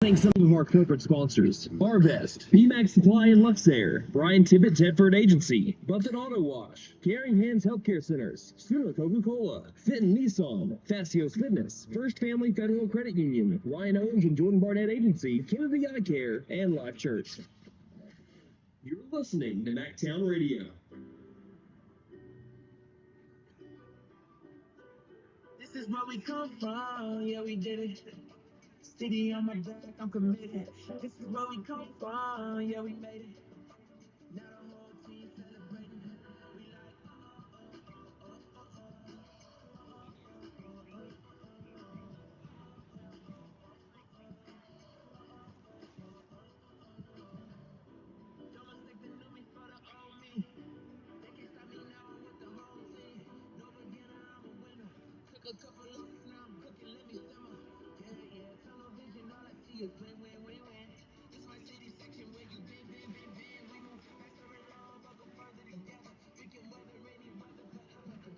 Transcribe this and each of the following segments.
Thanks some of our corporate sponsors: Harvest, BMAX Supply and Luxair, Brian Tibbett Tedford Agency, Buffett Auto Wash, Caring Hands Healthcare Centers, Sooner Coca-Cola, Fitton Nissan, Facios Fitness, First Family Federal Credit Union, Ryan Owens and Jordan Barnett Agency, Kennedy Eye Care, and Life Church. You're listening to Mactown Radio. This is where we come from, yeah, we did it. City on my back, I'm committed. This is where we come from, yeah, we made it. Now the whole team celebrating. We like, don't mistake the new me for the old me. They can't stop me now, I'm with the whole team. No beginner, I'm a winner. Took a couple losses, now I'm cooking, let me simmer. Yeah, tunnel vision, all I see is win, win, win, win. This my city section where you been. We gon' faster it all, but go further together. We can weather any weather forever.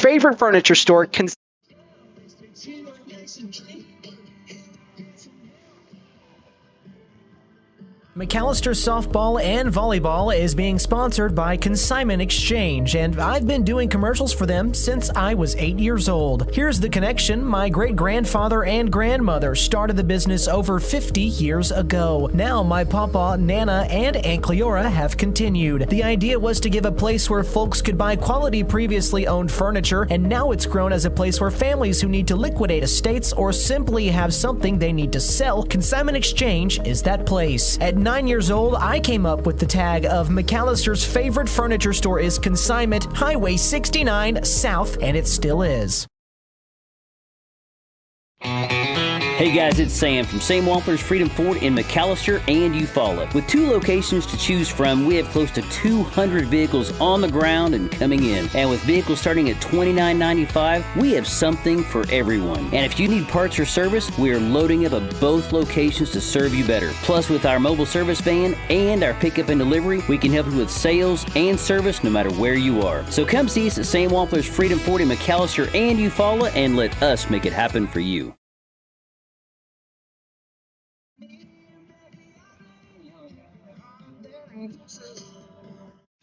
Favorite furniture store. McAlester Softball and Volleyball is being sponsored by Consignment Exchange, and I've been doing commercials for them since I was 8 years old. Here's the connection. My great-grandfather and grandmother started the business over 50 years ago. Now my papa, Nana, and Aunt Cleora have continued. The idea was to give a place where folks could buy quality previously owned furniture, and now it's grown as a place where families who need to liquidate estates or simply have something they need to sell, Consignment Exchange is that place. At 9 years old, I came up with the tag of McAllister's favorite furniture store is Consignment, Highway 69 South, and it still is. Hey guys, it's Sam from Sam Wampler's Freedom Ford in McAlester and Eufaula. With 2 locations to choose from, we have close to 200 vehicles on the ground and coming in. And with vehicles starting at $29.95, we have something for everyone. And if you need parts or service, we are loading up at both locations to serve you better. Plus, with our mobile service van and our pickup and delivery, we can help you with sales and service no matter where you are. So come see us at Sam Wampler's Freedom Ford in McAlester and Eufaula and let us make it happen for you.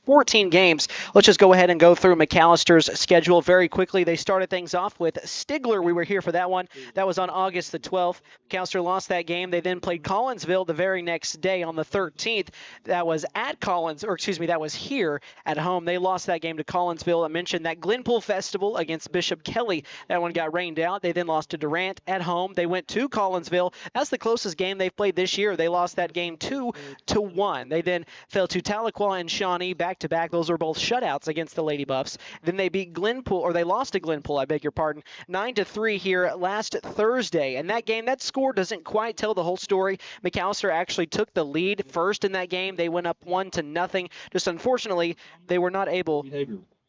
14 games. Let's just go ahead and go through McAllister's schedule very quickly. They started things off with Stigler. We were here for that one. That was on August the 12th. McAllister lost that game. They then played Collinsville the very next day on the 13th. That was at that was here at home. They lost that game to Collinsville. I mentioned that Glenpool Festival against Bishop Kelly. That one got rained out. They then lost to Durant at home. They went to Collinsville. That's the closest game they've played this year. They lost that game 2-1. They then fell to Tahlequah and Shawnee back-to-back. Those are both shutouts against the Lady Buffs. Then they beat Glenpool, or they lost to Glenpool, I beg your pardon, 9-3 here last Thursday. And that game, that score doesn't quite tell the whole story. McAllister actually took the lead first in that game. They went up 1-0. Just unfortunately, they were not able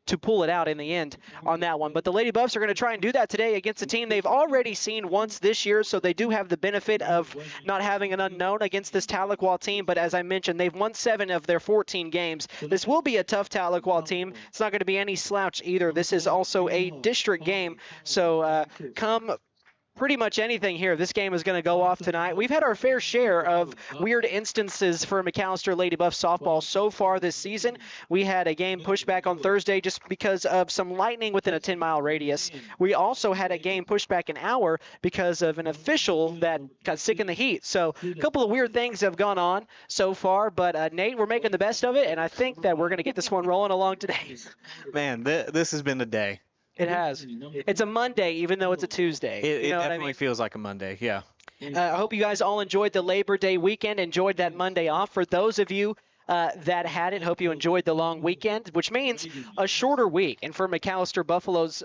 to pull it out in the end on that one. But the Lady Buffs are going to try and do that today against a team they've already seen once this year, so they do have the benefit of not having an unknown against this Tahlequah team. But as I mentioned, they've won 7 of their 14 games. This will be a tough Tahlequah team. It's not going to be any slouch either. This is also a district game, so come pretty much anything here. This game is going to go off tonight. We've had our fair share of weird instances for McAlester Lady Buff softball so far this season. We had a game pushed back on Thursday just because of some lightning within a 10-mile radius. We also had a game pushed back an hour because of an official that got sick in the heat. So a couple of weird things have gone on so far, but Nate, we're making the best of it, and I think that we're going to get this one rolling along today. Man, this has been a day. It has. It's a Monday, even though it's a Tuesday. It definitely feels like a Monday, yeah. I hope you guys all enjoyed the Labor Day weekend, enjoyed that Monday off. For those of you that had it, hope you enjoyed the long weekend, which means a shorter week. And for McAlester Buffaloes,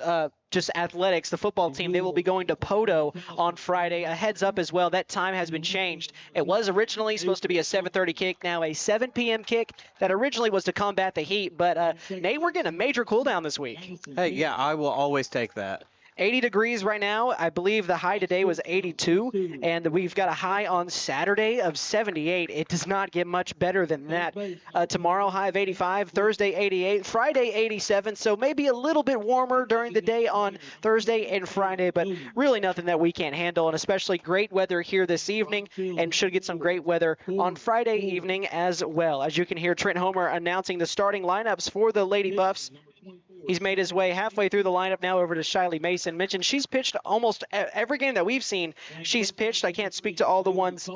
just athletics, the football team, they will be going to Poto on Friday. A heads up as well, that time has been changed. It was originally supposed to be a 7:30 kick, now a 7 p.m. kick. That originally was to combat the heat. But, Nate, we're getting a major cool down this week. Hey, yeah, I will always take that. 80 degrees right now. I believe the high today was 82, and we've got a high on Saturday of 78. It does not get much better than that. Tomorrow, high of 85, Thursday 88, Friday 87, so maybe a little bit warmer during the day on Thursday and Friday, but really nothing that we can't handle, and especially great weather here this evening, and should get some great weather on Friday evening as well. As you can hear, Trent Homer announcing the starting lineups for the Lady Buffs. He's made his way halfway through the lineup now over to Shiley Mason. Mentioned she's pitched almost every game that we've seen. She's pitched. I can't speak to all the ones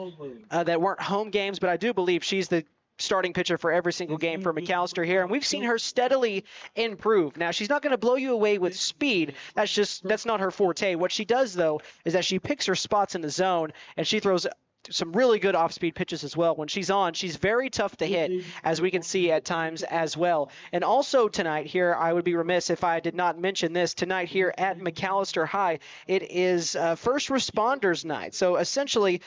that weren't home games, but I do believe she's the starting pitcher for every single game for McAlester here, and we've seen her steadily improve. Now, she's not going to blow you away with speed. That's not her forte. What she does, though, is that she picks her spots in the zone, and she throws some really good off-speed pitches as well. When she's on, she's very tough to hit, as we can see at times as well. And also tonight here, I would be remiss if I did not mention this. Tonight here at McAlester High, it is First Responders Night. So essentially,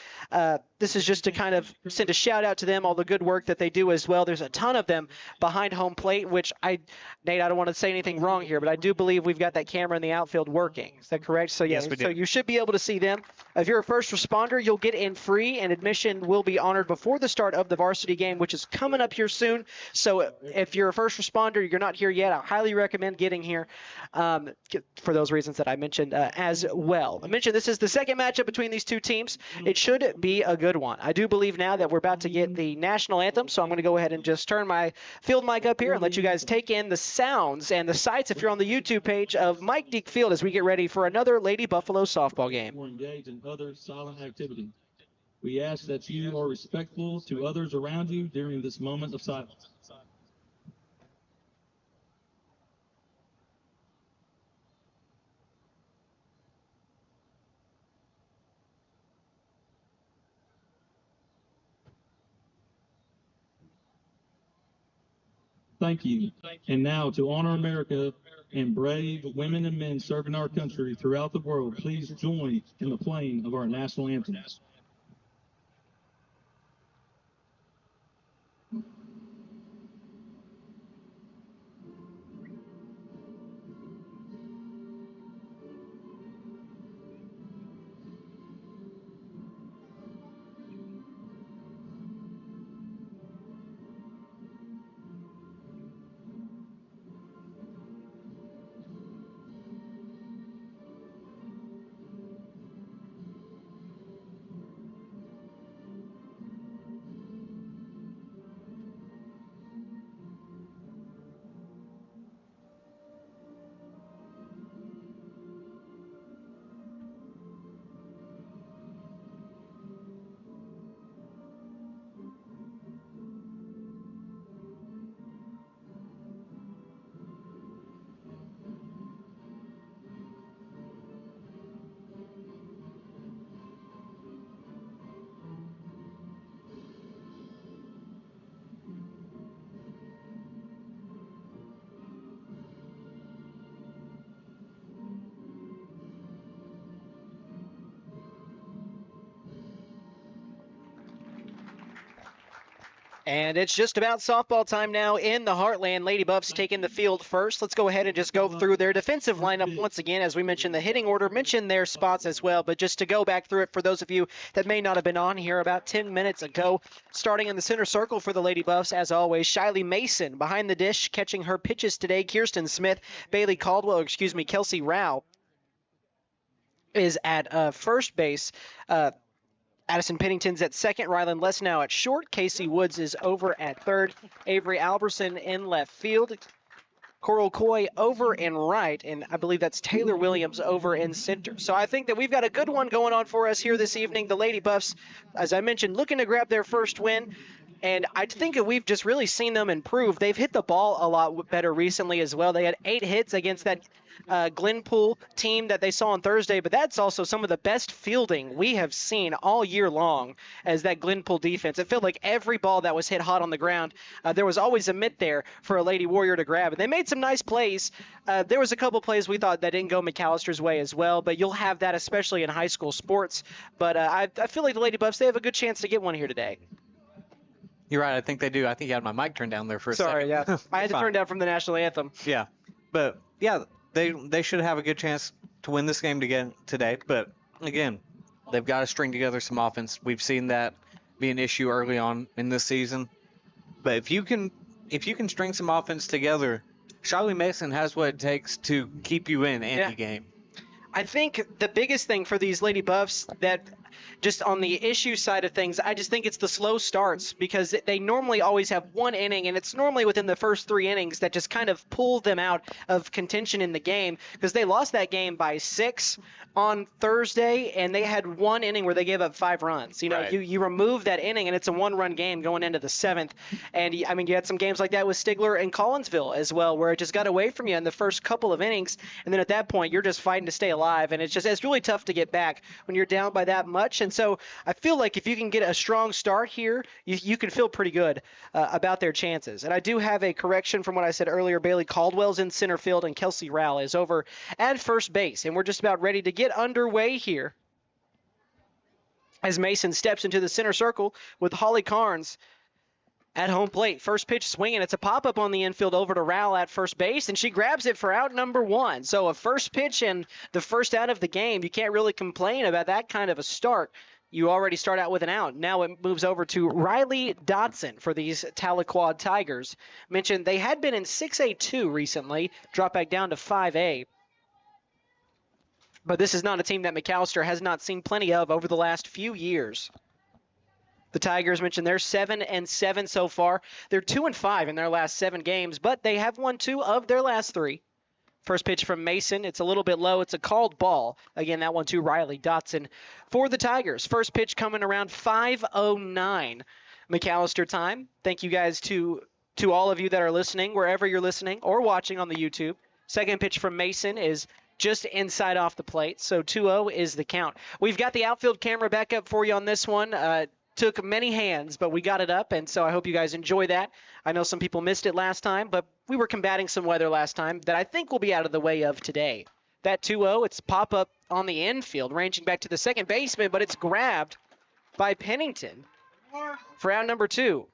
this is just to kind of send a shout-out to them, all the good work that they do as well. There's a ton of them behind home plate, which Nate, I don't want to say anything wrong here, but I do believe we've got that camera in the outfield working. Is that correct? So, yes, we do. So you should be able to see them. If you're a first responder, you'll get in free, and admission will be honored before the start of the varsity game, which is coming up here soon. So if you're a first responder, you're not here yet, I highly recommend getting here for those reasons that I mentioned as well. I mentioned this is the second matchup between these two teams. It should be a good one. I do believe now that we're about to get the national anthem, so I'm going to go ahead and just turn my field mic up here and let you guys take in the sounds and the sights, if you're on the YouTube page, of Mike Deak Field as we get ready for another Lady Buffalo softball game. Or engage in other silent activity. We ask that you are respectful to others around you during this moment of silence. Thank you. And now, to honor America and brave women and men serving our country throughout the world, please join in the playing of our national anthem. And it's just about softball time now in the Heartland. Lady Buffs taking the field first. Let's go ahead and just go through their defensive lineup once again. As we mentioned, the hitting order, mentioned their spots as well. But just to go back through it for those of you that may not have been on here about 10 minutes ago, starting in the center circle for the Lady Buffs, as always, Shiley Mason behind the dish, catching her pitches today. Kirsten Smith, Kelsey Rao is at first base. Addison Pennington's at second, Rylan Lesnow at short, Casey Woods is over at third, Avery Alberson in left field, Coral Coy over in right, and I believe that's Taylor Williams over in center. So I think that we've got a good one going on for us here this evening. The Lady Buffs, as I mentioned, looking to grab their first win. And I think that we've just really seen them improve. They've hit the ball a lot better recently as well. They had 8 hits against that Glenpool team that they saw on Thursday, but that's also some of the best fielding we have seen all year long as that Glenpool defense. It felt like every ball that was hit hot on the ground, there was always a mitt there for a Lady Warrior to grab. And they made some nice plays. There was a couple plays we thought that didn't go McAllister's way as well, but you'll have that especially in high school sports. But I feel like the Lady Buffs, they have a good chance to get one here today. You're right. I think they do. I think you had my mic turned down there for a second. Sorry, yeah. I had to turn down from the national anthem. Yeah. But, yeah, they should have a good chance to win this game today. But, again, they've got to string together some offense. We've seen that be an issue early on in this season. But if you can string some offense together, Charlie Mason has what it takes to keep you in any game. I think the biggest thing for these Lady Buffs that just on the issue side of things, I just think it's the slow starts because they normally always have one inning, and it's normally within the first 3 innings that just kind of pull them out of contention in the game because they lost that game by 6 on Thursday, and they had 1 inning where they gave up 5 runs. You know, Right. you remove that inning, and it's a 1-run game going into the 7th. And, I mean, you had some games like that with Stigler and Collinsville as well where it just got away from you in the first couple of innings, and then at that point, you're just fighting to stay alive, and it's really tough to get back when you're down by that much. And so I feel like if you can get a strong start here, you can feel pretty good about their chances. And I do have a correction from what I said earlier. Bailey Caldwell's in center field, and Kelsey Rowell is over at first base. And we're just about ready to get underway here as Mason steps into the center circle with Holly Carnes at home plate. First pitch swinging. It's a pop-up on the infield over to Rowell at first base, and she grabs it for out number 1. So a first pitch and the first out of the game. You can't really complain about that kind of a start. You already start out with an out. Now it moves over to Riley Dotson for these Tahlequah Tigers. Mentioned they had been in 6A2 recently, dropped back down to 5A. But this is not a team that McAlester has not seen plenty of over the last few years. The Tigers mentioned they're 7-7 so far. They're 2-5 in their last 7 games, but they have won 2 of their last 3. First pitch from Mason. It's a little bit low. It's a called ball. Again, that one to Riley Dotson for the Tigers. First pitch coming around 5:09 McAlester time. Thank you guys to all of you that are listening, wherever you're listening or watching on the YouTube. Second pitch from Mason is just inside off the plate, so 2-0 is the count. We've got the outfield camera back up for you on this one. Took many hands, but we got it up, and so I hope you guys enjoy that. I know some people missed it last time, but we were combating some weather last time that I think will be out of the way of today. That 2-0, it's pop-up on the infield, ranging back to the second baseman, but it's grabbed by Pennington for out number 2.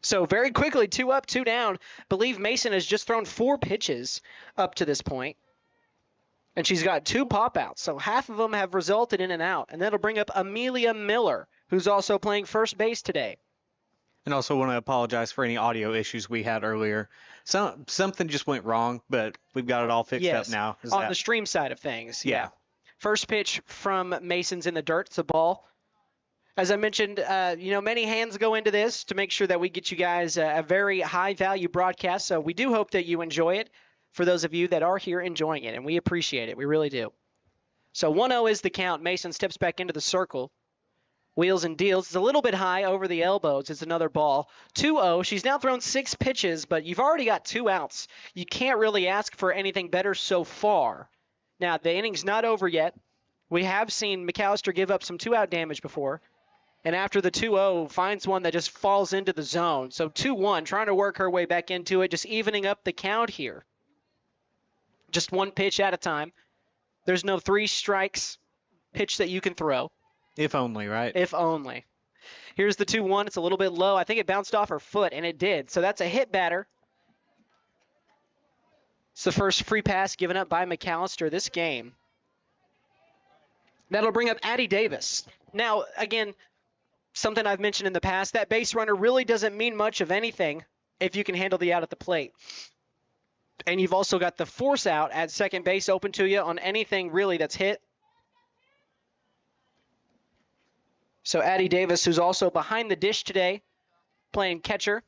So very quickly, 2 up, 2 down. Believe Mason has just thrown 4 pitches up to this point. And she's got 2 pop-outs, so half of them have resulted in an out. And that'll bring up Amelia Miller, who's also playing first base today. And also want to apologize for any audio issues we had earlier. Something just went wrong, but we've got it all fixed up now. On the stream side of things, yeah. First pitch from Mason's in the dirt. It's a ball. As I mentioned, many hands go into this to make sure that we get you guys a very high-value broadcast. So we do hope that you enjoy it. For those of you that are here enjoying it, and we appreciate it. We really do. So 1-0 is the count. Mason steps back into the circle. Wheels and deals. It's a little bit high over the elbows. It's another ball. 2-0. She's now thrown 6 pitches, but you've already got 2 outs. You can't really ask for anything better so far. Now, the inning's not over yet. We have seen McAlester give up some 2-out damage before. And after the 2-0, finds one that just falls into the zone. So 2-1, trying to work her way back into it, just evening up the count here. Just 1 pitch at a time. There's no 3 strikes pitch that you can throw. If only, right? If only. Here's the 2-1. It's a little bit low. I think it bounced off her foot, and it did. So that's a hit batter. It's the first free pass given up by McAlester this game. That'll bring up Addie Davis. Now, again, something I've mentioned in the past, that base runner really doesn't mean much of anything if you can handle the out at the plate. And you've also got the force out at second base open to you on anything really that's hit. So Addie Davis, who's also behind the dish today, playing catcher.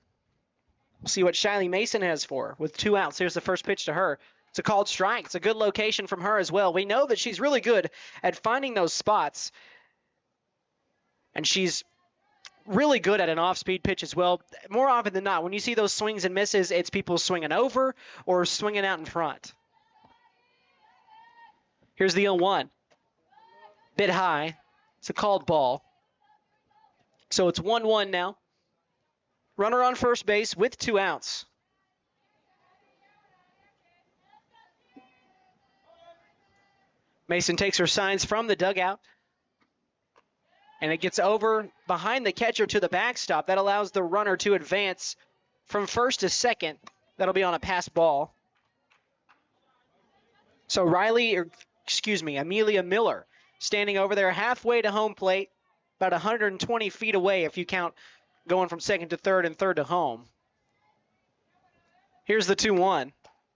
We'll see what Shiley Mason has for her with 2 outs. Here's the first pitch to her. It's a called strike. It's a good location from her as well. We know that she's really good at finding those spots. And she's really good at an off-speed pitch as well. More often than not, when you see those swings and misses, it's people swinging over or swinging out in front. Here's the 0-1. Bit high. It's a called ball. So it's 1-1 now. Runner on first base with 2 outs. Mason takes her signs from the dugout. And it gets over behind the catcher to the backstop. That allows the runner to advance from first to second. That'll be on a pass ball. So Amelia Miller standing over there halfway to home plate, about 120 feet away if you count going from second to third and third to home. Here's the 2-1.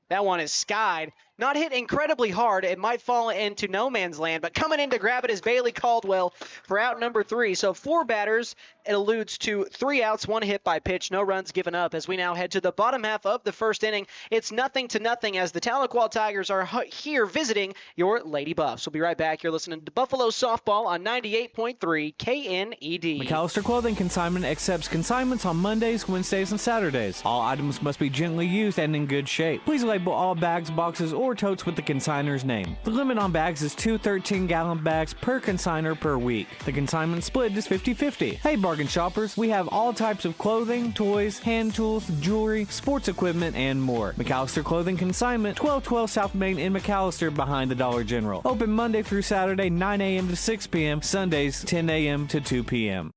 That one is skied. Not hit incredibly hard. It might fall into no man's land, but coming in to grab it is Bailey Caldwell for out number 3. So 4 batters. It alludes to 3 outs, 1 hit by pitch, no runs given up. As we now head to the bottom half of the first inning, it's 0-0 as the Tahlequah Tigers are here visiting your Lady Buffs. We'll be right back. You're listening to Buffalo Softball on 98.3 KNED. McAlester Clothing Consignment accepts consignments on Mondays, Wednesdays, and Saturdays. All items must be gently used and in good shape. Please label all bags, boxes, or totes with the consignor's name. The limit on bags is 2 13-gallon bags per consignor per week. The consignment split is 50-50. Hey bargain shoppers, we have all types of clothing, toys, hand tools, jewelry, sports equipment, and more. McAlester Clothing Consignment, 1212 South Main in McAlester behind the Dollar General. Open Monday through Saturday, 9 a.m. to 6 p.m., Sundays, 10 a.m. to 2 p.m.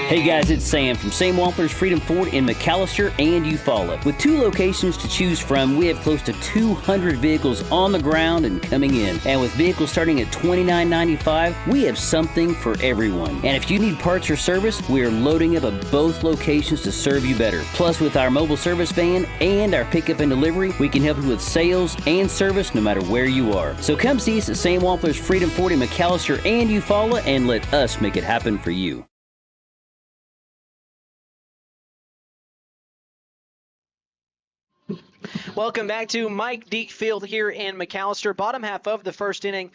Hey guys, it's Sam from Sam Wampler's Freedom Ford in McAlester and Eufaula. With 2 locations to choose from, we have close to 200 vehicles on the ground and coming in. And with vehicles starting at $29.95, we have something for everyone. And if you need parts or service, we are loading up at both locations to serve you better. Plus, with our mobile service van and our pickup and delivery, we can help you with sales and service no matter where you are. So come see us at Sam Wampler's Freedom Ford in McAlester and Eufaula and let us make it happen for you. Welcome back to Mike Deak Field here in McAlester. Bottom half of the first inning.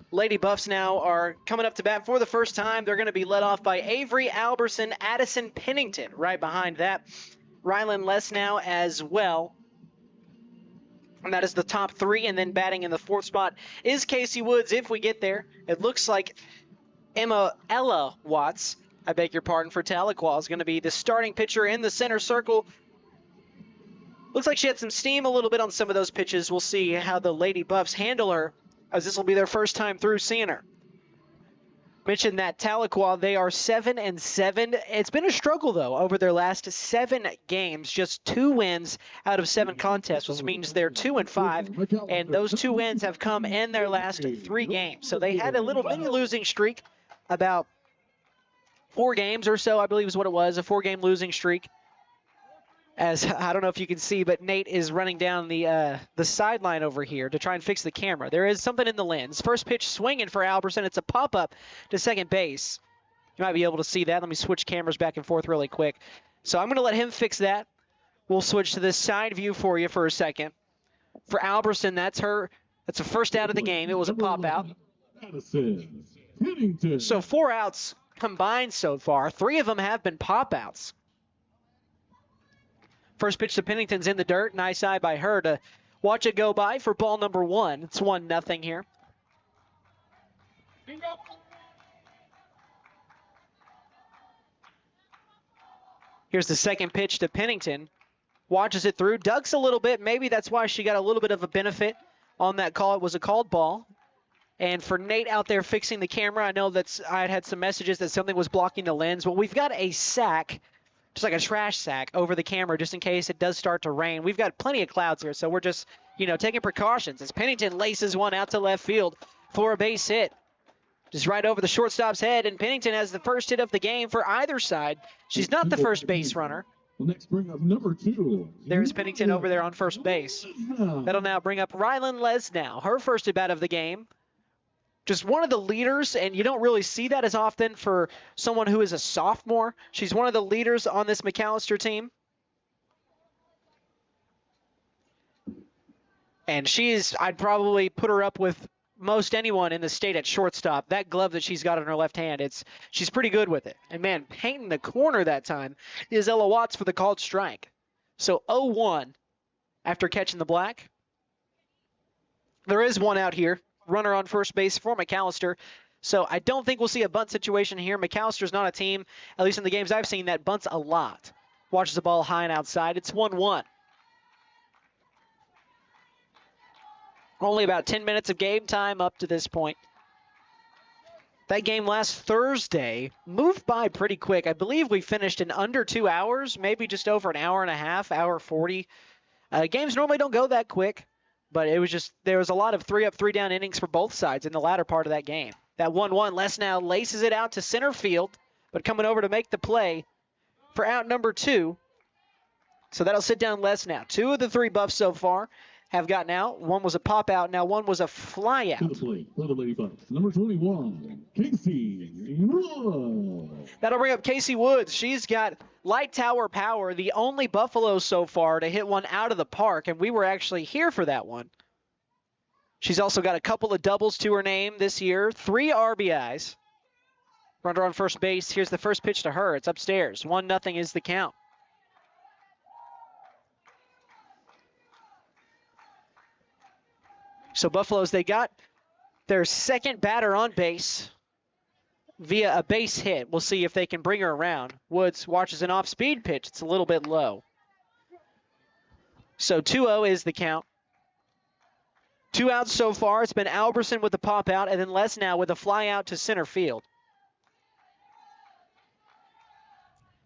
Lady Buffs now are coming up to bat for the first time. They're going to be led off by Avery Alberson, Addison Pennington. Right behind that, Rylan Lesnow as well. And that is the top 3. And then batting in the 4th spot is Casey Woods if we get there. It looks like Ella Watts, I beg your pardon, for Tahlequah is going to be the starting pitcher in the center circle. Looks like she had some steam a little bit on some of those pitches. We'll see how the Lady Buffs handle her, as this will be their first time through seeing her. Mentioned that Tahlequah, they are 7-7. It's been a struggle, though, over their last 7 games. Just 2 wins out of 7 contests, which means they're 2-5. And those 2 wins have come in their last 3 games. So they had a little mini losing streak, about 4 games or so, I believe is what it was, a 4-game losing streak. As I don't know if you can see, but Nate is running down the sideline over here to try and fix the camera. There is something in the lens. First pitch swinging for Alberson. It's a pop-up to second base. You might be able to see that. Let me switch cameras back and forth really quick. So I'm going to let him fix that. We'll switch to this side view for you for a second. For Alberson, that's a first out of the game. It was a pop-out. So 4 outs combined so far. 3 of them have been pop-outs. First pitch to Pennington's in the dirt. Nice eye by her to watch it go by for ball number 1. It's 1-0 here. Here's the second pitch to Pennington. Watches it through. Ducks a little bit. Maybe that's why she got a little bit of a benefit on that call. It was a called ball. And for Nate out there fixing the camera, I know that I had some messages that something was blocking the lens. Well, we've got a sack, just like a trash sack, over the camera just in case it does start to rain. We've got plenty of clouds here, so we're just, taking precautions as Pennington laces one out to left field for a base hit. Just right over the shortstop's head, and Pennington has the first hit of the game for either side. She's not the first base runner. The next bring up number 2. There's Pennington over there on first base. That'll now bring up Rylan Lesnow, her first at-bat of the game. Just one of the leaders, and you don't really see that as often for someone who is a sophomore. She's one of the leaders on this McAlester team. And I'd probably put her up with most anyone in the state at shortstop. That glove that she's got in her left hand, she's pretty good with it. And man, painting the corner that time is Ella Watts for the called strike. So 0-1 after catching the black. There is one out here. Runner on first base for McAlester. So I don't think we'll see a bunt situation here. McAllister's not a team, at least in the games I've seen, that bunts a lot. Watches the ball high and outside. It's 1-1. Only about 10 minutes of game time up to this point. That game last Thursday moved by pretty quick. I believe we finished in under 2 hours, maybe just over an hour and a half, hour 40. Games normally don't go that quick, but there was a lot of 3-up, 3-down innings for both sides in the latter part of that game. That 1-1, Lesnow laces it out to center field, but coming over to make the play for out number 2. So that'll sit down Lesnow. 2 of the 3 buffs so far have gotten out. One was a pop out. Now one was a fly out. To the plate, for the Lady Bucks, number 21, Casey Woods. That'll bring up Casey Woods. She's got light tower power, the only Buffalo so far to hit one out of the park, and we were actually here for that one. She's also got a couple of doubles to her name this year, 3 RBIs. Runner on first base. Here's the first pitch to her. It's upstairs. 1-0 is the count. So Buffaloes, they got their second batter on base via a base hit. We'll see if they can bring her around. Woods watches an off-speed pitch. It's a little bit low. So 2-0 is the count. 2 outs so far. It's been Alberson with the pop out and then Lesnow with a fly out to center field.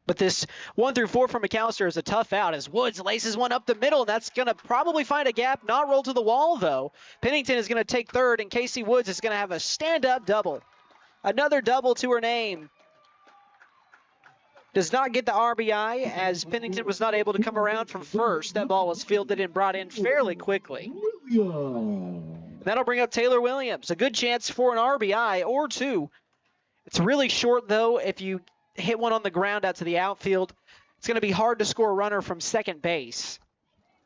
But this 1-4 from McAlester is a tough out as Woods laces one up the middle. That's going to probably find a gap, not roll to the wall, though. Pennington is going to take third, and Casey Woods is going to have a stand-up double. Another double to her name. Does not get the RBI as Pennington was not able to come around from first. That ball was fielded and brought in fairly quickly. That'll bring up Taylor Williams. A good chance for an RBI or 2. It's really short, though, if you hit one on the ground out to the outfield. It's going to be hard to score a runner from second base.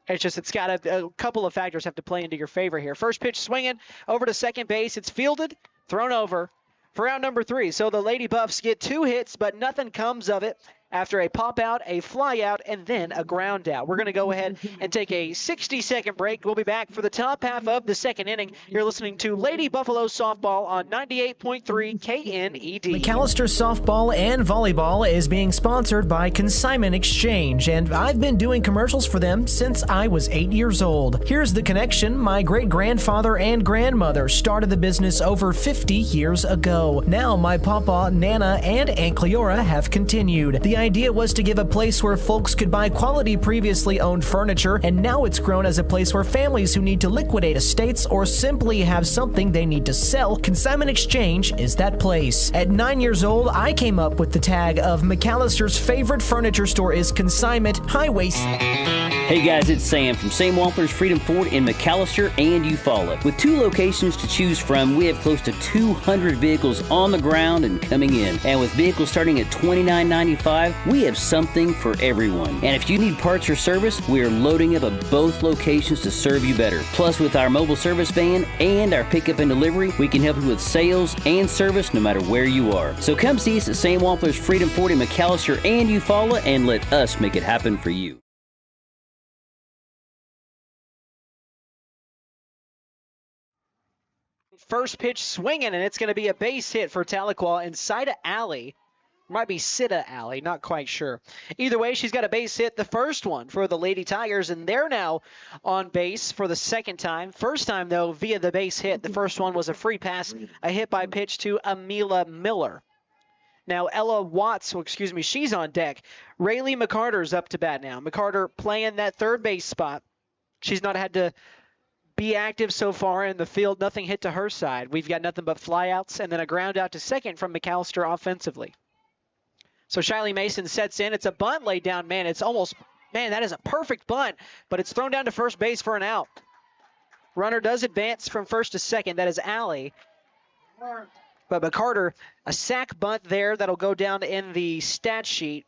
It's got a couple of factors have to play into your favor here. First pitch swinging over to second base. It's fielded, thrown over for out number 3. So the Lady Buffs get 2 hits, but nothing comes of it after a pop out, a fly out, and then a ground out. We're going to go ahead and take a 60-second break. We'll be back for the top half of the second inning. You're listening to Lady Buffalo Softball on 98.3 KNED. McAlester Softball and Volleyball is being sponsored by Consignment Exchange, and I've been doing commercials for them since I was 8 years old. Here's the connection. My great-grandfather and grandmother started the business over 50 years ago. Now my papa, Nana, and Aunt Cleora have continued. The idea was to give a place where folks could buy quality previously owned furniture, and now it's grown as a place where families who need to liquidate estates or simply have something they need to sell, Consignment Exchange is that place. At 9 years old, I came up with the tag of McAllister's favorite furniture store is Consignment Highway. Hey guys, it's Sam from Sam Wampler's Freedom Ford in McAlester and Eufaula. With 2 locations to choose from, we have close to 200 vehicles on the ground and coming in. And with vehicles starting at $29.95, we have something for everyone. And if you need parts or service, we are loading up at both locations to serve you better. Plus, with our mobile service van and our pickup and delivery, we can help you with sales and service no matter where you are. So come see us at Sam Wampler's Freedom Ford in McAlester and Eufaula and let us make it happen for you. First pitch swinging, and it's going to be a base hit for Tahlequah inside of alley. Might be Sita Alley, not quite sure. Either way, she's got a base hit, the first one for the Lady Tigers, and they're now on base for the second time. First time, though, via the base hit. The first one was a free pass, a hit by pitch to Amila Miller. Now, Ella Watts, she's on deck. Rayleigh McCarter's up to bat now. McCarter playing that third base spot. She's not had to be active so far in the field. Nothing hit to her side. We've got nothing but flyouts and then a ground out to second from McAlester offensively. So Shiley Mason sets in. It's a bunt laid down. Man, that is a perfect bunt, but it's thrown down to first base for an out. Runner does advance from first to second. That is Alley. But McCarter, a sack bunt there that'll go down in the stat sheet.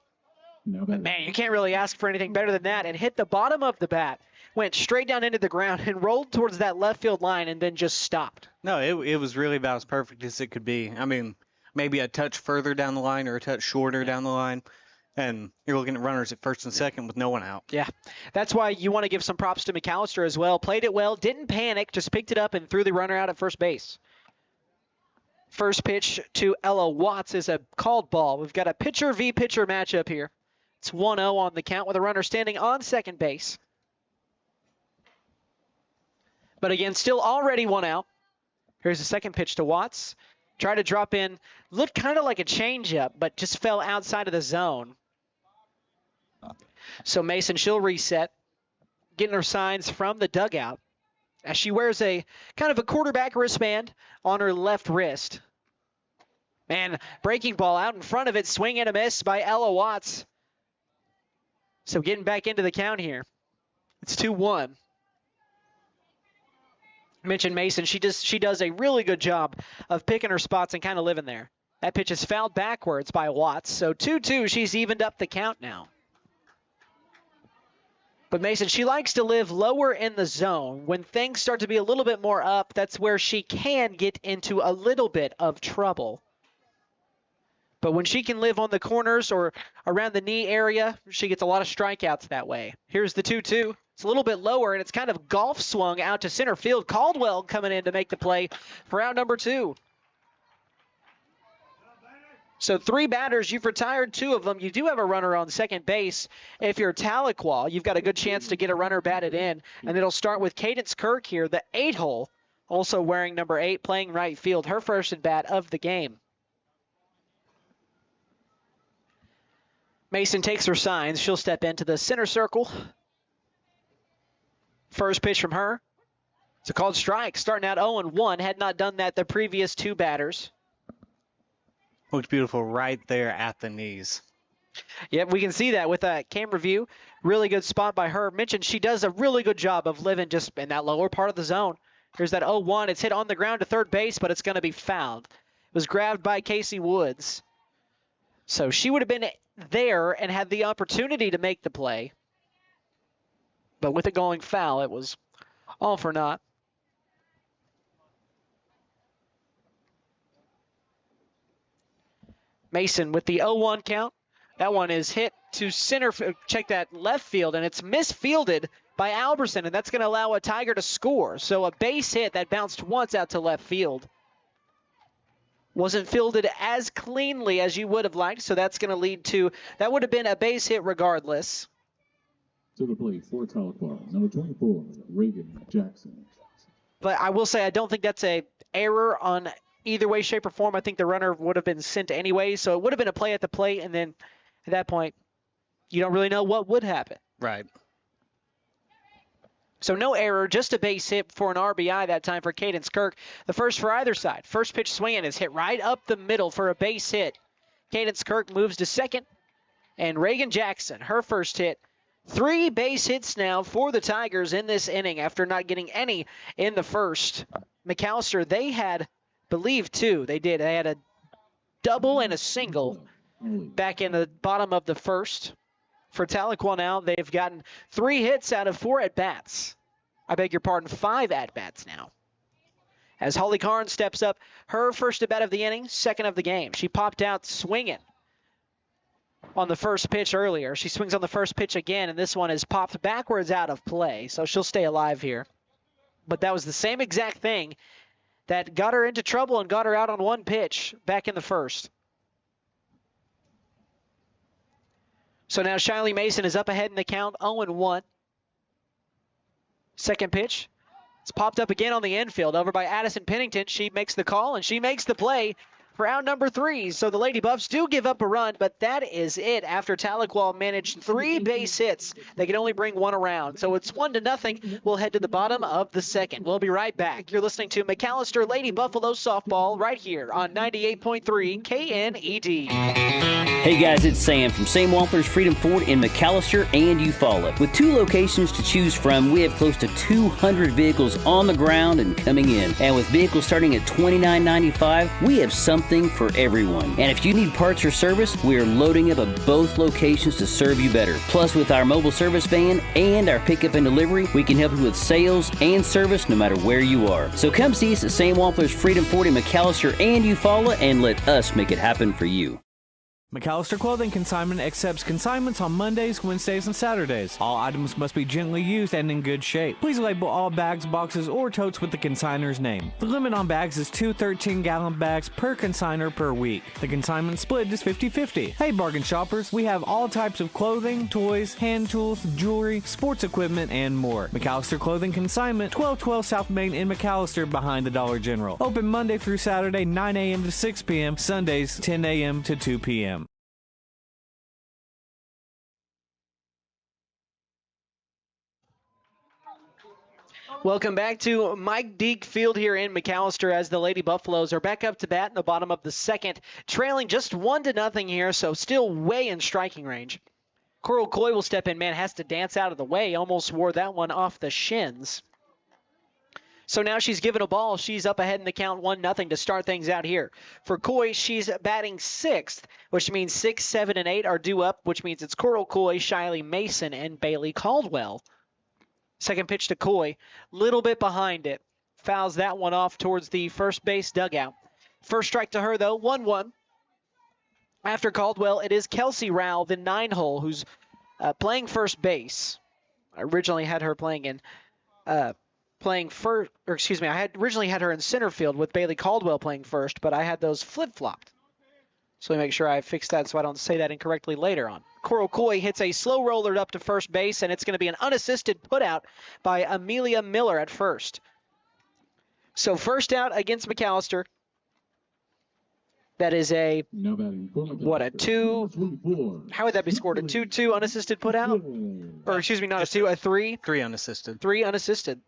But man, you can't really ask for anything better than that. And hit the bottom of the bat, went straight down into the ground and rolled towards that left field line and then just stopped. No, it was really about as perfect as it could be. I mean, maybe a touch further down the line or a touch shorter down the line, and you're looking at runners at first and second with no one out. Yeah, that's why you want to give some props to McAlester as well. Played it well, didn't panic, just picked it up and threw the runner out at first base. First pitch to Ella Watts is a called ball. We've got a pitcher v. pitcher matchup here. It's 1-0 on the count with a runner standing on second base. But again, still already one out. Here's the second pitch to Watts. Tried to drop in. Looked kind of like a changeup, but just fell outside of the zone. So Mason, she'll reset. Getting her signs from the dugout as she wears a kind of a quarterback wristband on her left wrist. Man, breaking ball out in front of it. Swing and a miss by Ella Watts. So getting back into the count here. It's 2-1. Mentioned Mason, she does a really good job of picking her spots and kind of living there. That pitch is fouled backwards by Watts. So 2-2, she's evened up the count now. But Mason, she likes to live lower in the zone. When things start to be a little bit more up, that's where she can get into a little bit of trouble. But when she can live on the corners or around the knee area, she gets a lot of strikeouts that way. Here's the 2-2. It's a little bit lower, and it's kind of golf swung out to center field. Caldwell coming in to make the play for out number 2. So 3 batters, you've retired 2 of them. You do have a runner on second base. If you're Tahlequah, you've got a good chance to get a runner batted in. And it'll start with Cadence Kirk here, the 8-hole, also wearing number 8, playing right field, her first at bat of the game. Mason takes her signs. She'll step into the center circle. First pitch from her. It's a called strike, starting out 0-1. Had not done that the previous 2 batters. Looks beautiful right there at the knees. Yep, we can see that with a camera view. Really good spot by her. Mentioned she does a really good job of living just in that lower part of the zone. Here's that 0-1. It's hit on the ground to third base, but it's going to be fouled. It was grabbed by Casey Woods. So she would have been there and had the opportunity to make the play. But with it going foul, it was all for naught. Mason with the 0-1 count. That one is hit to center, check that left field, and it's misfielded by Alberson, and that's going to allow a Tiger to score. So a base hit that bounced once out to left field. Wasn't fielded as cleanly as you would have liked, so that's going to lead to, that would have been a base hit regardless. To the plate for Tahlequah, number 24, Reagan Jackson. But I will say I don't think that's a error on either way, shape, or form. I think the runner would have been sent anyway, so it would have been a play at the plate, and then at that point, you don't really know what would happen. Right. So no error, just a base hit for an RBI that time for Cadence Kirk. The first for either side. First pitch swinging is hit right up the middle for a base hit. Cadence Kirk moves to second, and Reagan Jackson, her first hit. 3 base hits now for the Tigers in this inning after not getting any in the first. McAlester, they had, believe 2. They did. They had a double and a single back in the bottom of the first. For Tahlequah now, they've gotten 3 hits out of 4 at-bats. I beg your pardon, 5 at-bats now. As Holly Karn steps up, her first at-bat of the inning, second of the game. She popped out swinging on the first pitch earlier. She swings on the first pitch again, and this one is popped backwards out of play, so she'll stay alive here. But that was the same exact thing that got her into trouble and got her out on one pitch back in the first. So now Shiley Mason is up ahead in the count, 0-1. Second pitch. It's popped up again on the infield over by Addison Pennington. She makes the call, and she makes the play for out number 3. So the Lady Buffs do give up a run, but that is it. After Tahlequah managed 3 base hits, they can only bring 1 around. So it's 1-0. We'll head to the bottom of the second. We'll be right back. You're listening to McAlester Lady Buffalo Softball right here on 98.3 KNED. Hey guys, it's Sam from St. Walter's Freedom Ford in McAlester and Eufaula. With 2 locations to choose from, we have close to 200 vehicles on the ground and coming in. And with vehicles starting at $29.95, we have something for everyone. And if you need parts or service, we are loading up at both locations to serve you better. Plus, with our mobile service van and our pickup and delivery, we can help you with sales and service no matter where you are. So come see us at St. Walter's Freedom Ford in McAlester and Eufaula and let us make it happen for you. McAlester Clothing Consignment accepts consignments on Mondays, Wednesdays, and Saturdays. All items must be gently used and in good shape. Please label all bags, boxes, or totes with the consignor's name. The limit on bags is 2 13-gallon bags per consignor per week. The consignment split is 50-50. Hey bargain shoppers, we have all types of clothing, toys, hand tools, jewelry, sports equipment, and more. McAlester Clothing Consignment, 1212 South Main in McAlester behind the Dollar General. Open Monday through Saturday, 9 a.m. to 6 p.m., Sundays, 10 a.m. to 2 p.m. Welcome back to Mike Deak Field here in McAlester as the Lady Buffaloes are back up to bat in the bottom of the second, trailing just 1-0 here, so still way in striking range. Coral Coy will step in. Man, has to dance out of the way. Almost wore that one off the shins. So now she's given a ball. She's up ahead in the count 1-0 to start things out here. For Coy, she's batting 6th, which means 6, 7, and 8 are due up, which means it's Coral Coy, Shiley Mason, and Bailey Caldwell. Second pitch to Coy, little bit behind it. Fouls that one off towards the first base dugout. First strike to her, though, 1-1. After Caldwell, it is Kelsey Rowell, the 9-hole, who's playing first base. I originally had her playing in originally had her in center field with Bailey Caldwell playing first, but I had those flip-flopped. So let me make sure I fix that so I don't say that incorrectly later on. Coral Coy hits a slow roller up to first base, and it's going to be an unassisted putout by Amelia Miller at first. So first out against McAlester. That is a, what, a 2, how would that be scored? A 2-2 unassisted putout? Or excuse me, not a 2, a 3? 3 unassisted. 3 unassisted.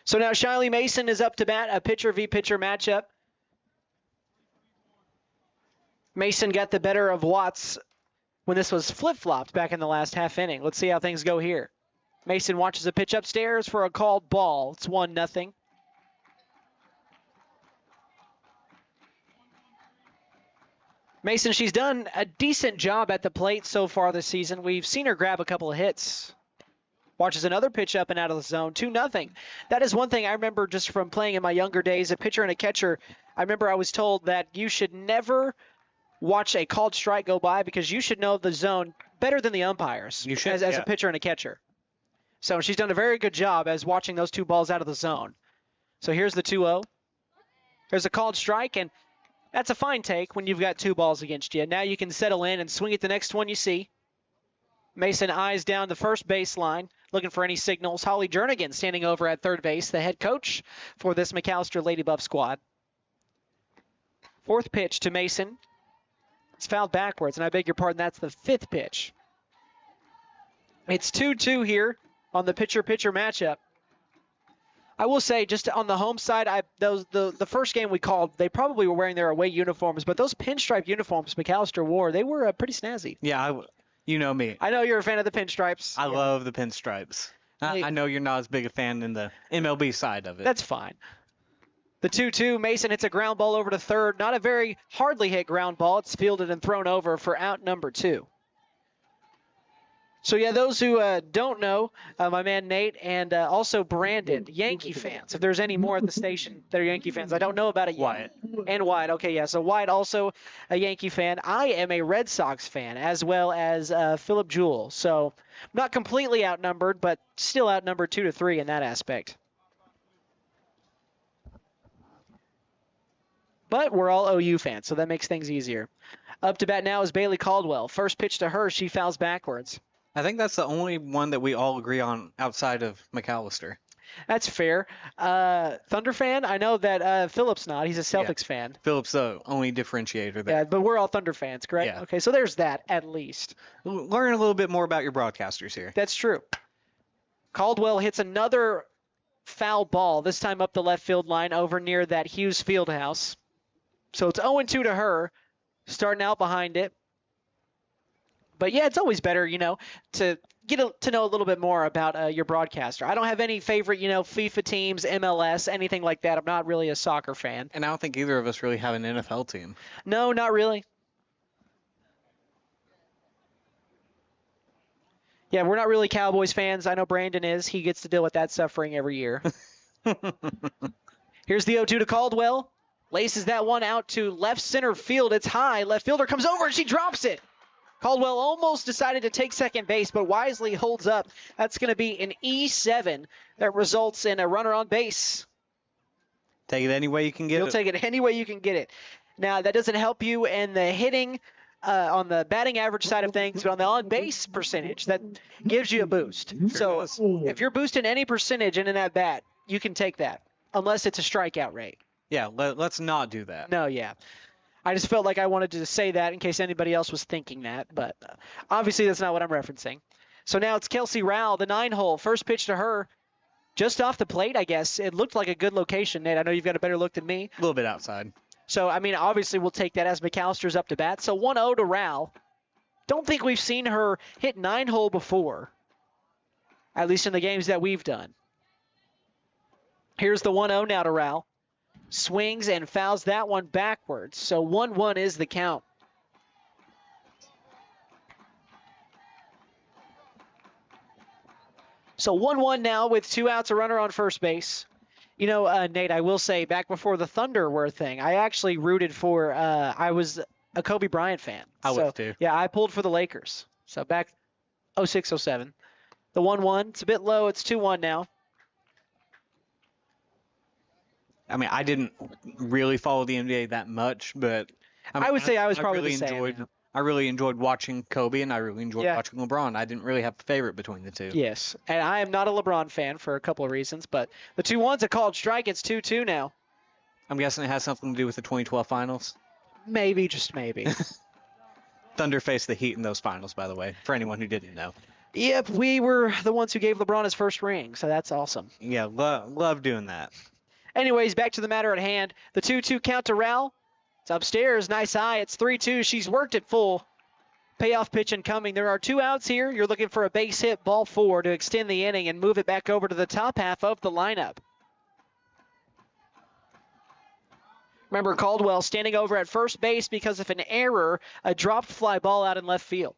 So now Shiley Mason is up to bat, a pitcher v. pitcher matchup. Mason got the better of Watts when this was flip-flopped back in the last half inning. Let's see how things go here. Mason watches a pitch upstairs for a called ball. It's 1-0. Mason, she's done a decent job at the plate so far this season. We've seen her grab a couple of hits. Watches another pitch up and out of the zone, 2-0. That is one thing I remember just from playing in my younger days, a pitcher and a catcher. I remember I was told that you should never watch a called strike go by because you should know the zone better than the umpires. You should, as a pitcher and a catcher. So she's done a very good job as watching those 2 balls out of the zone. So here's the 2-0. There's a called strike, and that's a fine take when you've got 2 balls against you. Now you can settle in and swing at the next one you see. Mason eyes down the first baseline, looking for any signals. Holly Jernigan standing over at third base, the head coach for this McAlester Lady Buff squad. Fourth pitch to Mason. It's fouled backwards, and I beg your pardon, that's the 5th pitch. It's 2-2 here on the pitcher-pitcher matchup. I will say, just on the home side, the first game we called, they probably were wearing their away uniforms, but those pinstripe uniforms McAlester wore, they were pretty snazzy. Yeah, you know me. I know you're a fan of the pinstripes. I love the pinstripes. I know you're not as big a fan in the MLB side of it. That's fine. The 2-2, Mason hits a ground ball over to third. Not a very hardly hit ground ball. It's fielded and thrown over for out number 2. So, yeah, those who don't know, my man Nate and also Brandon, Yankee fans, if there's any more at the station that are Yankee fans, I don't know about it yet. Wyatt. And Wyatt, okay, yeah. So Wyatt also a Yankee fan. I am a Red Sox fan, as well as Philip Jewell. So not completely outnumbered, but still outnumbered 2-3 in that aspect. But we're all OU fans, so that makes things easier. Up to bat now is Bailey Caldwell. First pitch to her, she fouls backwards. I think that's the only one that we all agree on outside of McAlester. That's fair. Thunder fan? I know that Philip's not. He's a Celtics fan. Philip's the only differentiator there. Yeah, but we're all Thunder fans, correct? Yeah. Okay, so there's that at least. Learn a little bit more about your broadcasters here. That's true. Caldwell hits another foul ball, this time up the left field line over near that Hughes field house. So it's 0-2 to her, starting out behind it. But yeah, it's always better, to get to know a little bit more about your broadcaster. I don't have any favorite, FIFA teams, MLS, anything like that. I'm not really a soccer fan. And I don't think either of us really have an NFL team. No, not really. Yeah, we're not really Cowboys fans. I know Brandon is. He gets to deal with that suffering every year. Here's the 0-2 to Caldwell. Laces that one out to left center field. It's high. Left fielder comes over and she drops it. Caldwell almost decided to take second base, but wisely holds up. That's going to be an E7 that results in a runner on base. Take it any way you can get You'll take it any way you can get it. Now, that doesn't help you in the hitting on the batting average side of things, but on the on-base percentage, that gives you a boost. So if you're boosting any percentage in that bat, you can take that, unless it's a strikeout rate. Yeah, let's not do that. No, yeah. I just felt like I wanted to say that in case anybody else was thinking that, but obviously that's not what I'm referencing. So now it's Kelsey Rowell, the 9-hole. First pitch to her, just off the plate, I guess. It looked like a good location, Nate. I know you've got a better look than me. A little bit outside. So, obviously we'll take that as McAllister's up to bat. So 1-0 to Rowell. Don't think we've seen her hit 9-hole before, at least in the games that we've done. Here's the 1-0 now to Rowell. Swings and fouls that one backwards. So 1-1 is the count. So 1-1 now with 2 outs, a runner on first base. Nate, I will say back before the Thunder were a thing, I actually rooted for, I was a Kobe Bryant fan. I was too. Yeah, I pulled for the Lakers. So back 06, 07. The 1-1, it's a bit low. It's 2-1 now. I didn't really follow the NBA that much, but I would say I was probably the same. I really enjoyed watching Kobe, and I really enjoyed watching LeBron. I didn't really have a favorite between the two. Yes, and I am not a LeBron fan for a couple of reasons, but the 2-1's a called strike. It's 2-2 now. I'm guessing it has something to do with the 2012 finals. Maybe, just maybe. Thunder faced the Heat in those finals, by the way, for anyone who didn't know. Yep, we were the ones who gave LeBron his first ring, so that's awesome. Yeah, love doing that. Anyways, back to the matter at hand. The 2-2 count to Rowell. It's upstairs, nice high. It's 3-2. She's worked it full. Payoff pitch incoming. There are 2 outs here. You're looking for a base hit, ball 4 to extend the inning and move it back over to the top half of the lineup. Remember, Caldwell standing over at first base because of an error, a dropped fly ball out in left field.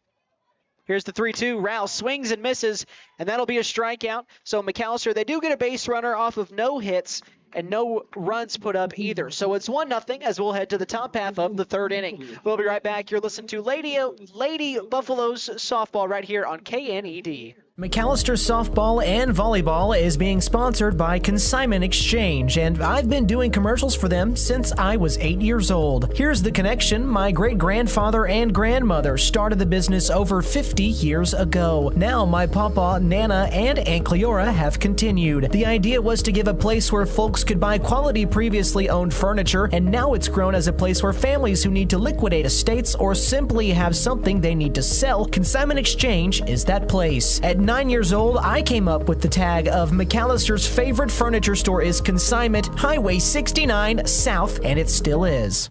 Here's the 3-2. Rowell swings and misses, and that'll be a strikeout. So McAlester, they do get a base runner off of no hits and no runs put up either. So it's 1-0 as we'll head to the top half of the 3rd inning. We'll be right back. You're listening to Lady Buffaloes softball right here on KNED. McAlester Softball and Volleyball is being sponsored by Consignment Exchange, and I've been doing commercials for them since I was 8 years old. Here's the connection. My great-grandfather and grandmother started the business over 50 years ago. Now my papa, Nana, and Aunt Cleora have continued. The idea was to give a place where folks could buy quality previously owned furniture, and now it's grown as a place where families who need to liquidate estates or simply have something they need to sell, Consignment Exchange is that place. At 9 years old, I came up with the tag of McAllister's favorite furniture store is Consignment, Highway 69 South, and it still is.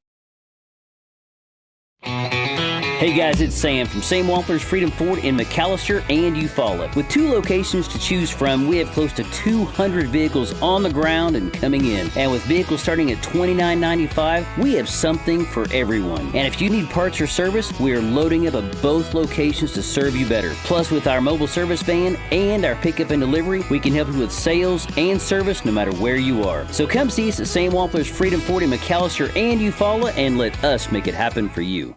Hey guys, it's Sam from Sam Wampler's Freedom Ford in McAlester and Eufaula. With 2 locations to choose from, we have close to 200 vehicles on the ground and coming in. And with vehicles starting at $29.95, we have something for everyone. And if you need parts or service, we are loading up at both locations to serve you better. Plus, with our mobile service van and our pickup and delivery, we can help you with sales and service no matter where you are. So come see us at Sam Wampler's Freedom Ford in McAlester and Eufaula and let us make it happen for you.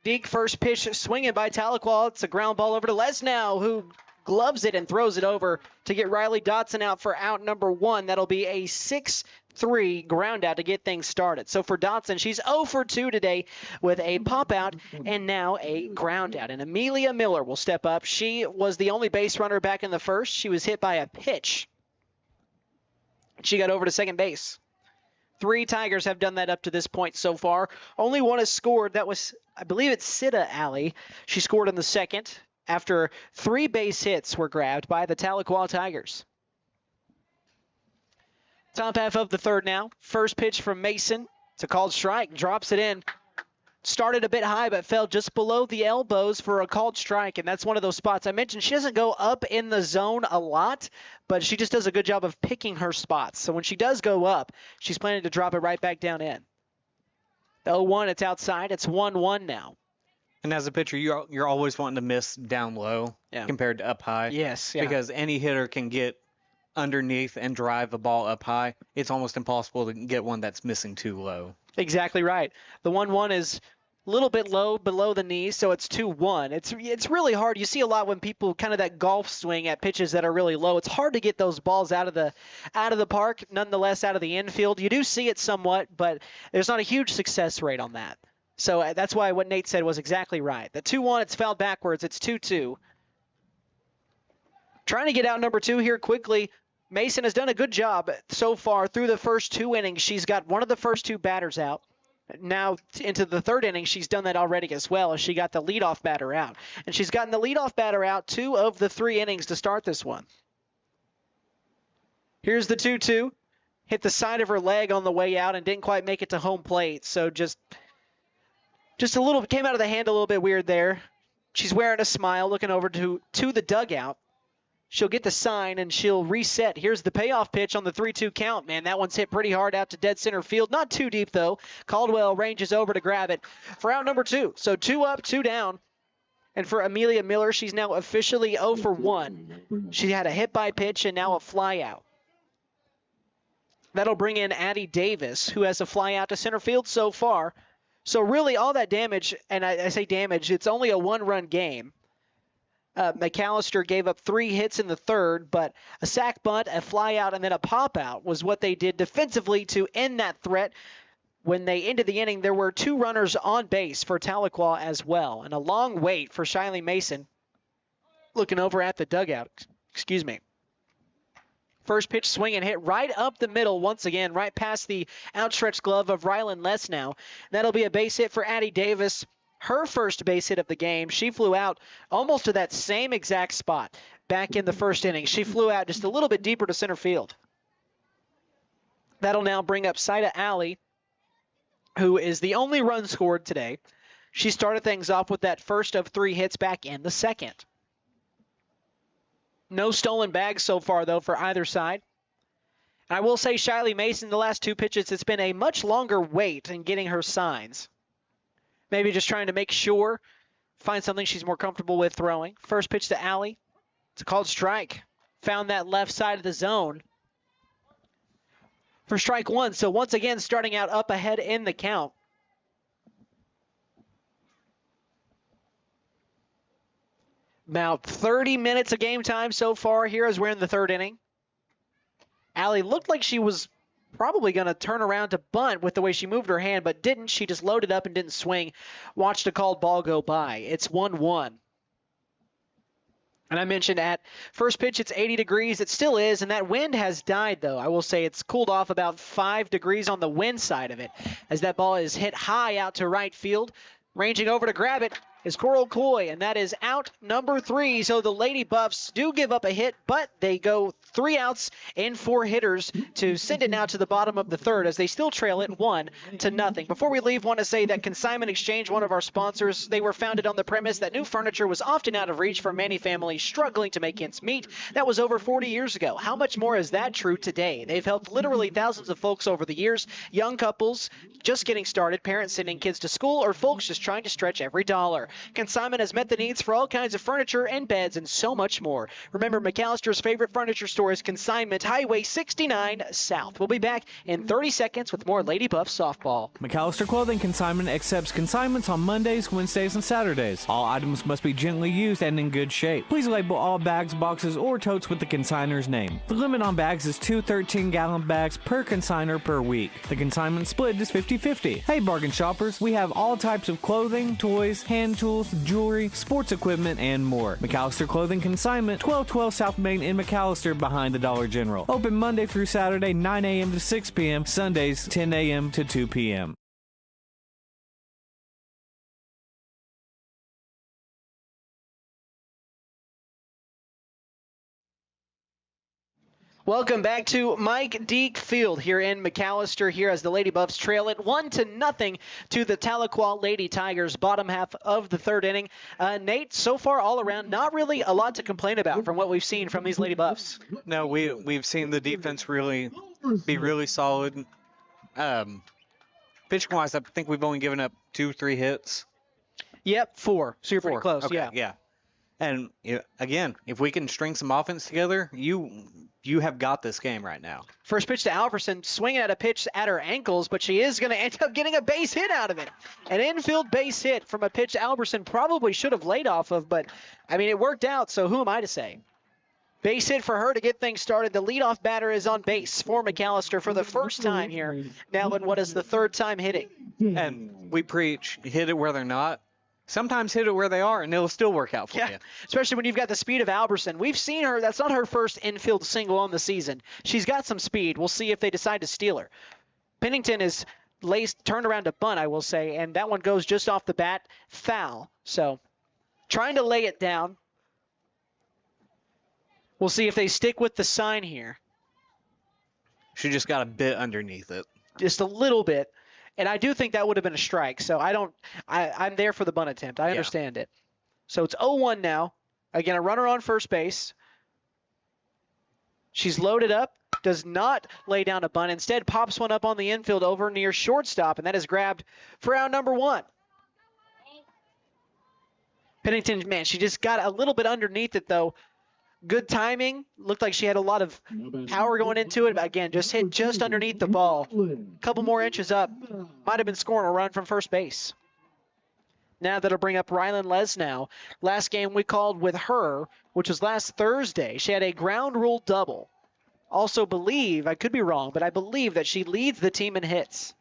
Deak first pitch swinging by Tahlequah. It's a ground ball over to Lesnow, who gloves it and throws it over to get Riley Dotson out for out number 1. That'll be a 6-3 ground out to get things started. So for Dotson, she's 0 for 2 today with a pop out and now a ground out. And Amelia Miller will step up. She was the only base runner back in the first. She was hit by a pitch. She got over to second base. 3 Tigers have done that up to this point so far. Only one has scored. That was, I believe it's Sida Alley. She scored in the second after 3 base hits were grabbed by the Tahlequah Tigers. Top half of the third now. First pitch from Mason. It's a called strike. Drops it in. Started a bit high, but fell just below the elbows for a called strike, and that's one of those spots. I mentioned she doesn't go up in the zone a lot, but she just does a good job of picking her spots. So when she does go up, she's planning to drop it right back down in. The 0-1, it's outside. It's 1-1 now. And as a pitcher, you're always wanting to miss down low compared to up high. Yes, because any hitter can get underneath and drive the ball up high. It's almost impossible to get one that's missing too low. Exactly right. The 1-1 is a little bit low below the knees, so it's 2-1. It's really hard. You see a lot when people kind of that golf swing at pitches that are really low. It's hard to get those balls out of the park, nonetheless out of the infield. You do see it somewhat, but there's not a huge success rate on that. So that's why what Nate said was exactly right. The 2-1, it's fouled backwards. It's 2-2. Trying to get out number 2 here quickly. Mason has done a good job so far through the first 2 innings. She's got one of the first 2 batters out. Now into the third inning, she's done that already as well as she got the leadoff batter out. And she's gotten the leadoff batter out 2 of the 3 innings to start this one. Here's the 2-2. Hit the side of her leg on the way out and didn't quite make it to home plate. So just a little, came out of the hand a little bit weird there. She's wearing a smile, looking over to the dugout. She'll get the sign, and she'll reset. Here's the payoff pitch on the 3-2 count. Man, that one's hit pretty hard out to dead center field. Not too deep, though. Caldwell ranges over to grab it for out number 2. So 2 up, 2 down. And for Amelia Miller, she's now officially 0 for 1. She had a hit by pitch and now a fly out. That'll bring in Addie Davis, who has a fly out to center field so far. So really all that damage, and I say damage, it's only a 1-run game. McAlester gave up 3 hits in the third, but a sac bunt, a fly out, and then a pop out was what they did defensively to end that threat. When they ended the inning, there were 2 runners on base for Tahlequah as well, and a long wait for Shiley Mason looking over at the dugout. Excuse me. First pitch swing and hit right up the middle once again, right past the outstretched glove of Rylan Lesnow. That'll be a base hit for Addie Davis. Her first base hit of the game. She flew out almost to that same exact spot back in the first inning. She flew out just a little bit deeper to center field. That'll now bring up Sida Alley, who is the only run scored today. She started things off with that first of 3 hits back in the second. No stolen bags so far, though, for either side. And I will say Shiley Mason, the last 2 pitches, it's been a much longer wait in getting her signs. Maybe just trying to make sure, find something she's more comfortable with throwing. First pitch to Alley. It's a called strike. Found that left side of the zone for strike 1. So once again, starting out up ahead in the count. About 30 minutes of game time so far here as we're in the third inning. Alley looked like she was probably going to turn around to bunt with the way she moved her hand, but didn't. She just loaded up and didn't swing. Watched a called ball go by. It's 1-1. And I mentioned at first pitch it's 80 degrees. It still is, and that wind has died, though. I will say it's cooled off about 5 degrees on the wind side of it as that ball is hit high out to right field. Ranging over to grab it is Coral Coy, and that is out number 3. So the Lady Buffs do give up a hit, but they go 3 outs and 4 hitters to send it now to the bottom of the third as they still trail it 1-0. Before we leave, want to say that Consignment Exchange, one of our sponsors, they were founded on the premise that new furniture was often out of reach for many families struggling to make ends meet. That was over 40 years ago. How much more is that true today? They've helped literally thousands of folks over the years, young couples just getting started, parents sending kids to school, or folks just trying to stretch every dollar. Consignment has met the needs for all kinds of furniture and beds and so much more. Remember, McAllister's favorite furniture store is Consignment, Highway 69 South. We'll be back in 30 seconds with more Lady Buff softball. McAlester Clothing Consignment accepts consignments on Mondays, Wednesdays, and Saturdays. All items must be gently used and in good shape. Please label all bags, boxes, or totes with the consignor's name. The limit on bags is 2 13-gallon bags per consignor per week. The consignment split is 50-50. Hey bargain shoppers, we have all types of clothing, toys, hand tools, jewelry, sports equipment, and more. McAlester Clothing Consignment, 1212 South Main in McAlester behind the Dollar General. Open Monday through Saturday, 9 a.m. to 6 p.m., Sundays, 10 a.m. to 2 p.m. Welcome back to Mike Deak Field here in McAlester, here as the Lady Buffs trail it 1-0 to the Tahlequah Lady Tigers, bottom half of the third inning. Nate, so far all around, not really a lot to complain about from what we've seen from these Lady Buffs. No, we've seen the defense really be really solid. Pitching wise, I think we've only given up 2-3 hits. Yep, 4. So you're pretty 4. close. Okay, yeah. And again, if we can string some offense together, you have got this game right now. First pitch to Alverson, swinging at a pitch at her ankles, but she is going to end up getting a base hit out of it. An infield base hit from a pitch Alverson probably should have laid off of, but, I mean, it worked out, so who am I to say? Base hit for her to get things started. The leadoff batter is on base for McAlester for the first time here. Now in what is the third time hitting. And we preach, hit it where they're not. Sometimes hit it where they are, and it'll still work out for you. Especially when you've got the speed of Alberson. We've seen her. That's not her first infield single on the season. She's got some speed. We'll see if they decide to steal her. Pennington is turned around to bunt, I will say, and that one goes just off the bat, foul. So trying to lay it down. We'll see if they stick with the sign here. She just got a bit underneath it. Just a little bit. And I do think that would have been a strike. So I'm there for the bunt attempt. I understand it. So it's 0-1 now. Again, a runner on first base. She's loaded up. Does not lay down a bunt. Instead, pops one up on the infield over near shortstop. And that is grabbed for out number 1. Pennington, man, she just got a little bit underneath it, though. Good timing. Looked like she had a lot of power going into it. But again, just hit just underneath the ball. A couple more inches up. Might have been scoring a run from first base. Now that'll bring up Rylan Lesnow. Last game we called with her, which was last Thursday. She had a ground rule double. Also believe, I could be wrong, but I believe that she leads the team in hits.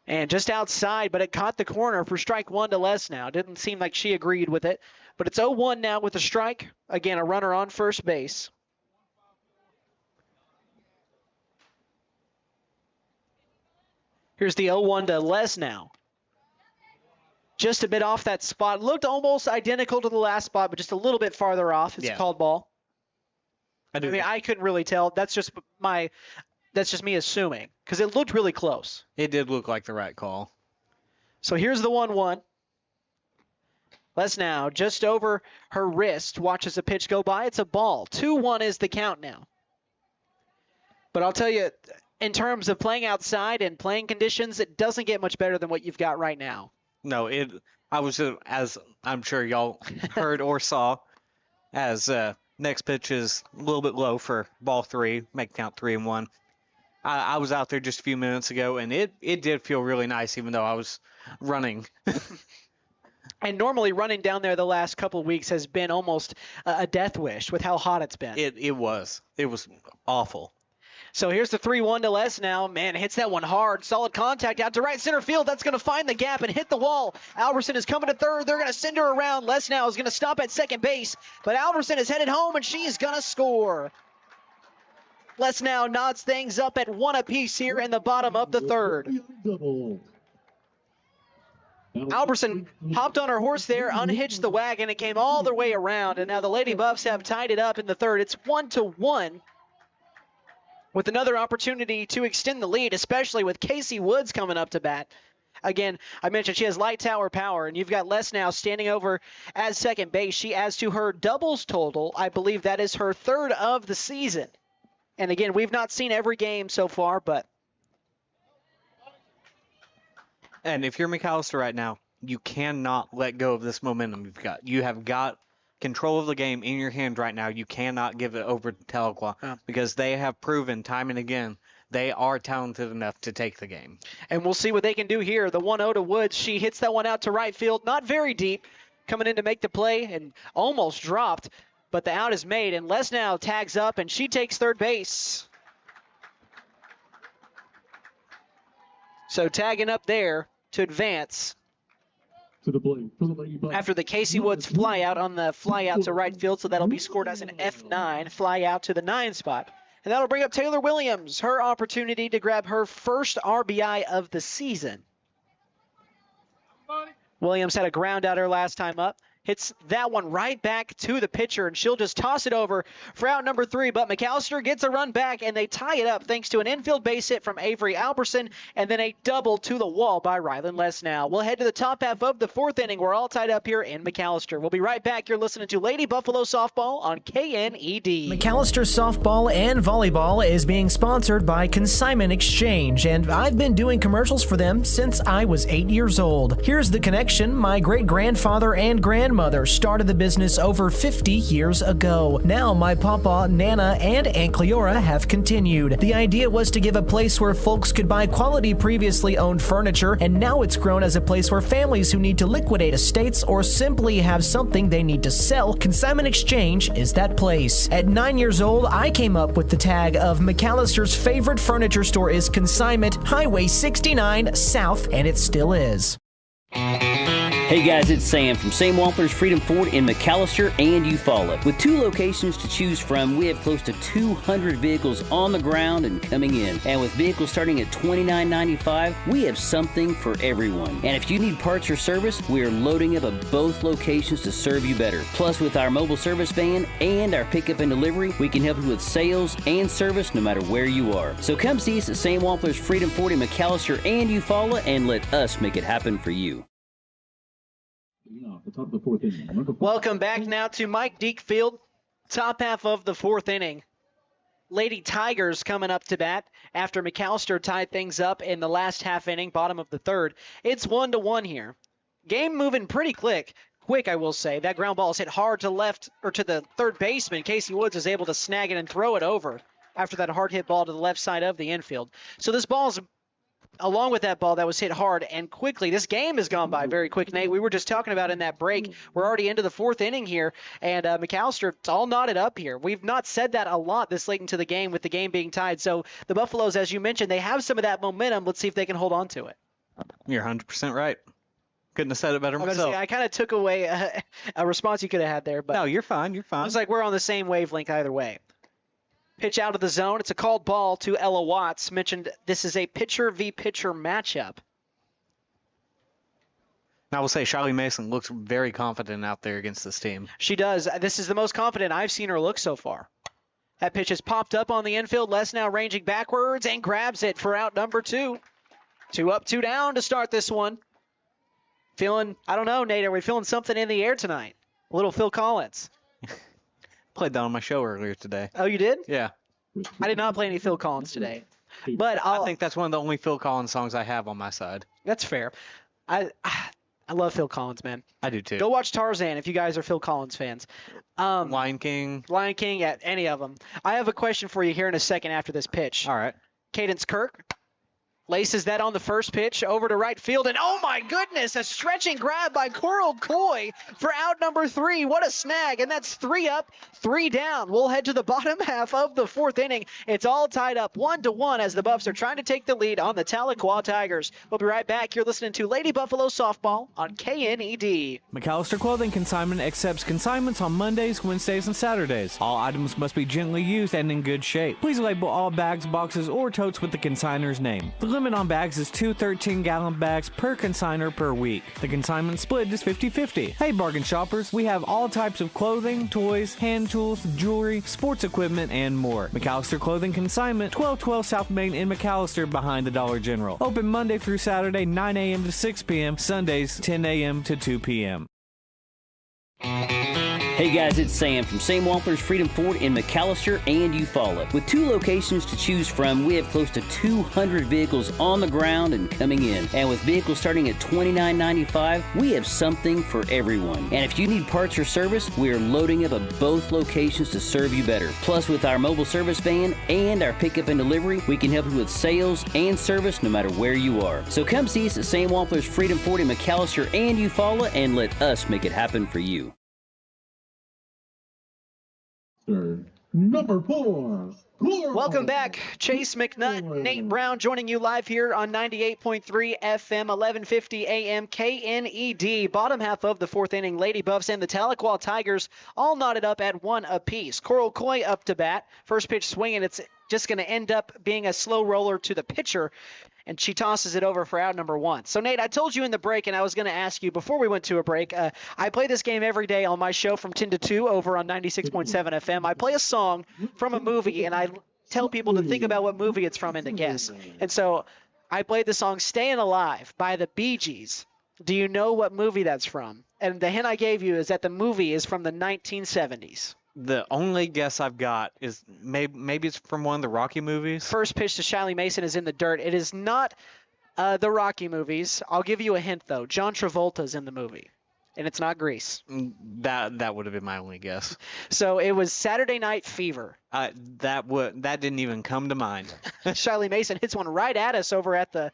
And just outside, but it caught the corner for strike 1 to Lesnow. Didn't seem like she agreed with it. But it's 0-1 now with a strike. Again, a runner on first base. Here's the 0-1 to Lesnow. Just a bit off that spot. Looked almost identical to the last spot, but just a little bit farther off. It's a called ball. I mean, I couldn't really tell. That's just me assuming, because it looked really close. It did look like the right call. So here's the 1-1. Lesnow just over her wrist, watches a pitch go by. It's a ball. 2-1 is the count now. But I'll tell you, in terms of playing outside and playing conditions, it doesn't get much better than what you've got right now. No, I was, as I'm sure y'all heard or saw, as next pitch is a little bit low for ball 3, make count 3-1. I was out there just a few minutes ago, and it did feel really nice, even though I was running. And normally running down there the last couple of weeks has been almost a death wish with how hot it's been. It was. It was awful. So here's the 3-1 to Lesnow. Man, hits that one hard. Solid contact out to right center field. That's going to find the gap and hit the wall. Alverson is coming to third. They're going to send her around. Lesnow is going to stop at second base. But Alverson is headed home, and she is going to score. Lesnow nods things up at 1 apiece here in the bottom of the third. Alberson hopped on her horse there, unhitched the wagon, and came all the way around. And now the Lady Buffs have tied it up in the third. It's 1-1 with another opportunity to extend the lead, especially with Casey Woods coming up to bat. Again, I mentioned she has light tower power, and you've got Lesnow standing over at second base. She adds to her doubles total. I believe that is her third of the season. And again, we've not seen every game so far, but... And if you're McAlester right now, you cannot let go of this momentum you've got. You have got control of the game in your hand right now. You cannot give it over to Tahlequah because they have proven time and again they are talented enough to take the game. And we'll see what they can do here. The 1-0 to Woods. She hits that one out to right field. Not very deep. Coming in to make the play and almost dropped. But the out is made. And Lesnow tags up and she takes third base. So tagging up there to advance. To the plate for the Lady Bucks. After the Casey Woods fly out on the fly out to right field. So that'll be scored as an F9. Fly out to the 9 spot. And that'll bring up Taylor Williams, her opportunity to grab her first RBI of the season. Williams had a ground out her last time up. Hits that one right back to the pitcher, and she'll just toss it over for out number 3. But McAlester gets a run back, and they tie it up thanks to an infield base hit from Avery Alberson, and then a double to the wall by Rylan Lesnow. We'll head to the top half of the 4th inning. We're all tied up here in McAlester. We'll be right back. You're listening to Lady Buffalo Softball on KNED. McAlester Softball and Volleyball is being sponsored by Consignment Exchange, and I've been doing commercials for them since I was 8 years old. Here's the connection. My great-grandfather and grandmother started the business over 50 years ago. Now my papa, Nana, and Aunt Cleora have continued. The idea was to give a place where folks could buy quality previously owned furniture, and now it's grown as a place where families who need to liquidate estates or simply have something they need to sell, Consignment Exchange is that place. At 9 years old, I came up with the tag of McAllister's favorite furniture store is Consignment, Highway 69 South, and it still is. Hey guys, it's Sam from Sam Wampler's Freedom Ford in McAlester and Eufaula. With 2 locations to choose from, we have close to 200 vehicles on the ground and coming in. And with vehicles starting at $29.95, we have something for everyone. And if you need parts or service, we are loading up at both locations to serve you better. Plus, with our mobile service van and our pickup and delivery, we can help you with sales and service no matter where you are. So come see us at Sam Wampler's Freedom Ford in McAlester and Eufaula and let us make it happen for you. The top of the 4th inning. Welcome back now to Mike Deak Field, top half of the 4th inning. Lady Tigers coming up to bat after McAlester tied things up in the last half inning, bottom of the 3rd. It's 1-1 here. Game moving pretty quick, I will say. That ground ball is hit hard to left or to the 3rd baseman. Casey Woods is able to snag it and throw it over after that hard hit ball to the left side of the infield. So this ball's along with that ball that was hit hard and quickly. This game has gone by very quick, Nate. We were just talking about in that break. We're already into the 4th inning here, and McAlester, it's all knotted up here. We've not said that a lot this late into the game with the game being tied. So the Buffaloes, as you mentioned, they have some of that momentum. Let's see if they can hold on to it. You're 100% right. Couldn't have said it better myself. I kind of took away a response you could have had there. But no, you're fine. You're fine. It's like we're on the same wavelength either way. Pitch out of the zone. It's a called ball to Ella Watts. Mentioned this is a pitcher v. pitcher matchup. I will say Charlie Mason looks very confident out there against this team. She does. This is the most confident I've seen her look so far. That pitch has popped up on the infield. Lesnow ranging backwards and grabs it for out number 2. 2 up, 2 down to start this one. Feeling, I don't know, Nate, are we feeling something in the air tonight? A little Phil Collins. Played that on my show earlier today. Oh, you did? Yeah. I did not play any Phil Collins today. But I think that's one of the only Phil Collins songs I have on my side. That's fair. I love Phil Collins, man. I do too. Go watch Tarzan if you guys are Phil Collins fans. Lion King, yeah, any of them. I have a question for you here in a second after this pitch. All right. Cadence Kirk laces that on the first pitch over to right field, and oh my goodness, a stretching grab by Coral Coy for out number 3. What a snag, and that's 3 up, 3 down. We'll head to the bottom half of the 4th inning. It's all tied up 1-1 as the Buffs are trying to take the lead on the Tahlequah Tigers. We'll be right back. You're listening to Lady Buffalo Softball on KNED. McAlester Clothing Consignment accepts consignments on Mondays, Wednesdays, and Saturdays. All items must be gently used and in good shape. Please label all bags, boxes, or totes with the consignor's name. The limit on bags is 2 13-gallon bags per consignor per week. The consignment split is 50-50. Hey bargain shoppers, we have all types of clothing, toys, hand tools, jewelry, sports equipment, and more. McAlester Clothing Consignment, 1212 South Main in McAlester behind the Dollar General. Open Monday through Saturday, 9 a.m. to 6 p.m., Sundays, 10 a.m. to 2 p.m. Hey guys, it's Sam from Sam Wampler's Freedom Ford in McAlester and Eufaula. With 2 locations to choose from, we have close to 200 vehicles on the ground and coming in. And with vehicles starting at $29.95, we have something for everyone. And if you need parts or service, we are loading up at both locations to serve you better. Plus, with our mobile service van and our pickup and delivery, we can help you with sales and service no matter where you are. So come see us at Sam Wampler's Freedom Ford in McAlester and Eufaula and let us make it happen for you. Number 4. Welcome back. Chase McNutt, Nate Brown joining you live here on 98.3 FM, 1150 AM, KNED. Bottom half of the 4th inning, Lady Buffs and the Tahlequah Tigers all knotted up at 1 apiece. Coral Coy up to bat. First pitch swinging. It's just going to end up being a slow roller to the pitcher, and she tosses it over for out number 1. So, Nate, I told you in the break, and I was going to ask you before we went to a break, I play this game every day on my show from 10 to 2 over on 96.7 FM. I play a song from a movie, and I tell people to think about what movie it's from and to guess. And so I played the song Staying Alive by the Bee Gees. Do you know what movie that's from? And the hint I gave you is that the movie is from the 1970s. The only guess I've got is maybe it's from one of the Rocky movies. First pitch to Shiley Mason is in the dirt. It is not the Rocky movies. I'll give you a hint, though. John Travolta's in the movie, and it's not Grease. That would have been my only guess. So it was Saturday Night Fever. That didn't even come to mind. Shiley Mason hits one right at us over at the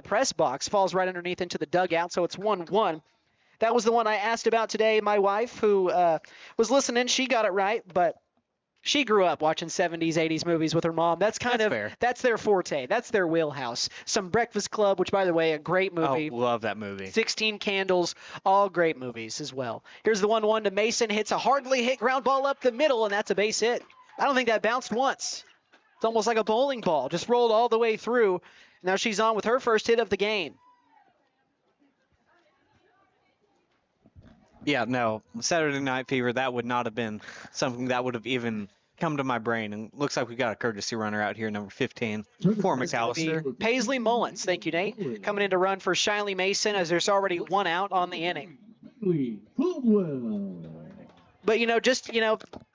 press box, falls right underneath into the dugout, so it's 1-1. That was the one I asked about today. My wife, who was listening, she got it right, but she grew up watching 70s, 80s movies with her mom. That's fair. That's their forte. That's their wheelhouse. Some Breakfast Club, which, by the way, a great movie. Oh, love that movie. 16 Candles, all great movies as well. Here's the 1-1 to Mason. Hits a hardly hit ground ball up the middle, and that's a base hit. I don't think that bounced once. It's almost like a bowling ball. Just rolled all the way through. Now she's on with her first hit of the game. Yeah, no, Saturday Night Fever, that would not have been something that would have even come to my brain. And looks like we got a courtesy runner out here, number 15, for McAlester. Paisley Mullins, thank you, Nate. Coming in to run for Shiley Mason as there's already 1 out on the inning. But,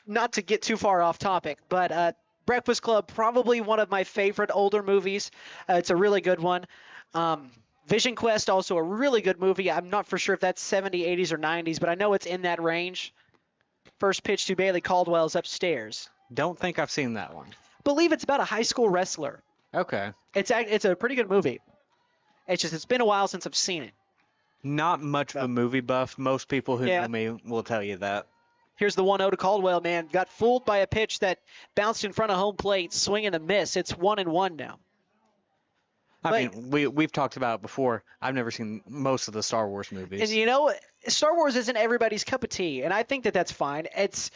not to get too far off topic, but Breakfast Club, probably one of my favorite older movies. It's a really good one. Vision Quest, also a really good movie. I'm not for sure if that's 70s, 80s, or 90s, but I know it's in that range. First pitch to Bailey Caldwell's upstairs. Don't think I've seen that one. Believe it's about a high school wrestler. Okay. It's a pretty good movie. It's been a while since I've seen it. Not much of a movie buff. Most people who know me will tell you that. Here's the 1-0 to Caldwell, man. Got fooled by a pitch that bounced in front of home plate, swing and a miss. It's 1-1 now. I mean, we've talked about it before. I've never seen most of the Star Wars movies. And Star Wars isn't everybody's cup of tea, and I think that that's fine. It's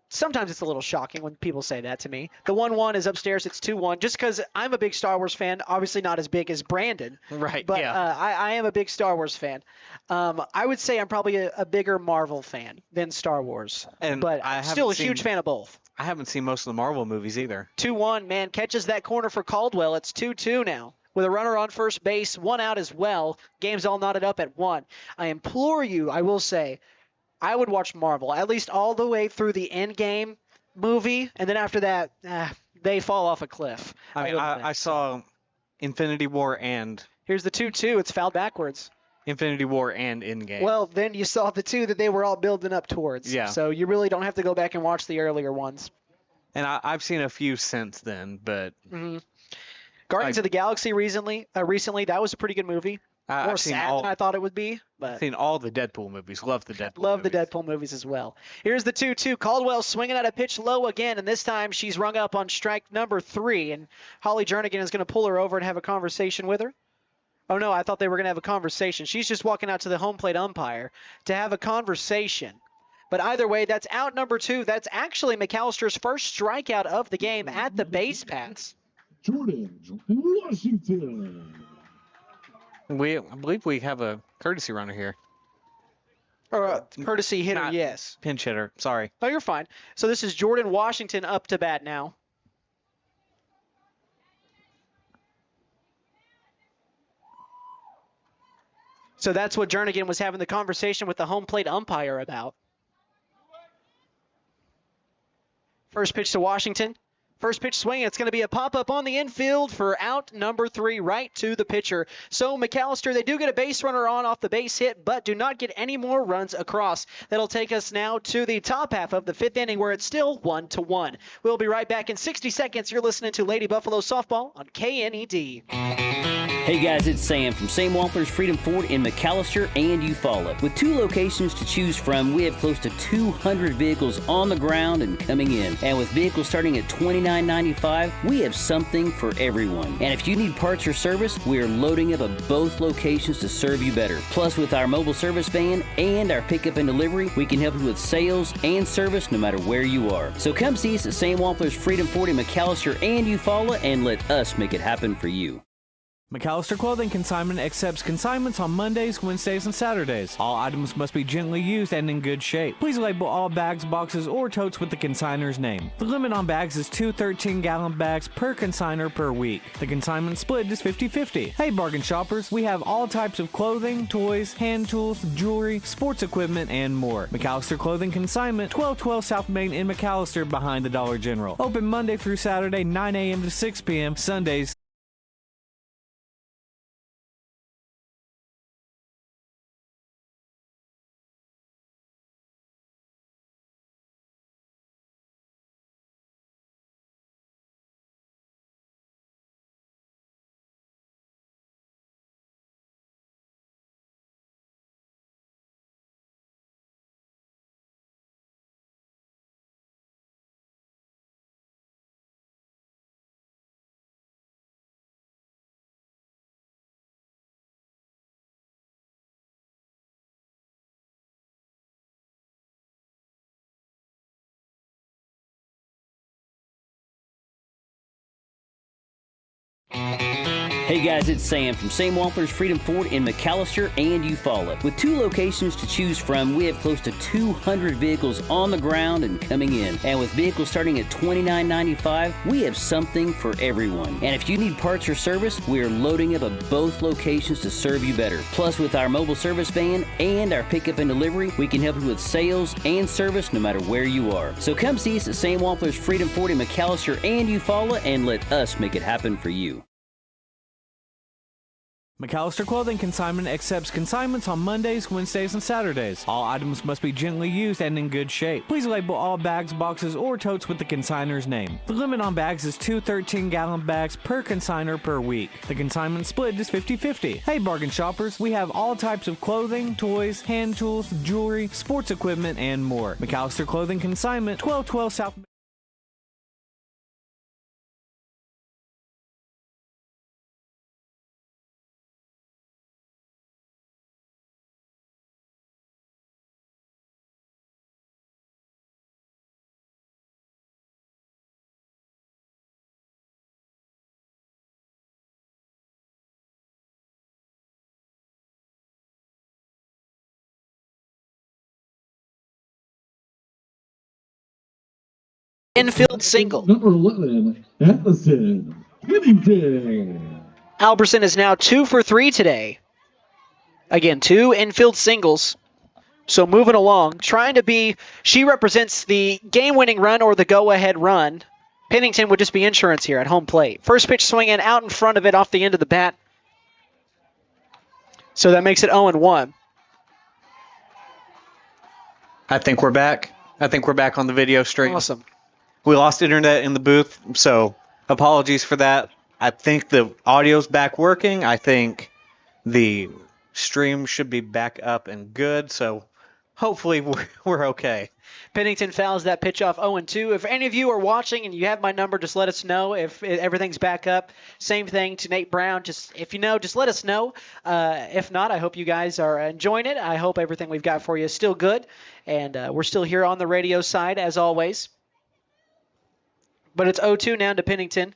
sometimes it's a little shocking when people say that to me. The 1-1 is upstairs. It's 2-1. Just because I'm a big Star Wars fan, obviously not as big as Brandon. Right. But yeah. I am a big Star Wars fan. I would say I'm probably a bigger Marvel fan than Star Wars. But I'm still a huge fan of both. I haven't seen most of the Marvel movies either. 2-1, man. Catches that corner for Caldwell. It's 2-2 now. With a runner on first base, 1 out as well. Game's all knotted up at 1. I implore you, I will say, I would watch Marvel, at least all the way through the Endgame movie, and then after that, they fall off a cliff. I saw Infinity War and... Here's the 2-2. It's fouled backwards. Infinity War and Endgame. Well, then you saw the 2 that they were all building up towards. Yeah. So you really don't have to go back and watch the earlier ones. And I've seen a few since then, but... Mm-hmm. Guardians of the Galaxy recently, that was a pretty good movie. More sad than I thought it would be. But I've seen all the Deadpool movies. Love the Deadpool Love the Deadpool movies as well. Here's the 2-2. Caldwell swinging at a pitch low again, and this time she's rung up on strike number 3, and Holly Jernigan is going to pull her over and have a conversation with her. Oh, no, I thought they were going to have a conversation. She's just walking out to the home plate umpire to have a conversation. But either way, that's out number 2. That's actually McAllister's first strikeout of the game at the base pass. Jordan, Washington. I believe we have a courtesy runner here. Or a courtesy hitter, yes. Pinch hitter, sorry. Oh, you're fine. So this is Jordan Washington up to bat now. So that's what Jernigan was having the conversation with the home plate umpire about. First pitch to Washington. First pitch swing, it's going to be a pop-up on the infield for out number 3, right to the pitcher. So McAlester, they do get a base runner on off the base hit, but do not get any more runs across. That'll take us now to the top half of the 5th inning, where it's still 1-1. We'll be right back in 60 seconds. You're listening to Lady Buffalo Softball on KNED. Hey guys, it's Sam from Sam Wampler's Freedom Ford in McAlester and Eufaula. With 2 locations to choose from, we have close to 200 vehicles on the ground and coming in. And with vehicles starting at $29.95, we have something for everyone. And if you need parts or service, we are loading up at both locations to serve you better. Plus, with our mobile service van and our pickup and delivery, we can help you with sales and service no matter where you are. So come see us at Sam Wampler's Freedom Ford in McAlester and Eufaula and let us make it happen for you. McAlester Clothing Consignment accepts consignments on Mondays, Wednesdays, and Saturdays. All items must be gently used and in good shape. Please label all bags, boxes, or totes with the consignor's name. The limit on bags is 2 13-gallon bags per consignor per week. The consignment split is 50-50. Hey bargain shoppers, we have all types of clothing, toys, hand tools, jewelry, sports equipment, and more. McAlester Clothing Consignment, 1212 South Main in McAlester behind the Dollar General. Open Monday through Saturday, 9 a.m. to 6 p.m., Sundays. Hey guys, it's Sam from Sam Wampler's Freedom Ford in McAlester and Eufaula. With 2 locations to choose from, we have close to 200 vehicles on the ground and coming in. And with vehicles starting at $29.95, we have something for everyone. And if you need parts or service, we are loading up at both locations to serve you better. Plus, with our mobile service van and our pickup and delivery, we can help you with sales and service no matter where you are. So come see us at Sam Wampler's Freedom Ford in McAlester and Eufaula and let us make it happen for you. McAlester Clothing Consignment accepts consignments on Mondays, Wednesdays, and Saturdays. All items must be gently used and in good shape. Please label all bags, boxes, or totes with the consignor's name. The limit on bags is 2 13-gallon bags per consignor per week. The consignment split is 50-50. Hey bargain shoppers, we have all types of clothing, toys, hand tools, jewelry, sports equipment, and more. McAlester Clothing Consignment, 1212 South... Infield single. Number 11, Allison Whittington. Alberson is now 2 for 3 today. Again, 2 infield singles. So moving along, trying to be, she represents the game-winning run or the go-ahead run. Pennington would just be insurance here at home plate. First pitch swinging out in front of it off the end of the bat. So that makes it 0-1. I think we're back. I think we're back on the video stream. Awesome. We lost internet in the booth, so apologies for that. I think the audio's back working. I think the stream should be back up and good, so hopefully we're okay. Pennington fouls that pitch off 0-2. If any of you are watching and you have my number, just let us know if everything's back up. Same thing to Nate Brown. Just if you know, just let us know. If not, I hope you guys are enjoying it. I hope everything we've got for you is still good, and we're still here on the radio side as always. But it's 0-2 now to Pennington.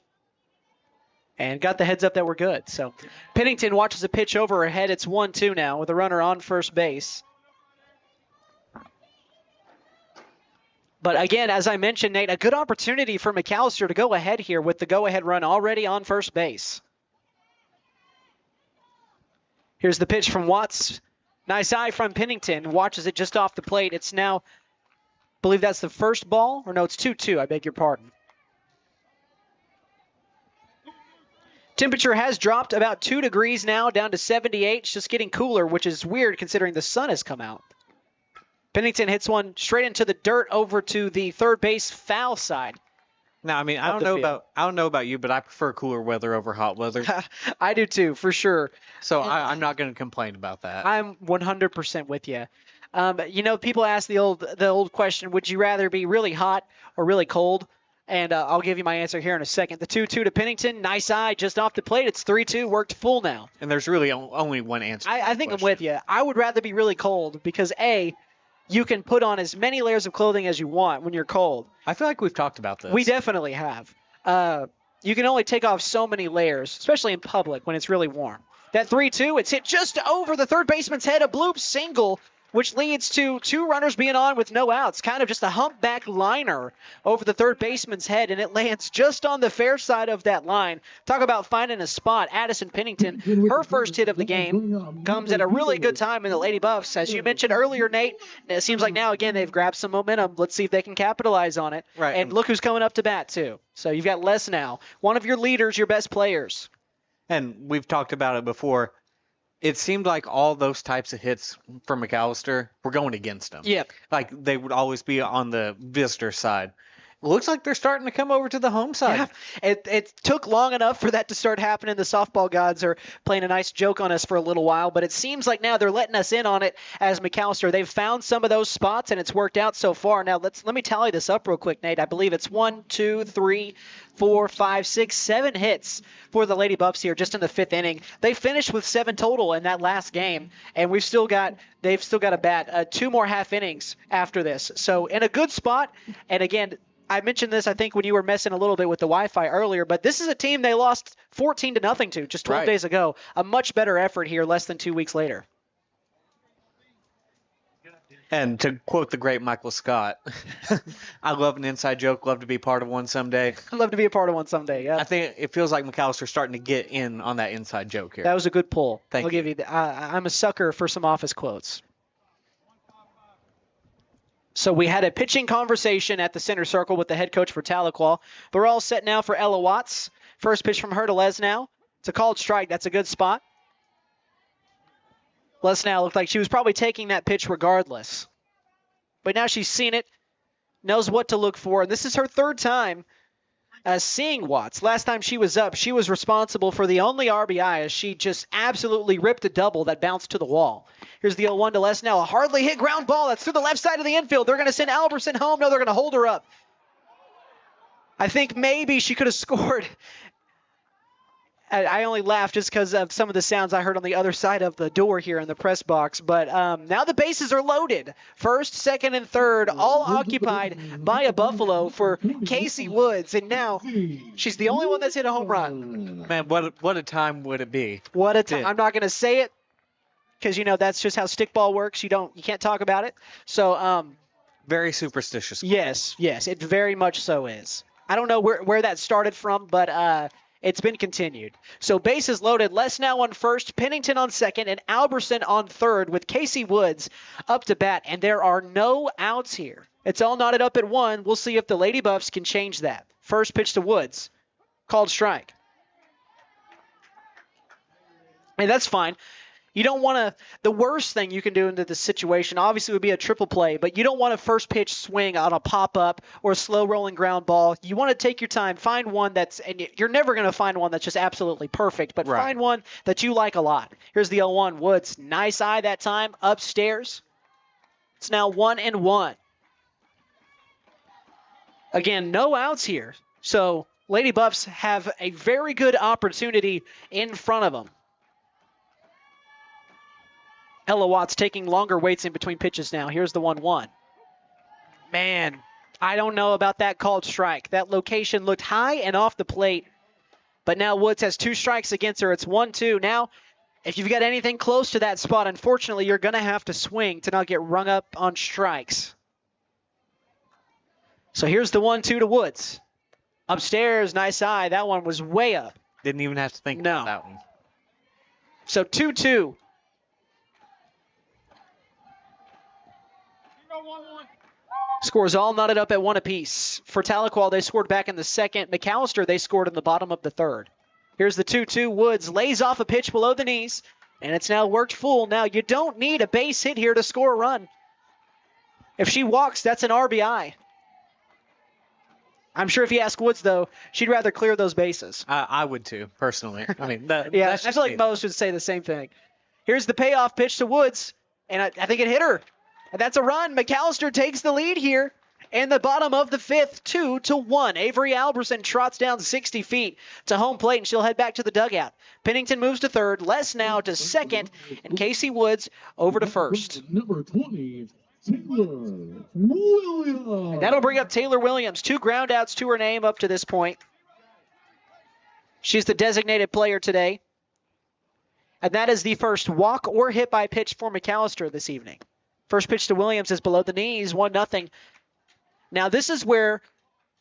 And got the heads up that we're good. So Pennington watches a pitch over her head. It's 1-2 now with a runner on first base. But again, as I mentioned, Nate, a good opportunity for McAlester to go ahead here with the go-ahead run already on first base. Here's the pitch from Watts. Nice eye from Pennington. Watches it just off the plate. It's now believe that's the first ball. Or no, it's 2-2. I beg your pardon. Temperature has dropped about 2 degrees now, down to 78. It's just getting cooler, which is weird considering the sun has come out. Pennington hits one straight into the dirt over to the third base foul side. Now, I mean, I don't know about you, but I prefer cooler weather over hot weather. I do too, for sure. So I'm not going to complain about that. I'm 100% with you. People ask the old question: would you rather be really hot or really cold? And I'll give you my answer here in a second. The 2-2 to Pennington, nice eye just off the plate. It's 3-2, worked full now. And there's really only one answer. I think I'm with you. I would rather be really cold because you can put on as many layers of clothing as you want when you're cold. I feel like we've talked about this. We definitely have. You can only take off so many layers, especially in public when it's really warm. That 3-2, it's hit just over the third baseman's head, a bloop single, which leads to 2 runners being on with no outs. Kind of just a humpback liner over the third baseman's head, and it lands just on the fair side of that line. Talk about finding a spot. Addison Pennington, her first hit of the game, comes at a really good time in the Lady Buffs. As you mentioned earlier, Nate, it seems like now, again, they've grabbed some momentum. Let's see if they can capitalize on it. Right. And look who's coming up to bat, too. So you've got Les now, one of your leaders, your best players. And we've talked about it before. It seemed like all those types of hits from McAlester were going against them. Yep. Like they would always be on the visitor side. It looks like they're starting to come over to the home side. Yeah. It took long enough for that to start happening. The softball gods are playing a nice joke on us for a little while, but it seems like now they're letting us in on it as McAlester. They've found some of those spots, and it's worked out so far. Now, let me tally this up real quick, Nate. I believe it's 1, 2, 3, 4, 5, 6, 7 hits for the Lady Buffs here just in the 5th inning. They finished with 7 total in that last game, and they've still got a bat 2 more half innings after this. So in a good spot, and again, I mentioned this, I think, when you were messing a little bit with the Wi-Fi earlier, but this is a team they lost 14-0 to just 12 days ago. A much better effort here less than 2 weeks later. And to quote the great Michael Scott, I love an inside joke, love to be part of one someday. I'd love to be a part of one someday, yeah. I think it feels like McAllister's starting to get in on that inside joke here. That was a good pull. Thank you. Give you I'm a sucker for some office quotes. So we had a pitching conversation at the center circle with the head coach for Tahlequah. But we're all set now for Ella Watts. First pitch from her to Lesnow. It's a called strike. That's a good spot. Lesnow looked like she was probably taking that pitch regardless. But now she's seen it, knows what to look for. And this is her 3rd time seeing Watts. Last time she was up, she was responsible for the only RBI as she just absolutely ripped a double that bounced to the wall. Here's the 0-1 to Lesnow. A hardly hit ground ball. That's through the left side of the infield. They're going to send Alberson home. No, they're going to hold her up. I think maybe she could have scored. I only laughed just because of some of the sounds I heard on the other side of the door here in the press box. But now the bases are loaded. 1st, 2nd, and 3rd, all occupied by a Buffalo for Casey Woods. And now she's the only one that's hit a home run. Man, what a time would it be? What a time. I'm not going to say it because, that's just how stickball works. You can't talk about it. So very superstitious. Yes, it very much so is. I don't know where that started from, but it's been continued. So bases loaded. Lesnow on 1st, Pennington on 2nd, and Alberson on 3rd with Casey Woods up to bat. And there are no outs here. It's all knotted up at 1. We'll see if the Lady Buffs can change that. First pitch to Woods. Called strike. And that's fine. You don't want to – the worst thing you can do into this situation obviously would be a triple play, but you don't want a first pitch swing on a pop-up or a slow-rolling ground ball. You want to take your time, find one that's – and you're never going to find one that's just absolutely perfect, but find one that you like a lot. Here's the 0-1. Woods, nice eye that time, upstairs. It's now 1-1. Again, no outs here. So Lady Buffs have a very good opportunity in front of them. Ella Watts taking longer waits in between pitches now. Here's the 1-1. Man, I don't know about that called strike. That location looked high and off the plate. But now Woods has 2 strikes against her. It's 1-2. Now, if you've got anything close to that spot, unfortunately, you're going to have to swing to not get rung up on strikes. So here's the 1-2 to Woods. Upstairs, nice eye. That one was way up. Didn't even have to think about that one. So 2-2. Scores all knotted up at 1 apiece. For Tahlequah, they scored back in the second. McAlester, they scored in the bottom of the third. Here's the 2-2. Woods lays off a pitch below the knees, and it's now worked full. Now, you don't need a base hit here to score a run. If she walks, that's an RBI. I'm sure if you ask Woods, though, she'd rather clear those bases. I would too, personally. I mean, Yeah, I feel like most would say the same thing. Here's the payoff pitch to Woods, and I think it hit her. And that's a run. McAlester takes the lead here. In the bottom of the fifth, 2-1. Avery Alberson trots down 60 feet to home plate, and she'll head back to the dugout. Pennington moves to third. Les now to second, and Casey Woods over to first. Number 20, Taylor Williams. And that'll bring up Taylor Williams. 2 groundouts to her name up to this point. She's the designated player today. And that is the first walk or hit by pitch for McAlester this evening. First pitch to Williams is below the knees, 1-0. Now, this is where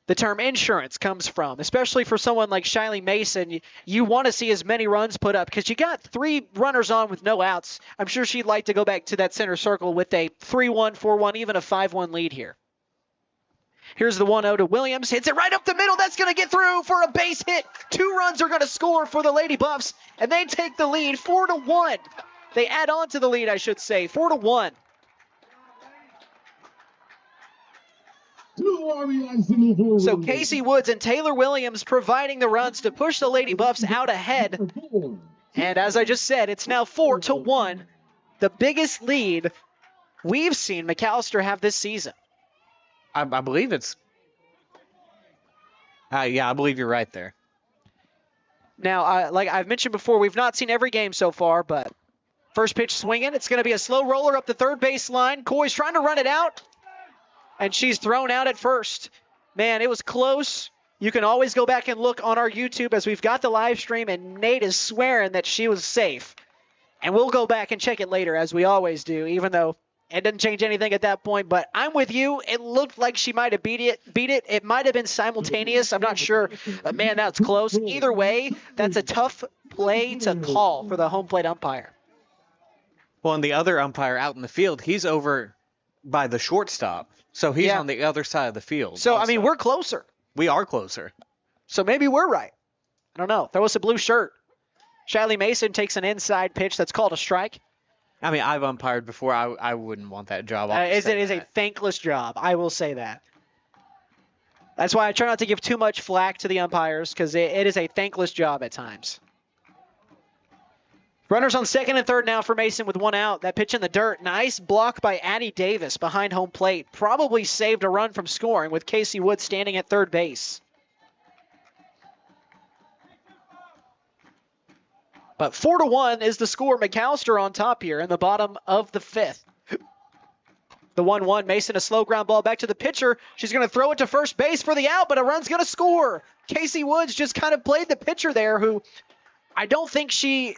the term insurance comes from, especially for someone like Shiley Mason. You want to see as many runs put up because you got 3 runners on with no outs. I'm sure she'd like to go back to that center circle with a 3-1, 4-1, even a 5-1 lead here. Here's the 1-0 to Williams. Hits it right up the middle. That's going to get through for a base hit. 2 runs are going to score for the Lady Buffs, and they take the lead 4-1. They add on to the lead, I should say, 4-1. 2 RBIs in the forward. So Casey Woods and Taylor Williams providing the runs to push the Lady Buffs out ahead. And as I just said, it's now 4-1. The biggest lead we've seen McAlester have this season. I believe it's... yeah, I believe you're right there. Now, like I've mentioned before, we've not seen every game so far, but first pitch swinging. It's going to be a slow roller up the third base line. Coy's trying to run it out. And she's thrown out at first. Man, it was close. You can always go back and look on our YouTube as we've got the live stream, and Nate is swearing that she was safe. And we'll go back and check it later, as we always do, even though it didn't change anything at that point. But I'm with you. It looked like she might have beat it. It might have been simultaneous. I'm not sure. But, man, that's close. Either way, that's a tough play to call for the home plate umpire. Well, and the other umpire out in the field, he's over by the shortstop. So he's on the other side of the field. So, also. I mean, we're closer. We are closer. So maybe we're right. I don't know. Throw us a blue shirt. Shiley Mason takes an inside pitch that's called a strike. I mean, I've umpired before. I wouldn't want that job. It is a thankless job. I will say that. That's why I try not to give too much flack to the umpires, because it is a thankless job at times. Runners on second and third now for Mason with 1 out. That pitch in the dirt. Nice block by Addie Davis behind home plate. Probably saved a run from scoring with Casey Woods standing at third base. But 4-1 is the score. McAlester on top here in the bottom of the fifth. The 1-1. Mason, a slow ground ball back to the pitcher. She's going to throw it to first base for the out, but a run's going to score. Casey Woods just kind of played the pitcher there, who I don't think she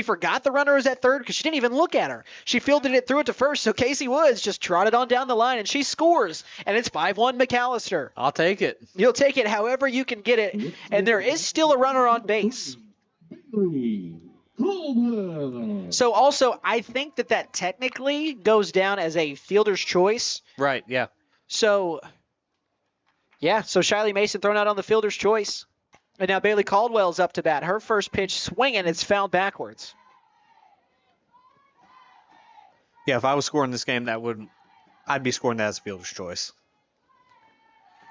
forgot the runner was at third because she didn't even look at her. She fielded it, threw it to first, so Casey Woods just trotted on down the line, and she scores, and it's 5-1 McAlester. I'll take it. You'll take it however you can get it, and there is still a runner on base. So also, I think that technically goes down as a fielder's choice. Right, yeah. So Shiley Mason thrown out on the fielder's choice. And now Bailey Caldwell's up to bat. Her first pitch swinging, it's fouled backwards. Yeah, if I was scoring this game, I'd be scoring that as a fielder's choice.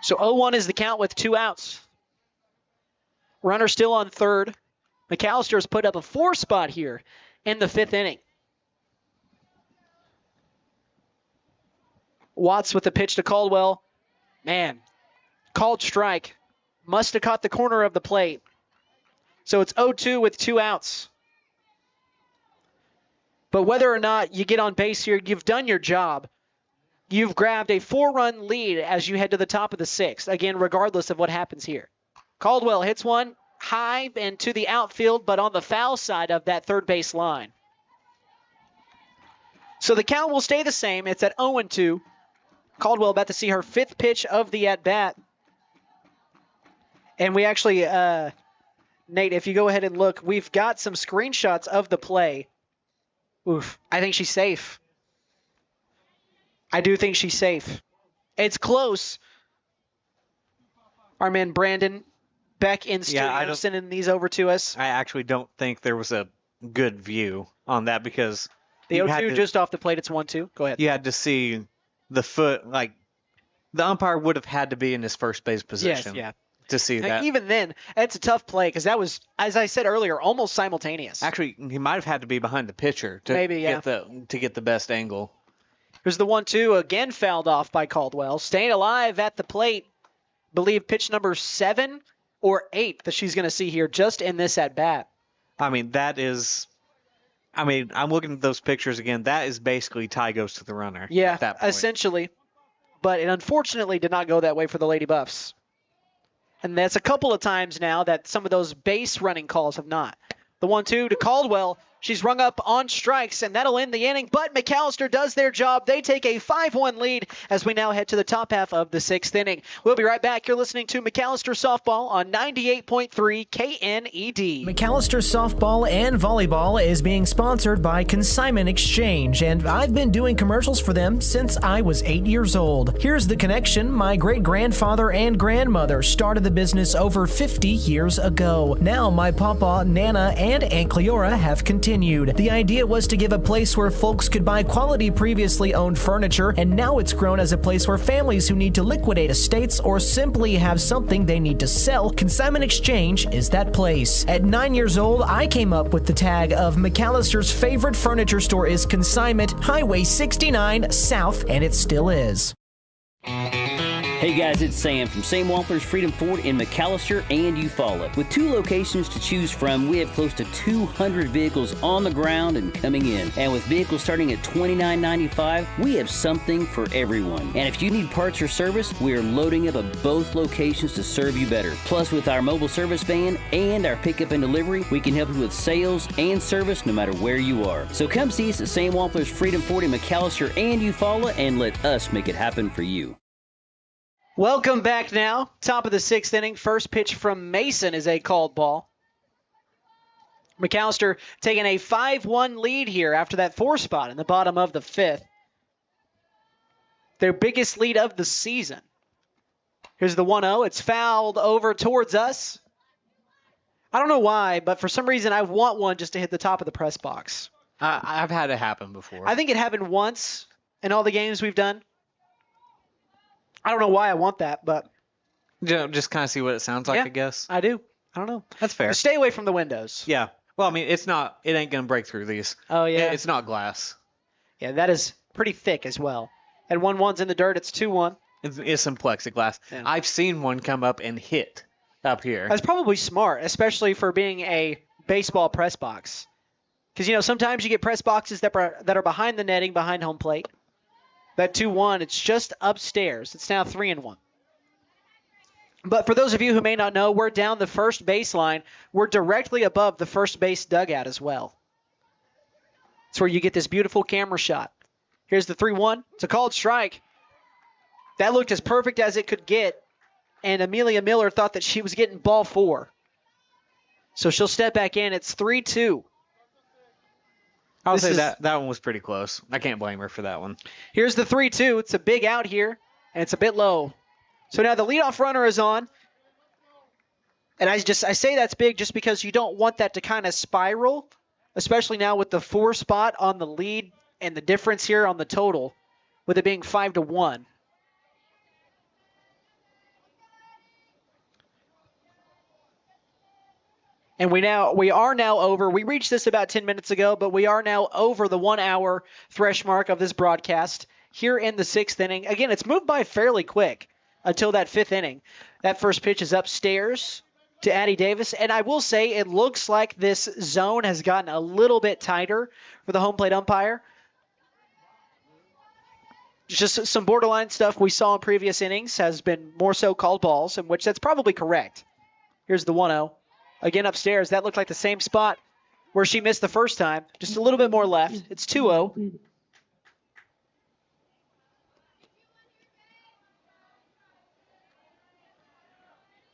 So 0-1 is the count with 2 outs. Runner still on third. McAllister's put up a 4 spot here in the 5th inning. Watts with the pitch to Caldwell. Man, called strike. Must have caught the corner of the plate. So it's 0-2 with 2 outs. But whether or not you get on base here, you've done your job. You've grabbed a 4-run lead as you head to the top of the 6th. Again, regardless of what happens here. Caldwell hits one high and to the outfield, but on the foul side of that third base line. So the count will stay the same. It's at 0-2. Caldwell about to see her 5th pitch of the at-bat. And we actually, Nate, if you go ahead and look, we've got some screenshots of the play. Oof, I think she's safe. I do think she's safe. It's close. Our man Brandon Beck in studio sending these over to us. I actually don't think there was a good view on that because the 0-2 just off the plate. It's 1-2. Go ahead. You had to see the foot. Like the umpire would have had to be in his first base position. Yes, yeah. To see that. Even then, it's a tough play because that was, as I said earlier, almost simultaneous. Actually, he might have had to be behind the pitcher to get the best angle. Here's the 1-2, again fouled off by Caldwell. Staying alive at the plate. Believe pitch number 7 or 8 that she's going to see here just in this at bat. I mean, I'm looking at those pictures again. That is basically tie goes to the runner. Yeah, at that point. Essentially. But it unfortunately did not go that way for the Lady Buffs. And that's a couple of times now that some of those base running calls have not. The 1-2 to Caldwell. She's rung up on strikes, and that'll end the inning. But McAlester does their job. They take a 5-1 lead as we now head to the top half of the 6th inning. We'll be right back. You're listening to McAlester Softball on 98.3 KNED. McAlester Softball and Volleyball is being sponsored by Consignment Exchange, and I've been doing commercials for them since I was 8 years old. Here's the connection. My great-grandfather and grandmother started the business over 50 years ago. Now my papa, Nana, and Aunt Cleora have continued. The idea was to give a place where folks could buy quality previously owned furniture, and now it's grown as a place where families who need to liquidate estates or simply have something they need to sell, Consignment Exchange is that place. At 9 years old, I came up with the tag of McAllister's favorite furniture store is Consignment, Highway 69 South, and it still is. Hey guys, it's Sam from Sam Wampler's Freedom Ford in McAlester and Eufaula. With 2 locations to choose from, we have close to 200 vehicles on the ground and coming in. And with vehicles starting at $29.95, we have something for everyone. And if you need parts or service, we are loading up at both locations to serve you better. Plus, with our mobile service van and our pickup and delivery, we can help you with sales and service no matter where you are. So come see us at Sam Wampler's Freedom Ford in McAlester and Eufaula and let us make it happen for you. Welcome back now. Top of the 6th inning. First pitch from Mason is a called ball. McAlester taking a 5-1 lead here after that 4 spot in the bottom of the 5th. Their biggest lead of the season. Here's the 1-0. It's fouled over towards us. I don't know why, but for some reason I want one just to hit the top of the press box. I've had it happen before. I think it happened once in all the games we've done. I don't know why I want that, but... just kind of see what it sounds like, yeah, I guess. I do. I don't know. That's fair. Stay away from the windows. Yeah. Well, I mean, it ain't going to break through these. Oh, yeah. It's not glass. Yeah, that is pretty thick as well. And 1-1's in the dirt. It's 2-1. It's some plexiglass. Yeah. I've seen one come up and hit up here. That's probably smart, especially for being a baseball press box. Because, sometimes you get press boxes that are behind the netting, behind home plate. That 2-1, it's just upstairs. It's now 3-1. But for those of you who may not know, we're down the first baseline. We're directly above the first base dugout as well. It's where you get this beautiful camera shot. Here's the 3-1. It's a called strike. That looked as perfect as it could get, and Amelia Miller thought that she was getting ball 4. So she'll step back in. It's 3-2. I'll say that one was pretty close. I can't blame her for that one. Here's the 3-2. It's a big out here, and it's a bit low. So now the leadoff runner is on. And I say that's big just because you don't want that to kind of spiral, especially now with the 4 spot on the lead and the difference here on the total, with it being 5-1. And we are now over. We reached this about 10 minutes ago, but we are now over the 1-hour thresh mark of this broadcast here in the 6th inning. Again, it's moved by fairly quick until that 5th inning. That first pitch is upstairs to Addie Davis. And I will say it looks like this zone has gotten a little bit tighter for the home plate umpire. Just some borderline stuff we saw in previous innings has been more so called balls, in which that's probably correct. Here's the 1-0. Again, upstairs, that looked like the same spot where she missed the first time. Just a little bit more left. It's 2-0.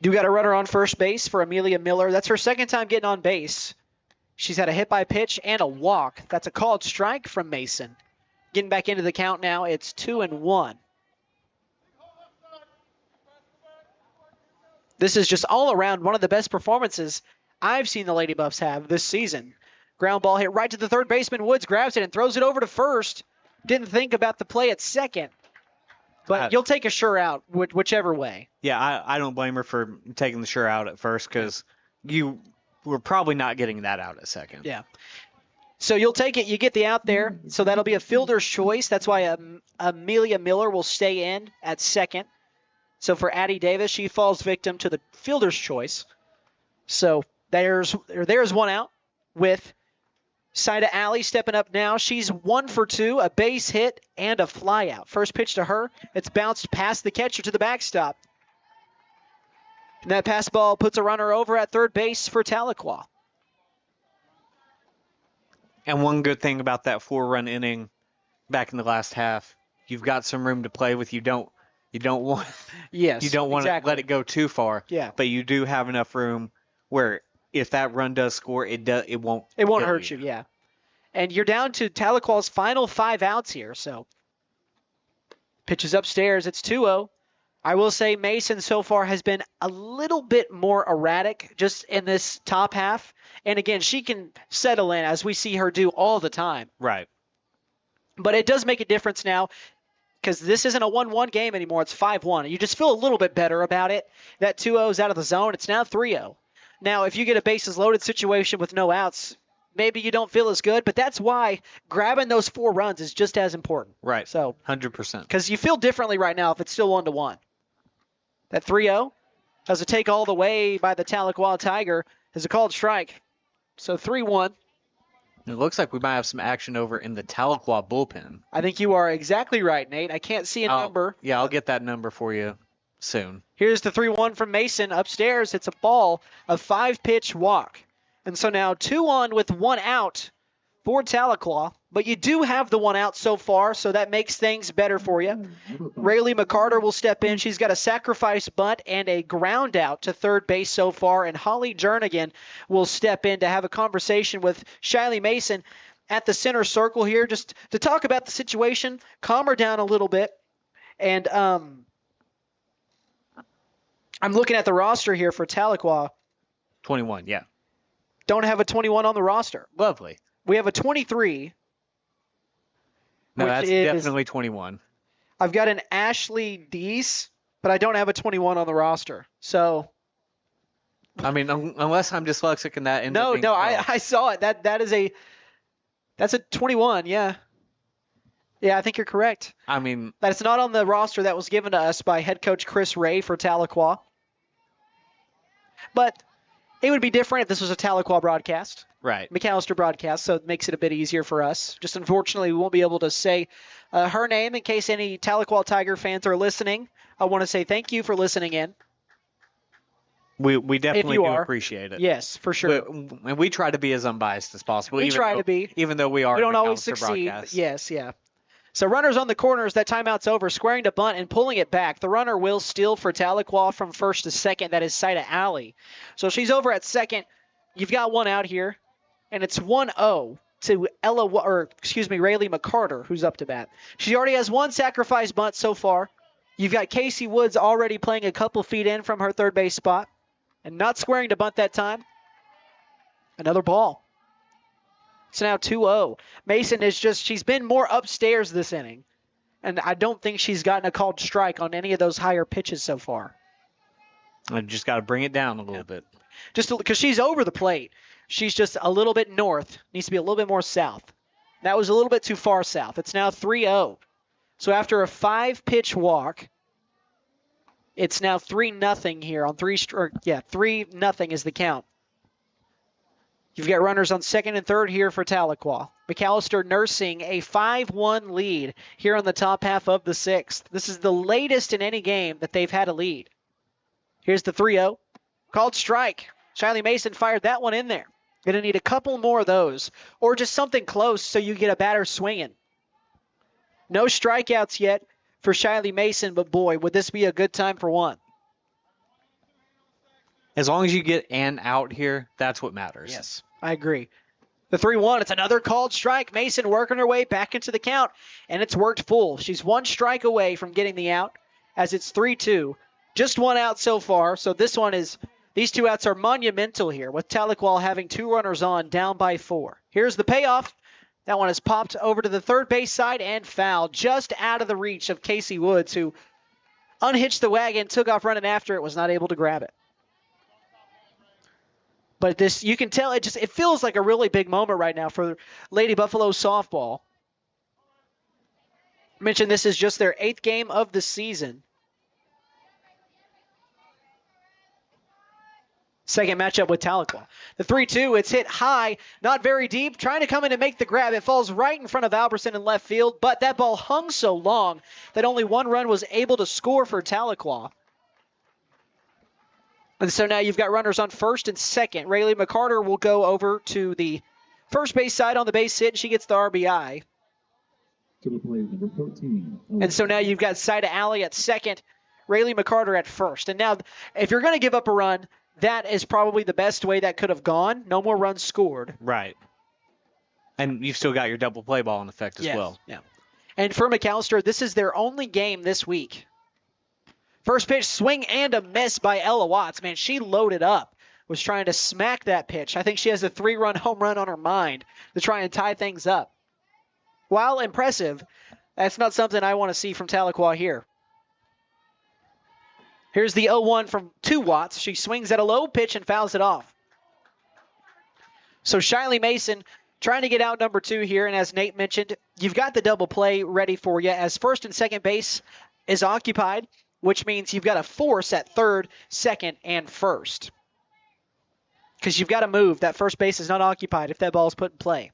Do got a runner on first base for Amelia Miller. That's her second time getting on base. She's had a hit by pitch and a walk. That's a called strike from Mason. Getting back into the count now. It's 2-1. This is just all around one of the best performances I've seen the Lady Buffs have this season. Ground ball hit right to the third baseman. Woods grabs it and throws it over to first. Didn't think about the play at second. But you'll take a sure out whichever way. Yeah, I don't blame her for taking the sure out at first because you were probably not getting that out at second. Yeah. So you'll take it. You get the out there. So that'll be a fielder's choice. That's why Amelia Miller will stay in at second. So for Addie Davis, she falls victim to the fielder's choice. So there's one out with Saida Alley stepping up now. She's 1 for 2, a base hit and a fly out. First pitch to her. It's bounced past the catcher to the backstop. And that pass ball puts a runner over at third base for Tahlequah. And one good thing about that 4-run inning back in the last half, you've got some room to play with. You don't want to let it go too far. Yeah. But you do have enough room where if that run does score, it won't hurt you. Yeah. And you're down to Tahlequah's final 5 outs here. So pitches upstairs. It's 2-0. I will say Mason so far has been a little bit more erratic just in this top half. And again, she can settle in as we see her do all the time. Right. But it does make a difference now because this isn't a 1-1 game anymore. It's 5-1. You just feel a little bit better about it. That 2-0 is out of the zone. It's now 3-0. Now, if you get a bases loaded situation with no outs, maybe you don't feel as good. But that's why grabbing those 4 runs is just as important. Right. So 100%. Because you feel differently right now if it's still 1-1. That 3-0 has a take all the way by the Tahlequah Tiger is a called strike. So 3-1. It looks like we might have some action over in the Tahlequah bullpen. I think you are exactly right, Nate. I can't see a number. Yeah, I'll get that number for you soon. Here's the 3-1 from Mason. Upstairs, it's a ball, a 5-pitch walk. And so now 2 on with 1 out for Tahlequah. But you do have the 1 out so far, so that makes things better for you. Rayleigh McCarter will step in. She's got a sacrifice bunt and a ground out to third base so far. And Holly Jernigan will step in to have a conversation with Shiley Mason at the center circle here just to talk about the situation, calm her down a little bit. And I'm looking at the roster here for Tahlequah. 21, yeah. Don't have a 21 on the roster. Lovely. We have a 23. No, that's definitely 21. I've got an Ashley Dees, but I don't have a 21 on the roster. So, I mean, unless I'm dyslexic and that ends up being No, I saw it. That's a 21, yeah. Yeah, I think you're correct. I mean, that's not on the roster that was given to us by head coach Chris Ray for Tahlequah. But it would be different if this was a Tahlequah broadcast. Right. McAlester broadcast, so it makes it a bit easier for us. Just unfortunately, we won't be able to say her name in case any Tahlequah Tiger fans are listening. I want to say thank you for listening in. We definitely do appreciate it. Yes, for sure. And we try to be as unbiased as possible. We try to be. Even though we don't always succeed. Broadcast. Yes, yeah. So runners on the corners, that timeout's over, squaring to bunt and pulling it back. The runner will steal for Tahlequah from first to second. That is Saida Alley. So she's over at second. You've got 1 out here, and it's 1-0 to Rayleigh McCarter, who's up to bat. She already has 1 sacrifice bunt so far. You've got Casey Woods already playing a couple feet in from her third base spot and not squaring to bunt that time. Another ball. It's now 2-0. Mason she's been more upstairs this inning. And I don't think she's gotten a called strike on any of those higher pitches so far. I just got to bring it down a little bit. Just because she's over the plate. She's just a little bit north. Needs to be a little bit more south. That was a little bit too far south. It's now 3-0. So after a 5-pitch walk, it's now 3-0 here on 3-0 is the count. You've got runners on second and third here for Tahlequah. McAlester nursing a 5-1 lead here on the top half of the 6th. This is the latest in any game that they've had a lead. Here's the 3-0. Called strike. Shiley Mason fired that one in there. Going to need a couple more of those. Or just something close so you get a batter swinging. No strikeouts yet for Shiley Mason, but boy, would this be a good time for one. As long as you get an out here, that's what matters. Yes, I agree. The 3-1, it's another called strike. Mason working her way back into the count, and it's worked full. She's 1 strike away from getting the out as it's 3-2 Just one out so far, so these two outs are monumental here, with Tahlequah having 2 runners on, down by 4. Here's the payoff. That one is popped over to the third base side and fouled, just out of the reach of Casey Woods, who unhitched the wagon, took off running after it, was not able to grab it. But this, you can tell, it feels like a really big moment right now for Lady Buffalo softball. I mentioned this is just their 8th game of the season. Second matchup with Tahlequah. The 3-2, it's hit high, not very deep, trying to come in and make the grab. It falls right in front of Alberson in left field, but that ball hung so long that only 1 run was able to score for Tahlequah. And so now you've got runners on first and second. Rayleigh McCarter will go over to the first base side on the base hit, and she gets the RBI. To the plate, number 13. And so now you've got Saida Alley at second, Rayleigh McCarter at first. And now if you're going to give up a run, that is probably the best way that could have gone. No more runs scored. Right. And you've still got your double play ball in effect as well. Yeah. And for McAlester, this is their only game this week. First pitch, swing and a miss by Ella Watts. Man, she loaded up. Was trying to smack that pitch. I think she has a 3-run home run on her mind to try and tie things up. While impressive, that's not something I want to see from Tahlequah here. Here's the 0-1 from 2 Watts. She swings at a low pitch and fouls it off. So Shiley Mason trying to get out number 2 here. And as Nate mentioned, you've got the double play ready for you as first and second base is occupied, which means you've got a force at third, second, and first. Because you've got to move. That first base is not occupied if that ball is put in play.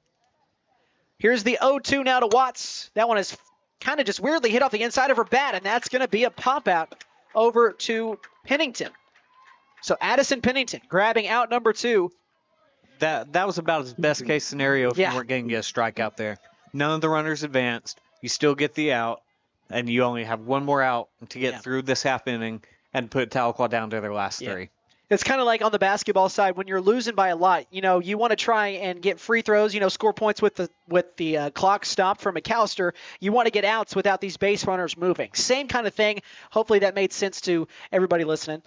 Here's the 0-2 now to Watts. That one is kind of just weirdly hit off the inside of her bat, and that's going to be a pop-out over to Pennington. So Addison Pennington grabbing out number 2. That was about his best case scenario if you weren't going to get a strikeout there. None of the runners advanced. You still get the out, and you only have 1 more out to get through this half inning and put Tahlequah down to their last 3. It's kind of like on the basketball side when you're losing by a lot. You want to try and get free throws. Score points with the clock stopped for McAlester. You want to get outs without these base runners moving. Same kind of thing. Hopefully that made sense to everybody listening.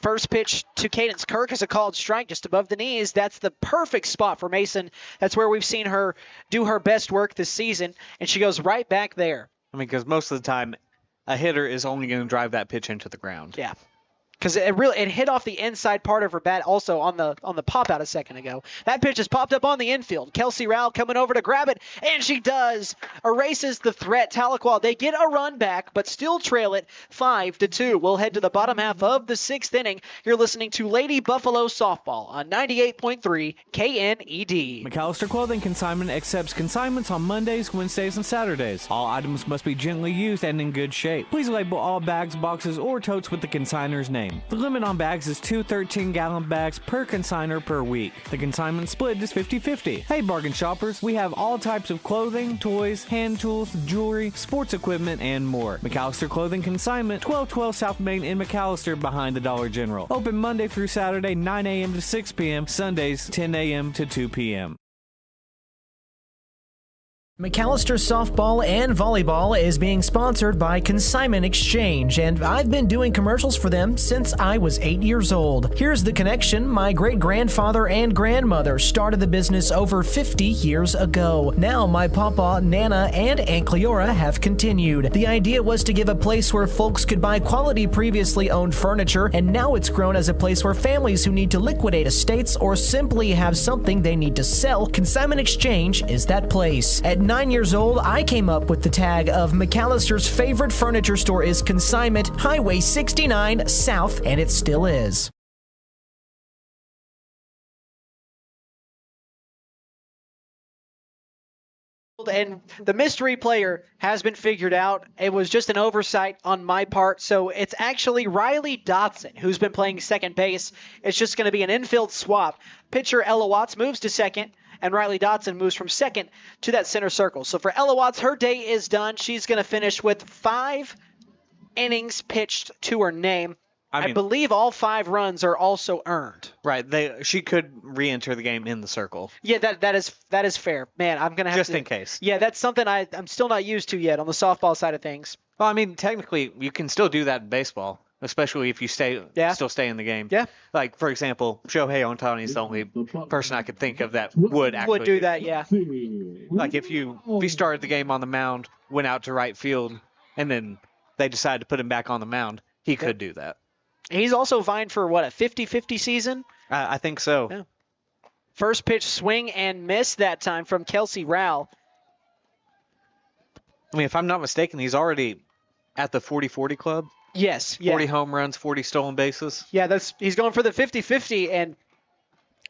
First pitch to Cadence Kirk is a called strike just above the knees. That's the perfect spot for Mason. That's where we've seen her do her best work this season, and she goes right back there. I mean, because most of the time, a hitter is only going to drive that pitch into the ground. Yeah. Because it hit off the inside part of her bat also on the pop out a second ago. That pitch has popped up on the infield. Kelsey Rowell coming over to grab it, and she does. Erases the threat. Tahlequah, they get a run back, but still trail it 5-2. We'll head to the bottom half of the 6th inning. You're listening to Lady Buffalo Softball on 98.3 KNED. McAlester Clothing Consignment accepts consignments on Mondays, Wednesdays, and Saturdays. All items must be gently used and in good shape. Please label all bags, boxes, or totes with the consignor's name. The limit on bags is 2 13-gallon bags per consignor per week. The consignment split is 50-50. Hey bargain shoppers, we have all types of clothing, toys, hand tools, jewelry, sports equipment, and more. McAlester Clothing Consignment, 1212 South Main in McAlester behind the Dollar General. Open Monday through Saturday, 9 a.m. to 6 p.m., Sundays, 10 a.m. to 2 p.m. McAlester Softball and Volleyball is being sponsored by Consignment Exchange, and I've been doing commercials for them since I was 8 years old. Here's the connection. My great-grandfather and grandmother started the business over 50 years ago. Now my papa, Nana, and Aunt Cleora have continued. The idea was to give a place where folks could buy quality previously owned furniture, and now it's grown as a place where families who need to liquidate estates or simply have something they need to sell, Consignment Exchange is that place. At 9 years old, I came up with the tag of McAllister's favorite furniture store is Consignment, Highway 69 South, and it still is. And the mystery player has been figured out. It was just an oversight on my part. So it's actually Riley Dotson who's been playing second base. It's just going to be an infield swap. Pitcher Ella Watts moves to second, and Riley Dotson moves from second to that center circle. So for Ella Watts, her day is done. She's going to finish with 5 innings pitched to her name. I believe all 5 runs are also earned. Right. She could re-enter the game in the circle. Yeah, that is fair. Man, I'm gonna have just in case. Yeah, that's something I'm still not used to yet on the softball side of things. Well, I mean, technically, you can still do that in baseball. especially if you still stay in the game. Yeah. Like, for example, Shohei Ohtani is the only person I could think of that would actually do that, yeah. Like, if you started the game on the mound, went out to right field, and then they decided to put him back on the mound, he could do that. He's also vying for, what, a 50-50 season? I think so. Yeah. First pitch swing and miss that time from Kelsey Rowell. I mean, if I'm not mistaken, he's already at the 40-40 club. Yes. Yeah. 40 home runs, 40 stolen bases. Yeah, he's going for the 50-50, and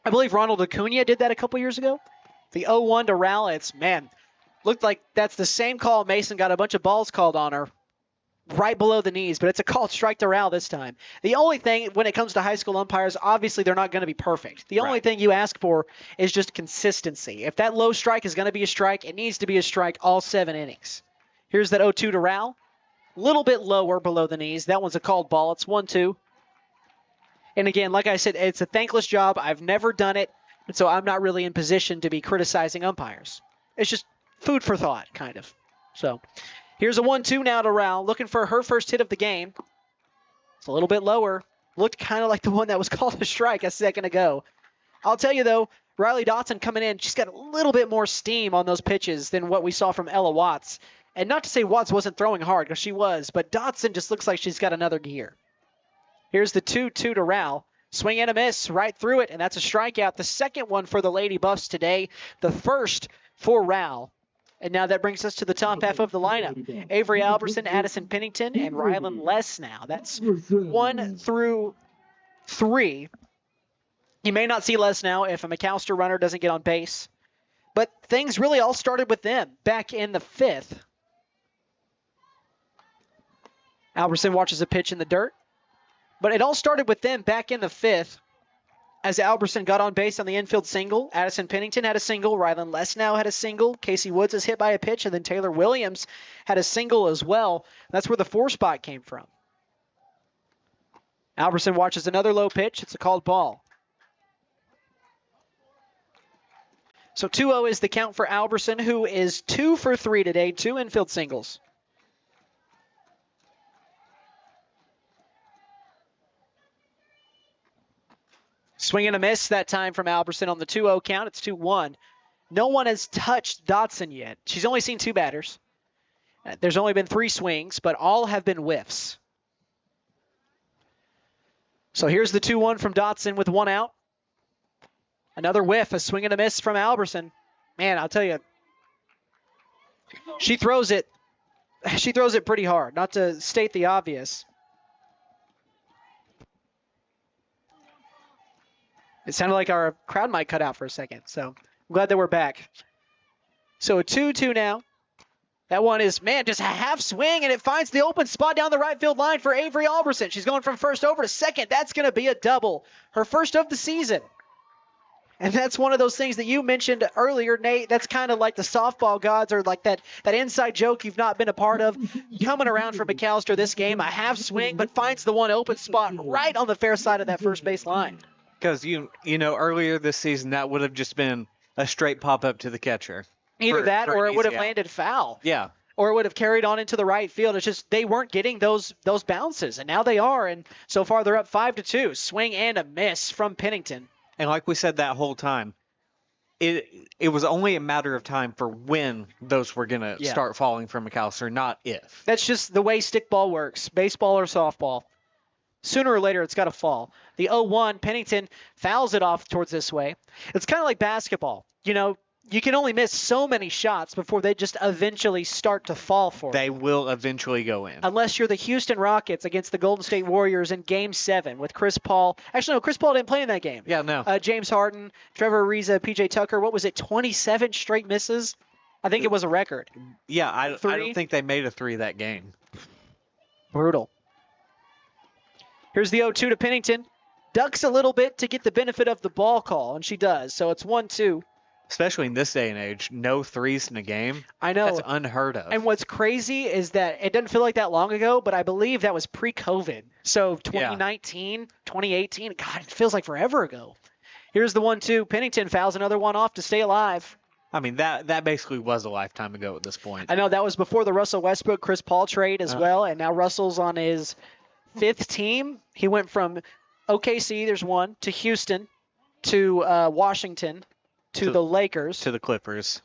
I believe Ronald Acuna did that a couple years ago. The 0-1 to Rowell, looked like that's the same call. Mason got a bunch of balls called on her right below the knees, but it's a called strike to Rowell this time. The only thing when it comes to high school umpires, obviously they're not going to be perfect. The only thing you ask for is just consistency. If that low strike is going to be a strike, it needs to be a strike all 7 innings. Here's that 0-2 to Rowell. A little bit lower below the knees. That one's a called ball. It's 1-2. And again, like I said, it's a thankless job. I've never done it, and so I'm not really in position to be criticizing umpires. It's just food for thought, kind of. So here's a 1-2 now to Rowell, looking for her first hit of the game. It's a little bit lower. Looked kind of like the one that was called a strike a second ago. I'll tell you, though, Riley Dotson coming in, she's got a little bit more steam on those pitches than what we saw from Ella Watts. And not to say Watts wasn't throwing hard, because she was, but Dotson just looks like she's got another gear. Here's the 2-2 to Rowell. Swing and a miss right through it, and that's a strikeout. The second one for the Lady Buffs today, the first for Rowell. And now that brings us to the top half of the lineup. Avery Alberson, Addison Pennington, and Rylan Less now. That's 1 through 3. You may not see Less now if a McAlester runner doesn't get on base. But things really all started with them back in the 5th. Alberson watches a pitch in the dirt. But it all started with them back in the 5th as Alberson got on base on the infield single. Addison Pennington had a single. Rylan Lesnow had a single. Casey Woods is hit by a pitch. And then Taylor Williams had a single as well. That's where the 4 spot came from. Alberson watches another low pitch. It's a called ball. So 2-0 is the count for Alberson, who is 2 for 3 today. 2 infield singles. Swing and a miss that time from Alberson on the 2-0 count. It's 2-1. No one has touched Dotson yet. She's only seen 2 batters. There's only been 3 swings, but all have been whiffs. So here's the 2-1 from Dotson with 1 out. Another whiff, a swing and a miss from Alberson. Man, I'll tell you, she throws it. She throws it pretty hard, not to state the obvious. It sounded like our crowd mic cut out for a second, so I'm glad that we're back. So a 2-2 now. That one is, just a half swing, and it finds the open spot down the right field line for Avery Alberson. She's going from first over to second. That's going to be a double. Her first of the season. And that's one of those things that you mentioned earlier, Nate. That's kind of like the softball gods, or like that inside joke you've not been a part of. Coming around for McAlester this game, a half swing, but finds the one open spot right on the fair side of that first base line. Because, you know, earlier this season, that would have just been a straight pop-up to the catcher. Either that or it would have landed foul. Yeah. Or it would have carried on into the right field. It's just they weren't getting those bounces, and now they are. And so far they're up 5-2. Swing and a miss from Pennington. And like we said that whole time, it was only a matter of time for when those were going to start falling from McAlester, not if. That's just the way stickball works, baseball or softball. Sooner or later, it's got to fall. The 0-1, Pennington fouls it off towards this way. It's kind of like basketball. You know, you can only miss so many shots before they just eventually start to fall for you. They will eventually go in. Unless you're the Houston Rockets against the Golden State Warriors in Game 7 with Chris Paul. Actually, no, Chris Paul didn't play in that game. Yeah, no. James Harden, Trevor Ariza, P.J. Tucker. What was it, 27 straight misses? I think it was a record. Yeah, I don't think they made a 3 that game. Brutal. Here's the 0-2 to Pennington. Ducks a little bit to get the benefit of the ball call, and she does. So it's 1-2. Especially in this day and age, no 3s in a game. I know. That's unheard of. And what's crazy is that it doesn't feel like that long ago, but I believe that was pre-COVID. So 2019, 2018, God, it feels like forever ago. Here's the 1-2. Pennington fouls another one off to stay alive. I mean, that basically was a lifetime ago at this point. I know that was before the Russell Westbrook, Chris Paul trade as well, and now Russell's on his fifth team. He went from OKC, there's one, to Houston, to Washington, to the Lakers. To the Clippers.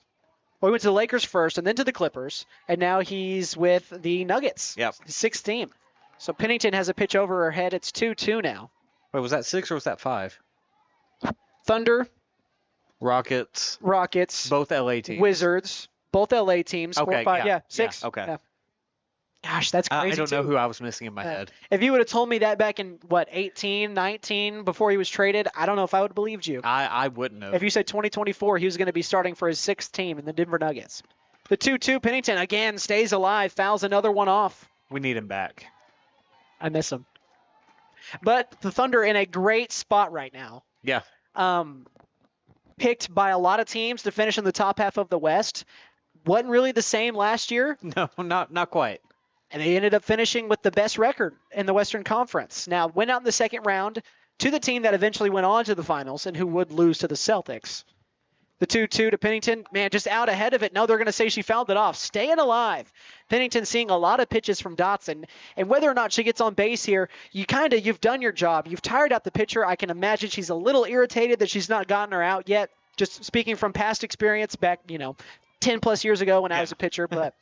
Well, he went to the Lakers first and then to the Clippers, and now he's with the Nuggets. Yep. Sixth team. So Pennington has a pitch over her head. It's 2-2 now. Wait, was that 6 or was that 5? Thunder, Rockets. Both LA teams. Wizards, both LA teams. Okay, 4, 5, yeah, 6. yeah, okay. Yeah. Gosh, that's crazy. I don't know who I was missing in my head. If you would have told me that back in, 18, 19, before he was traded, I don't know if I would have believed you. I wouldn't have. If you said 2024, he was going to be starting for his sixth team in the Denver Nuggets. The 2-2, Pennington again stays alive, fouls another one off. We need him back. I miss him. But the Thunder in a great spot right now. Yeah. Picked by a lot of teams to finish in the top half of the West. Wasn't really the same last year. No, not quite. And they ended up finishing with the best record in the Western Conference. Now, went out in the second round to the team that eventually went on to the finals and who would lose to the Celtics. The 2-2 to Pennington, man, just out ahead of it. No, they're going to say she fouled it off. Staying alive. Pennington seeing a lot of pitches from Dotson. And whether or not she gets on base here, you've done your job. You've tired out the pitcher. I can imagine she's a little irritated that she's not gotten her out yet. Just speaking from past experience back, 10 plus years ago when I was a pitcher. But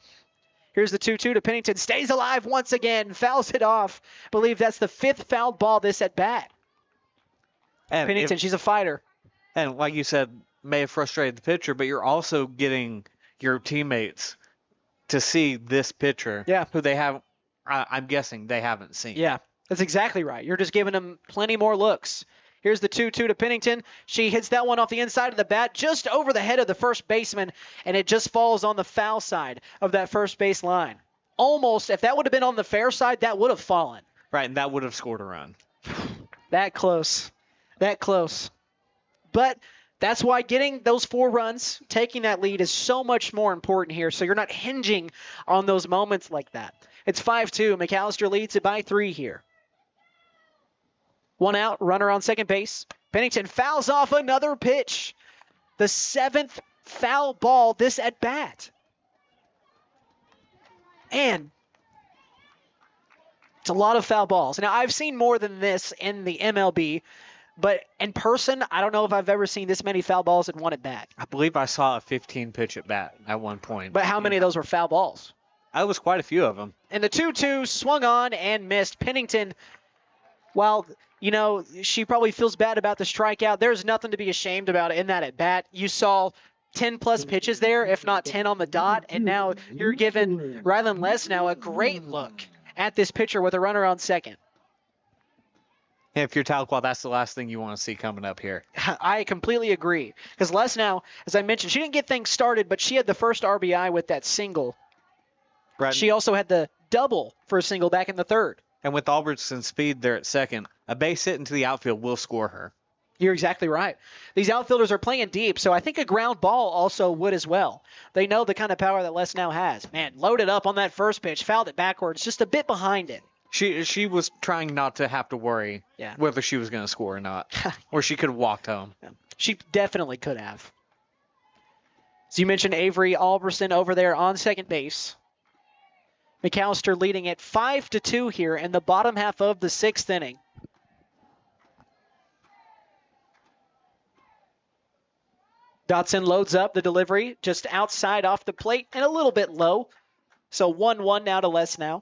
here's the 2-2 to Pennington. Stays alive once again. Fouls it off. I believe that's the fifth fouled ball this at bat. And Pennington, she's a fighter. And like you said, may have frustrated the pitcher, but you're also getting your teammates to see this pitcher. Yeah. Who they have, I'm guessing they haven't seen. Yeah, that's exactly right. You're just giving them plenty more looks. Here's the 2-2 to Pennington. She hits that one off the inside of the bat, just over the head of the first baseman, and it just falls on the foul side of that first base line. Almost, if that would have been on the fair side, that would have fallen. Right, and that would have scored a run. That close. That close. But that's why getting those 4 runs, taking that lead is so much more important here, so you're not hinging on those moments like that. It's 5-2. McAlester leads it by 3 here. 1 out, runner on second base. Pennington fouls off another pitch. The 7th foul ball this at bat. And it's a lot of foul balls. Now, I've seen more than this in the MLB, but in person, I don't know if I've ever seen this many foul balls in one at bat. I believe I saw a 15 pitch at bat at one point. But how many of those were foul balls? That was quite a few of them. And the 2-2 swung on and missed. Pennington, while, she probably feels bad about the strikeout, there's nothing to be ashamed about in that at bat. You saw 10-plus pitches there, if not 10 on the dot, and now you're giving Rylan Lesnow a great look at this pitcher with a runner on second. If you're Tahlequah, that's the last thing you want to see coming up here. I completely agree. Because Lesnow, as I mentioned, she didn't get things started, but she had the first RBI with that single. Right. She also had the double for a single back in the third. And with Albertson's speed there at second, a base hit into the outfield will score her. You're exactly right. These outfielders are playing deep, so I think a ground ball also would as well. They know the kind of power that Lesnow has. Man, loaded up on that first pitch, fouled it backwards, just a bit behind it. She was trying not to have to worry whether she was going to score or not. Or she could have walked home. She definitely could have. So you mentioned Avery Albertson over there on second base. McAlester leading at 5-2 here in the bottom half of the 6th inning. Dotson loads up the delivery just outside off the plate and a little bit low. So 1-1 now to Lesnow.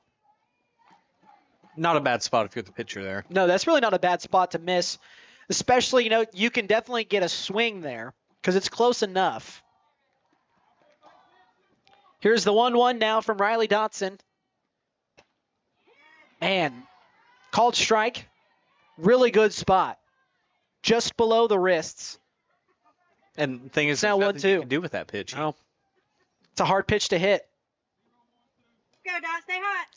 Not a bad spot if you're the pitcher there. No, that's really not a bad spot to miss. Especially, you can definitely get a swing there because it's close enough. Here's the 1-1 now from Riley Dotson. Man, called strike. Really good spot. Just below the wrists. And the thing is, now there's nothing 1-2. you can do with that pitch. Oh, it's a hard pitch to hit. Go, Dot, stay hot.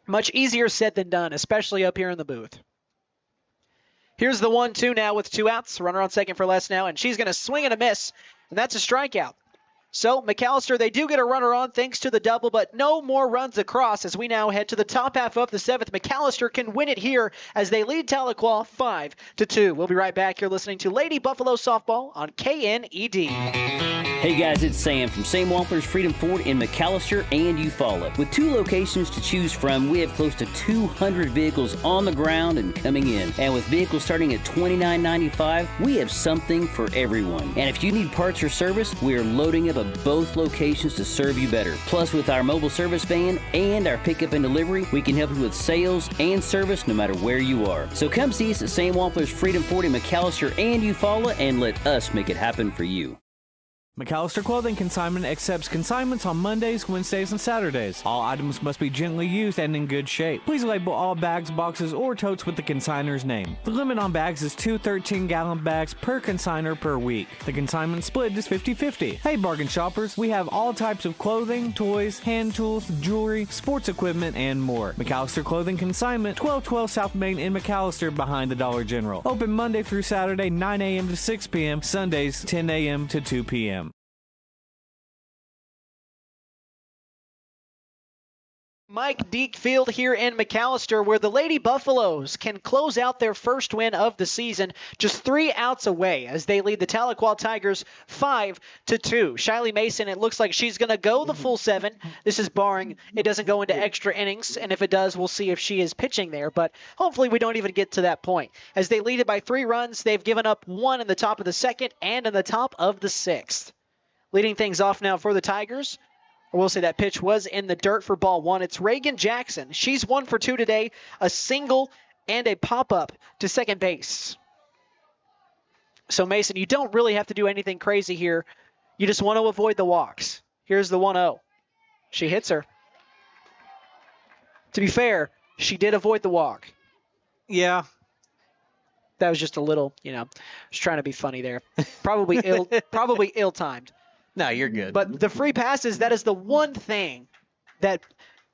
Much easier said than done, especially up here in the booth. Here's the 1-2 now with 2 outs. Runner on second for Lesnow, and she's going to swing and a miss, and that's a strikeout. So McAlester, they do get a runner on thanks to the double, but no more runs across as we now head to the top half of the 7th. McAlester can win it here as they lead Tahlequah 5-2. We'll be right back. You're listening to Lady Buffalo Softball on KNED. Hey guys, it's Sam from Sam Wampler's Freedom Ford in McAlester and Eufaula. With 2 locations to choose from, we have close to 200 vehicles on the ground and coming in. And with vehicles starting at $29.95, we have something for everyone. And if you need parts or service, we are loading up at both locations to serve you better. Plus, with our mobile service van and our pickup and delivery, we can help you with sales and service no matter where you are. So come see us at Sam Wampler's Freedom Ford in McAlester and Eufaula and let us make it happen for you. McAlester Clothing Consignment accepts consignments on Mondays, Wednesdays, and Saturdays. All items must be gently used and in good shape. Please label all bags, boxes, or totes with the consignor's name. The limit on bags is 2 13-gallon bags per consignor per week. The consignment split is 50-50. Hey bargain shoppers, we have all types of clothing, toys, hand tools, jewelry, sports equipment, and more. McAlester Clothing Consignment, 1212 South Main in McAlester behind the Dollar General. Open Monday through Saturday, 9 a.m. to 6 p.m., Sundays, 10 a.m. to 2 p.m. Mike Deak Field here in McAlester, where the Lady Buffaloes can close out their first win of the season, just 3 outs away as they lead the Tahlequah Tigers 5-2. Shiley Mason, it looks like she's going to go the full 7. This is barring it doesn't go into extra innings, and if it does, we'll see if she is pitching there, but hopefully we don't even get to that point. As they lead it by 3 runs, they've given up 1 in the top of the 2nd and in the top of the 6th. Leading things off now for the Tigers. I will say that pitch was in the dirt for ball 1. It's Reagan Jackson. She's 1 for 2 today, a single and a pop-up to second base. So, Mason, you don't really have to do anything crazy here. You just want to avoid the walks. Here's the 1-0. She hits her. To be fair, she did avoid the walk. Yeah. That was just a little, just trying to be funny there. Probably ill-timed. No, you're good. But the free passes, that is the one thing that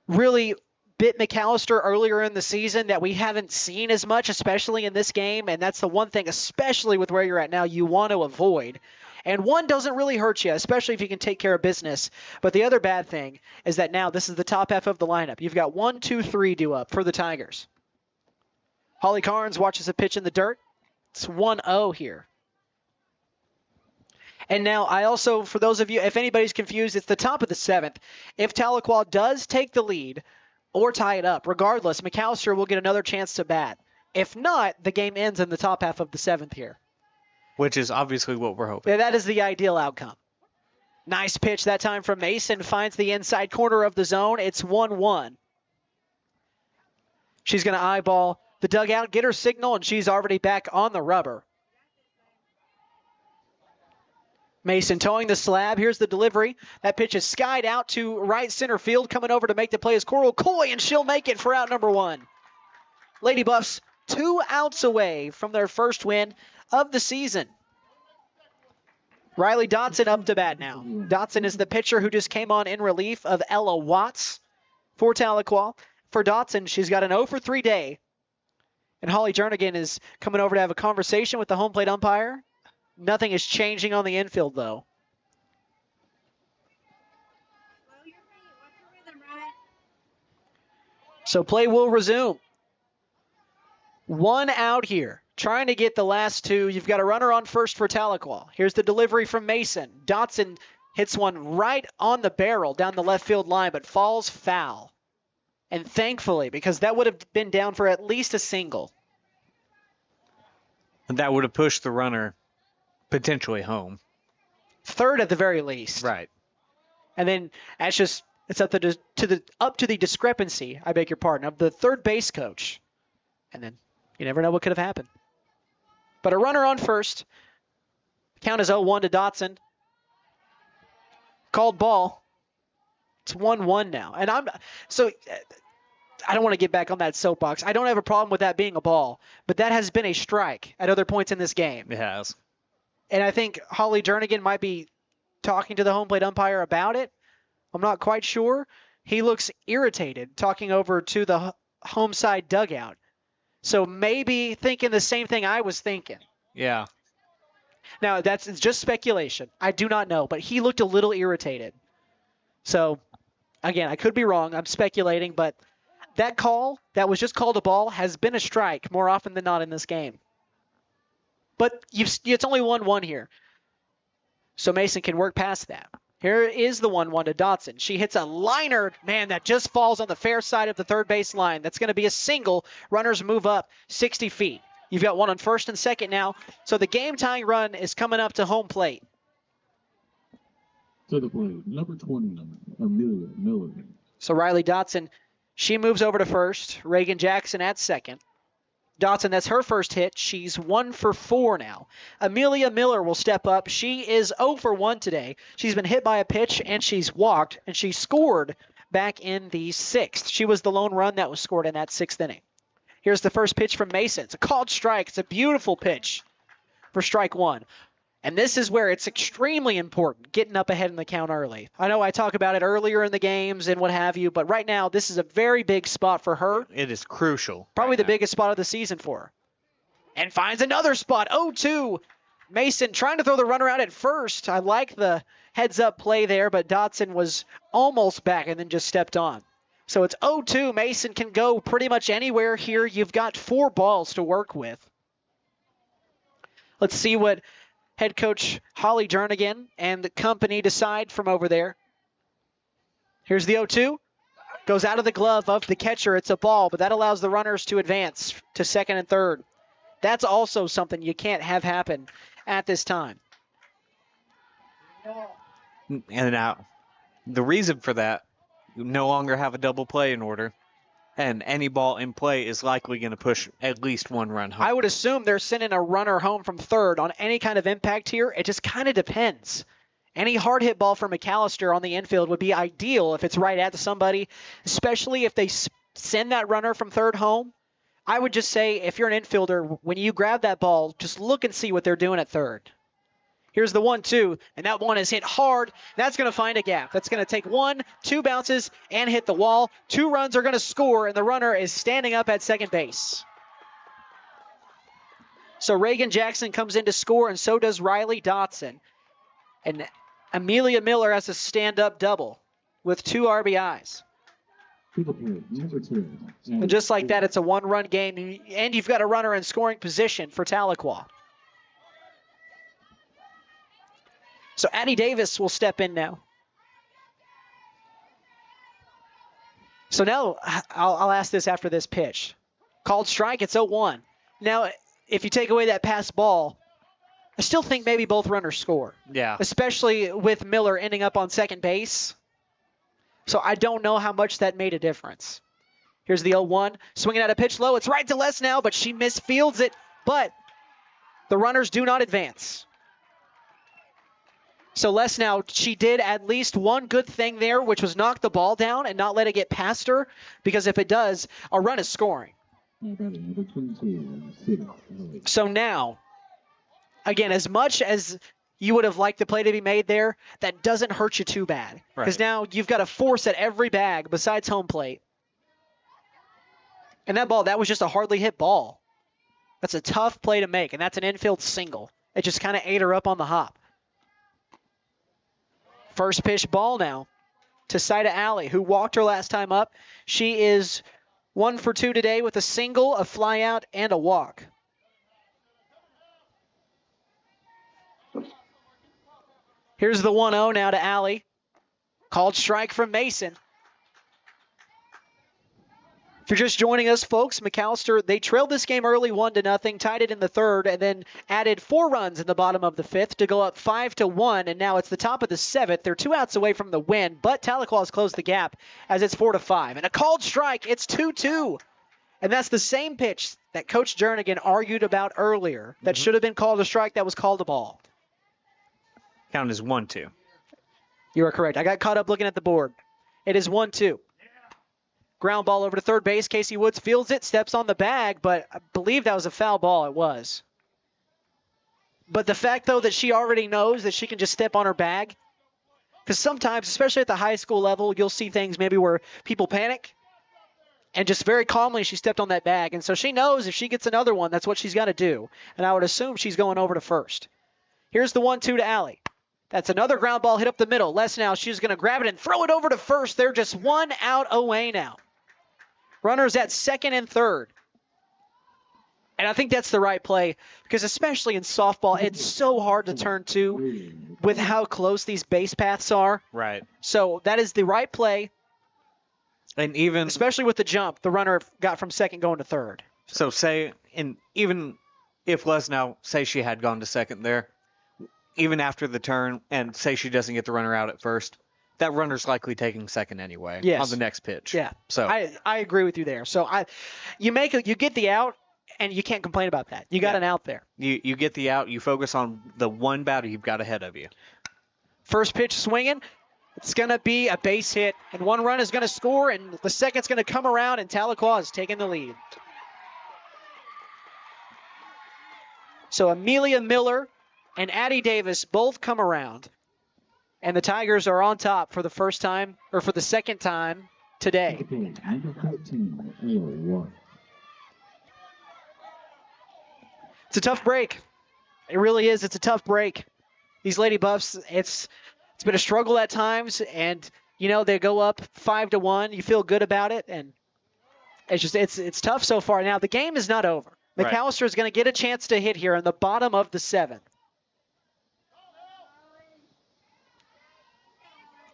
really bit McAlester earlier in the season that we haven't seen as much, especially in this game. And that's the one thing, especially with where you're at now, you want to avoid. And 1 doesn't really hurt you, especially if you can take care of business. But the other bad thing is that now this is the top half of the lineup. You've got 1, 2, 3 due up for the Tigers. Holly Carnes watches a pitch in the dirt. It's 1-0 here. And now I also, for those of you, if anybody's confused, it's the top of the 7th. If Tahlequah does take the lead or tie it up, regardless, McAlester will get another chance to bat. If not, the game ends in the top half of the 7th here. Which is obviously what we're hoping. Yeah, that is the ideal outcome. Nice pitch that time from Mason. Finds the inside corner of the zone. It's 1-1. She's going to eyeball the dugout, get her signal, and she's already back on the rubber. Mason towing the slab. Here's the delivery. That pitch is skied out to right center field. Coming over to make the play is Coral Coy, and she'll make it for out number 1. Lady Buffs 2 outs away from their first win of the season. Riley Dotson up to bat now. Dotson is the pitcher who just came on in relief of Ella Watts for Tahlequah. For Dotson, she's got an 0 for 3 day. And Holly Jernigan is coming over to have a conversation with the home plate umpire. Nothing is changing on the infield, though. So play will resume. 1 out here. Trying to get the last 2. You've got a runner on first for Tahlequah. Here's the delivery from Mason. Dotson hits one right on the barrel down the left field line, but falls foul. And thankfully, because that would have been down for at least a single. And that would have pushed the runner potentially home. 3rd at the very least. Right. And then it's up to the discrepancy, I beg your pardon, of the third base coach. And then you never know what could have happened. But a runner on first. Count is 0-1 to Dotson. Called ball. It's 1-1 now. And I don't want to get back on that soapbox. I don't have a problem with that being a ball, but that has been a strike at other points in this game. It has. And I think Holly Jernigan might be talking to the home plate umpire about it. I'm not quite sure. He looks irritated talking over to the home side dugout. So maybe thinking the same thing I was thinking. Yeah. Now, it's just speculation. I do not know, but he looked a little irritated. So, again, I could be wrong. I'm speculating, but that call that was just called a ball has been a strike more often than not in this game. But it's only 1-1 here. So Mason can work past that. Here is the 1-1 to Dotson. She hits a liner, man, that just falls on the fair side of the third base line. That's going to be a single. Runners move up 60 feet. You've got one on first and second now. So the game-tying run is coming up to home plate. To the plate, number 20, Amelia Miller. So Riley Dotson, she moves over to first. Reagan Jackson at second. Dotson, that's her first hit. She's 1 for 4 now. Amelia Miller will step up. She is 0 for 1 today. She's been hit by a pitch, and she's walked, and she scored back in the 6th. She was the lone run that was scored in that 6th inning. Here's the first pitch from Mason. It's a called strike. It's a beautiful pitch for strike 1. And this is where it's extremely important, getting up ahead in the count early. I know I talk about it earlier in the games and what have you, but right now this is a very big spot for her. It is crucial. Probably the biggest spot of the season for her. And finds another spot. 0-2. Mason trying to throw the runner out at first. I like the heads-up play there, but Dotson was almost back and then just stepped on. So it's 0-2. Mason can go pretty much anywhere here. You've got 4 balls to work with. Let's see what head coach Holly Jernigan and the company decide from over there. Here's the 0-2. Goes out of the glove of the catcher. It's a ball, but that allows the runners to advance to second and third. That's also something you can't have happen at this time. And now, the reason for that, you no longer have a double play in order, and any ball in play is likely going to push at least 1 run home. I would assume they're sending a runner home from third on any kind of impact here. It just kind of depends. Any hard hit ball for McAlester on the infield would be ideal if it's right at somebody, especially if they send that runner from third home. I would just say, if you're an infielder, when you grab that ball, just look and see what they're doing at third. Here's the 1-2, and that one is hit hard. That's going to find a gap. That's going to take 1, 2 bounces, and hit the wall. 2 runs are going to score, and the runner is standing up at second base. So Reagan Jackson comes in to score, and so does Riley Dotson. And Amelia Miller has a stand-up double with 2 RBIs. And just like that, it's a 1-run game, and you've got a runner in scoring position for Tahlequah. So Addie Davis will step in now. So now I'll ask this after this pitch. Called strike, it's 0-1. Now, if you take away that pass ball, I still think maybe both runners score. Yeah. Especially with Miller ending up on second base. So I don't know how much that made a difference. Here's the 0-1. Swinging at a pitch low. It's right to Les now, but she misfields it. But the runners do not advance. So Les now, she did at least one good thing there, which was knock the ball down and not let it get past her. Because if it does, a run is scoring. So now, again, as much as you would have liked the play to be made there, that doesn't hurt you too bad. Because now you've got a force at every bag besides home plate. And that ball, that was just a hardly hit ball. That's a tough play to make, and that's an infield single. It just kind of ate her up on the hop. First pitch ball now to Saida Alley, who walked her last time up. She is 1 for 2 today with a single, a fly out, and a walk. Here's the 1-0 now to Alley. Called strike from Mason. If you're just joining us, folks, McAlester, they trailed this game early 1-0, tied it in the third, and then added 4 runs in the bottom of the 5th to go up 5-1, and now it's the top of the 7th. They're 2 outs away from the win, but Tahlequah has closed the gap as it's 4-5. And a called strike, it's 2-2. And that's the same pitch that Coach Jernigan argued about earlier that should have been called a strike that was called a ball. Count is 1-2. You are correct. I got caught up looking at the board. It is 1-2. Ground ball over to third base. Casey Woods fields it, steps on the bag, but I believe that was a foul ball. It was. But the fact, though, that she already knows that she can just step on her bag, because sometimes, especially at the high school level, you'll see things maybe where people panic, and just very calmly she stepped on that bag. And so she knows if she gets another one, that's what she's got to do. And I would assume she's going over to first. Here's the 1-2 to Allie. That's another ground ball hit up the middle. Lesnow, she's going to grab it and throw it over to first. They're just one out away now. Runners at second and third. And I think that's the right play because especially in softball, it's so hard to turn to with how close these base paths are. Right. So that is the right play. And even especially with the jump, the runner got from second going to third. So even if Lesnow, say she had gone to second there, even after the turn, and say she doesn't get the runner out at first, that runner's likely taking second anyway on the next pitch. Yeah. So I agree with you there. So you get the out, and you can't complain about that. You got an out there. You get the out. You focus on the one batter you've got ahead of you. First pitch swinging. It's going to be a base hit, and one run is going to score, and the second's going to come around, and Tahlequah is taking the lead. So Amelia Miller and Addie Davis both come around, and the Tigers are on top for the first time, or for the second time today. It's a tough break. It really is. It's a tough break. These Lady Buffs, it's been a struggle at times, and they go up 5-1. You feel good about it, and it's tough so far. Now the game is not over. McAlester is going to get a chance to hit here in the bottom of the seventh.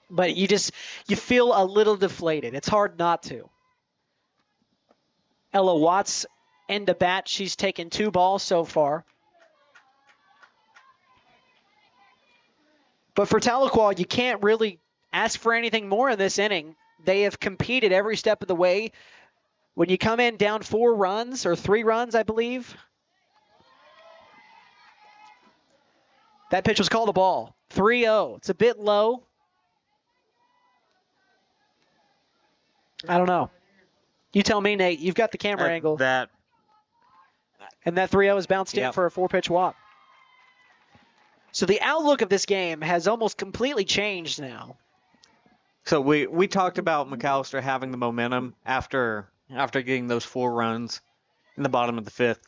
But you feel a little deflated. It's hard not to. Ella Watts end the bat. She's taken 2 balls so far. But for Tahlequah, you can't really ask for anything more in this inning. They have competed every step of the way. When you come in down 4 runs, or 3 runs, I believe. That pitch was called a ball. 3-0. It's a bit low. I don't know. You tell me, Nate. You've got the camera angle. And that 3-0 is bounced in for a 4-pitch walk. So the outlook of this game has almost completely changed now. So we talked about McAlester having the momentum after getting those 4 runs in the bottom of the 5th.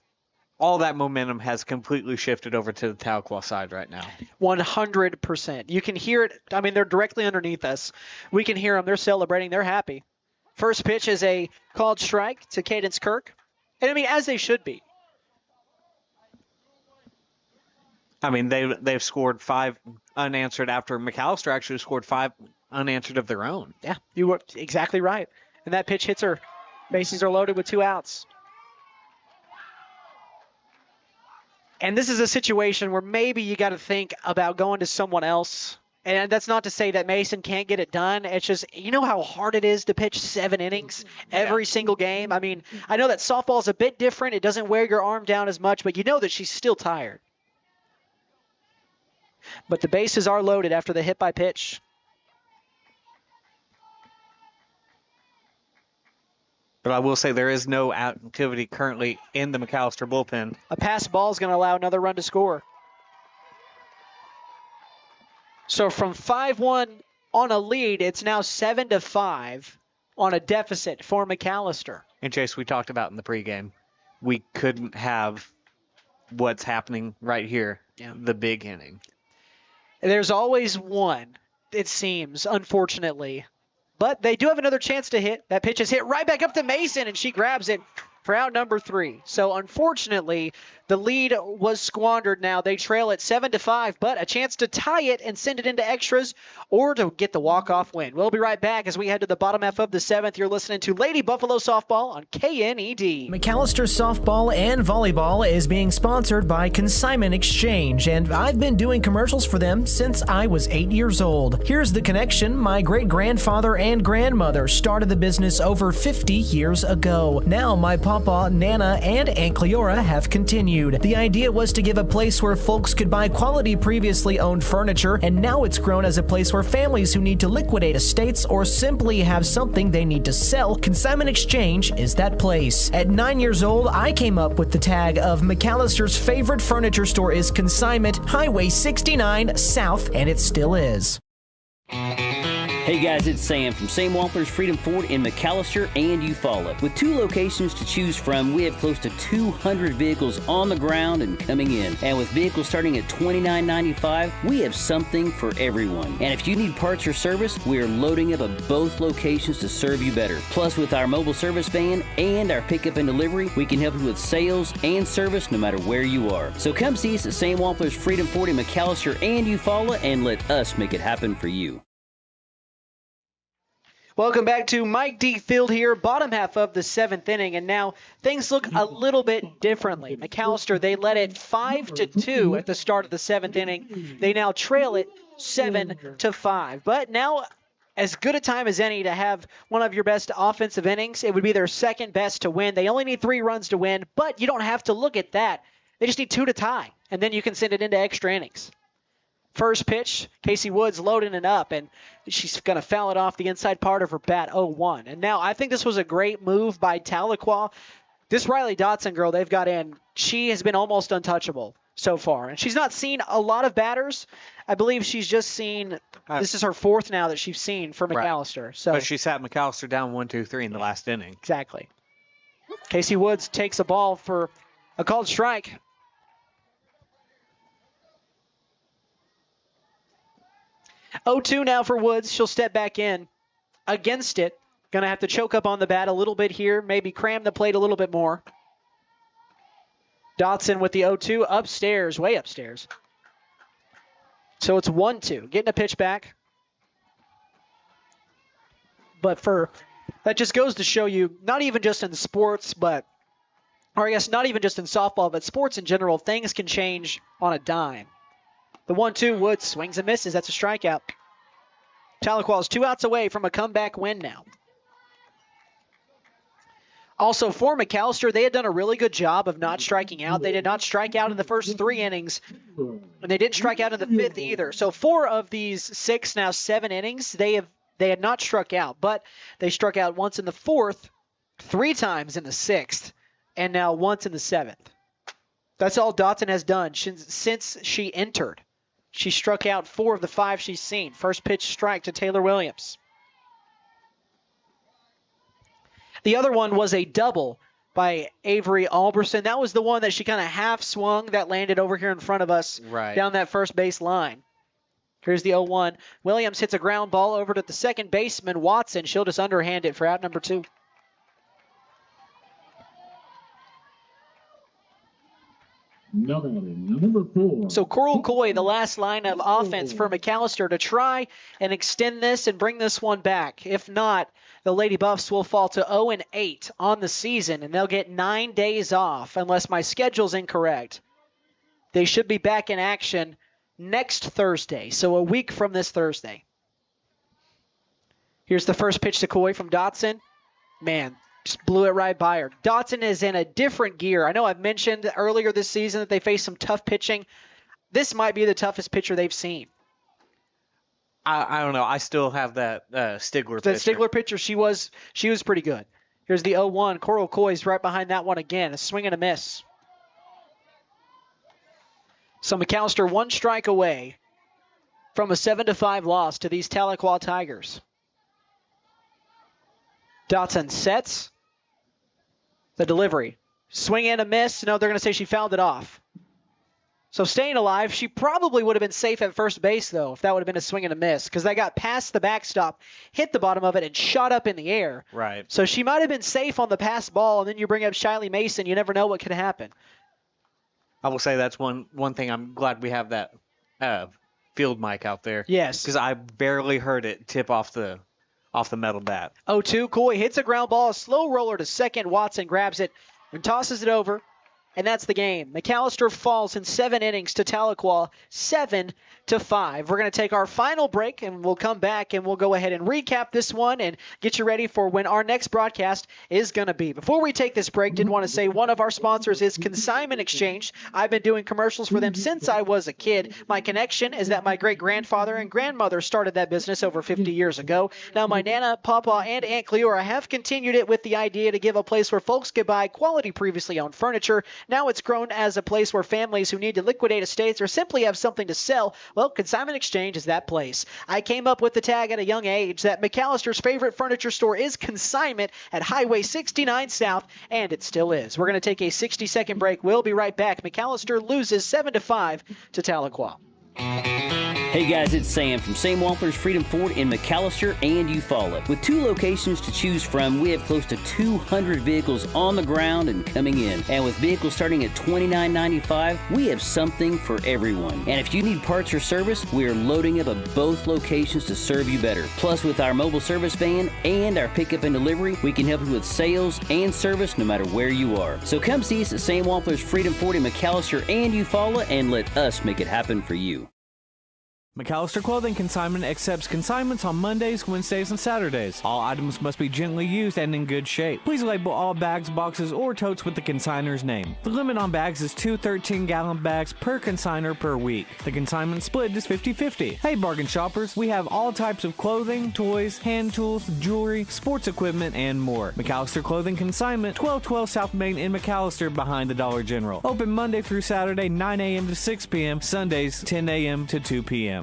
All that momentum has completely shifted over to the Tahlequah side right now. 100%. You can hear it. I mean, they're directly underneath us. We can hear them. They're celebrating. They're happy. First pitch is a called strike to Cadence Kirk. And, I mean, as they should be. I mean, they've scored 5 unanswered after McAlester actually scored 5 unanswered of their own. Yeah, you were exactly right. And that pitch hits her. Bases are loaded with 2 outs. And this is a situation where maybe you got to think about going to someone else. And that's not to say that Mason can't get it done. It's just, you know how hard it is to pitch 7 innings every single game? I mean, I know that softball is a bit different. It doesn't wear your arm down as much, but you know that she's still tired. But the bases are loaded after the hit by pitch. But I will say there is no activity currently in the McAlester bullpen. A pass ball is going to allow another run to score. So from 5-1 on a lead, it's now 7-5 on a deficit for McAlester. And Chase, we talked about in the pregame, we couldn't have what's happening right here, the big inning. There's always one, it seems, unfortunately. But they do have another chance to hit. That pitch is hit right back up to Mason, and she grabs it for out number 3. So unfortunately, the lead was squandered now. They trail at 7-5, but a chance to tie it and send it into extras or to get the walk-off win. We'll be right back as we head to the bottom half of the 7th. You're listening to Lady Buffalo Softball on KNED. McAlester Softball and Volleyball is being sponsored by Consignment Exchange, and I've been doing commercials for them since I was 8 years old. Here's the connection. My great-grandfather and grandmother started the business over 50 years ago. Now my Papa, Nana, and Aunt Cleora have continued. The idea was to give a place where folks could buy quality previously owned furniture, and now it's grown as a place where families who need to liquidate estates or simply have something they need to sell, Consignment Exchange is that place. At 9 years old, I came up with the tag of McAllister's favorite furniture store is Consignment, Highway 69 South, and it still is. Hey guys, it's Sam from Sam Wampler's Freedom Ford in McAlester and Eufaula. With 2 locations to choose from, we have close to 200 vehicles on the ground and coming in. And with vehicles starting at $29.95, we have something for everyone. And if you need parts or service, we are loading up at both locations to serve you better. Plus, with our mobile service van and our pickup and delivery, we can help you with sales and service no matter where you are. So come see us at Sam Wampler's Freedom Ford in McAlester and Eufaula and let us make it happen for you. Welcome back to Mike Deak Field here, bottom half of the 7th inning, and now things look a little bit differently. McAlester, they led it 5-2 at the start of the 7th inning. They now trail it 7-5. But now, as good a time as any to have one of your best offensive innings. It would be their second best to win. They only need 3 runs to win, but you don't have to look at that. They just need 2 to tie, and then you can send it into extra innings. First pitch, Casey Woods loading it up, and she's going to foul it off the inside part of her bat, 0-1. And now I think this was a great move by Tahlequah. This Riley Dotson girl they've got in, she has been almost untouchable so far. And she's not seen a lot of batters. I believe she's just seen, this is her 4th now that she's seen for McAlester. Right. So but she sat McAlester down 1-2-3 in the last inning. Exactly. Casey Woods takes a ball for a called strike. 0-2 now for Woods. She'll step back in against it. Going to have to choke up on the bat a little bit here. Maybe cram the plate a little bit more. Dotson with the 0-2 upstairs, way upstairs. So it's 1-2. Getting a pitch back. But that just goes to show you, not even just in sports, or I guess not even just in softball, but sports in general, things can change on a dime. The 1-2, Woods swings and misses. That's a strikeout. Tahlequah is 2 outs away from a comeback win now. Also, for McAlester, they had done a really good job of not striking out. They did not strike out in the first 3 innings, and they didn't strike out in the 5th either. So 4 of these 6, now 7 innings, they had not struck out, but they struck out once in the 4th, 3 times in the 6th, and now once in the 7th. That's all Dotson has done since she entered. She struck out 4 of the 5 she's seen. First pitch strike to Taylor Williams. The other one was a double by Avery Alberson. That was the one that she kind of half swung that landed over here in front of us down that first base line. Here's the 0-1. Williams hits a ground ball over to the second baseman, Watson. She'll just underhand it for out number 2. Number 4. So Coral Coy, the last line of offense for McAlester to try and extend this and bring this one back. If not, the Lady Buffs will fall to 0-8 on the season, and they'll get 9 days off unless my schedule's incorrect. They should be back in action next Thursday, so a week from this Thursday. Here's the first pitch to Coy from Dotson. Man, just blew it right by her. Dotson is in a different gear. I know I've mentioned earlier this season that they faced some tough pitching. This might be the toughest pitcher they've seen. I don't know. I still have that Stigler pitcher. That Stigler pitcher, she was pretty good. Here's the 0-1. Coral Coy's right behind that one again. A swing and a miss. So McAlester 1 strike away from a 7-5 loss to these Tahlequah Tigers. Dotson sets the delivery. Swing and a miss. No, they're going to say she fouled it off. So staying alive, she probably would have been safe at first base, though, if that would have been a swing and a miss, because they got past the backstop, hit the bottom of it, and shot up in the air. Right. So she might have been safe on the pass ball, and then you bring up Shiley Mason. You never know what could happen. I will say that's one thing I'm glad we have that field mic out there. Yes. Because I barely heard it tip off the metal bat. 0-2, Coy hits a ground ball, a slow roller to second. Watson grabs it and tosses it over, and that's the game. McAlester falls in 7 innings to Tahlequah, 7-5. We're going to take our final break, and we'll come back, and we'll go ahead and recap this one and get you ready for when our next broadcast is going to be. Before we take this break, did want to say one of our sponsors is Consignment Exchange. I've been doing commercials for them since I was a kid. My connection is that my great-grandfather and grandmother started that business over 50 years ago. Now, my Nana, Papa, and Aunt Cleora have continued it with the idea to give a place where folks could buy quality previously owned furniture Now it's grown as a place where families who need to liquidate estates or simply have something to sell, well, Consignment Exchange is that place. I came up with the tag at a young age that McAllister's favorite furniture store is Consignment at Highway 69 South, and it still is. We're going to take a 60-second break. We'll be right back. McAlester loses 7-5 to Tahlequah. Hey guys, it's Sam from Sam Wampler's Freedom Ford in McAlester and Eufaula. With 2 locations to choose from, we have close to 200 vehicles on the ground and coming in. And with vehicles starting at $29.95, we have something for everyone. And if you need parts or service, we are loading up at both locations to serve you better. Plus, with our mobile service van and our pickup and delivery, we can help you with sales and service no matter where you are. So come see us at Sam Wampler's Freedom Ford in McAlester and Eufaula and let us make it happen for you. McAlester Clothing Consignment accepts consignments on Mondays, Wednesdays, and Saturdays. All items must be gently used and in good shape. Please label all bags, boxes, or totes with the consignor's name. The limit on bags is 2 13-gallon bags per consignor per week. The consignment split is 50-50. Hey bargain shoppers, we have all types of clothing, toys, hand tools, jewelry, sports equipment, and more. McAlester Clothing Consignment, 1212 South Main in McAlester behind the Dollar General. Open Monday through Saturday, 9 a.m. to 6 p.m., Sundays, 10 a.m. to 2 p.m.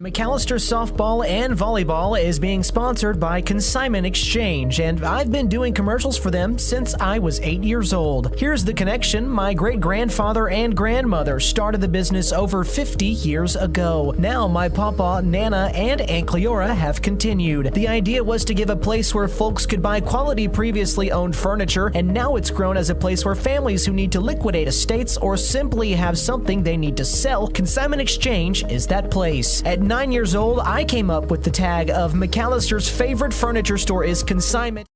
McAlester Softball and Volleyball is being sponsored by Consignment Exchange, and I've been doing commercials for them since I was 8 years old. Here's the connection. My great-grandfather and grandmother started the business over 50 years ago. Now my papa, Nana, and Aunt Cleora have continued. The idea was to give a place where folks could buy quality previously owned furniture, and now it's grown as a place where families who need to liquidate estates or simply have something they need to sell, Consignment Exchange is that place. At 9 years old, I came up with the tag of McAllister's favorite furniture store is Consignment.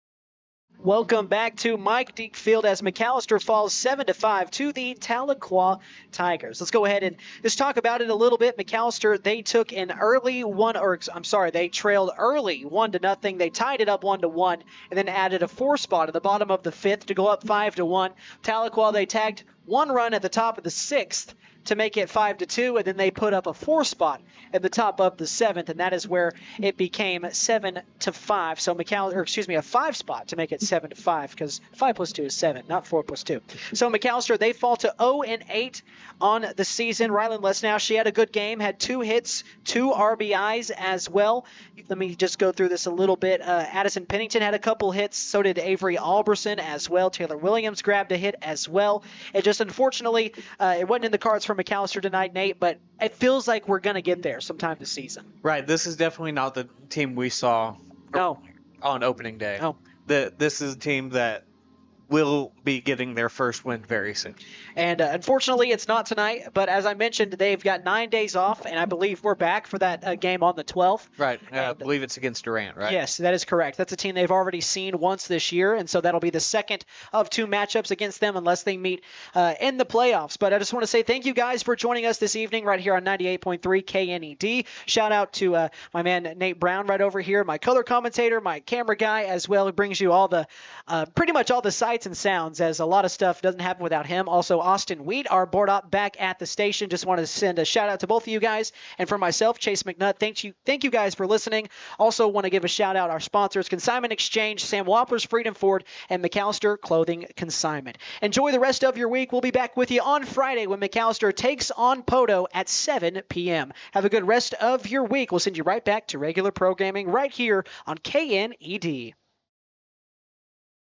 Welcome back to Mike Deak Field as McAlester falls 7-5 to the Tahlequah Tigers. Let's go ahead and just talk about it a little bit. McAlester, they took an early they trailed early 1-0. They tied it up 1-1 and then added a 4 spot at the bottom of the 5th to go up 5-1. Tahlequah, they tagged 1 run at the top of the 6th to make it 5-2, and then they put up a 4 spot at the top of the 7th, and that is where it became 7-5. So a 5 spot to make it 7-5, because 5 plus 2 is 7, not 4 plus 2. So McAlester, they fall to 0-8 on the season. Rylan Lesnow, she had a good game, had 2 hits, 2 RBIs as well. Let me just go through this a little bit. Addison Pennington had a couple hits, so did Avery Alberson as well. Taylor Williams grabbed a hit as well. It just, unfortunately, it wasn't in the cards for McAlester tonight, Nate, but it feels like we're going to get there sometime this season. Right. This is definitely not the team we saw on opening day. No. This is a team that will be getting their first win very soon. And unfortunately, it's not tonight. But as I mentioned, they've got 9 days off, and I believe we're back for that game on the 12th. Right. I believe it's against Durant, right? Yes, that is correct. That's a team they've already seen once this year, and so that'll be the second of 2 matchups against them unless they meet in the playoffs. But I just want to say thank you guys for joining us this evening right here on 98.3 KNED. Shout out to my man Nate Brown right over here, my color commentator, my camera guy as well, who brings you all the pretty much all the sights and sounds, as a lot of stuff doesn't happen without him. Also, Austin Wheat, our board op back at the station. Just wanted to send a shout out to both of you guys, and for myself, Chase McNutt. Thank you guys for listening. Also want to give a shout out our sponsors, Consignment Exchange, Sam Wampler's Freedom Ford, and McAlester Clothing Consignment. Enjoy the rest of your week. We'll be back with you on Friday when McAlester takes on Poto at 7 p.m. Have a good rest of your week. We'll send you right back to regular programming right here on KNED.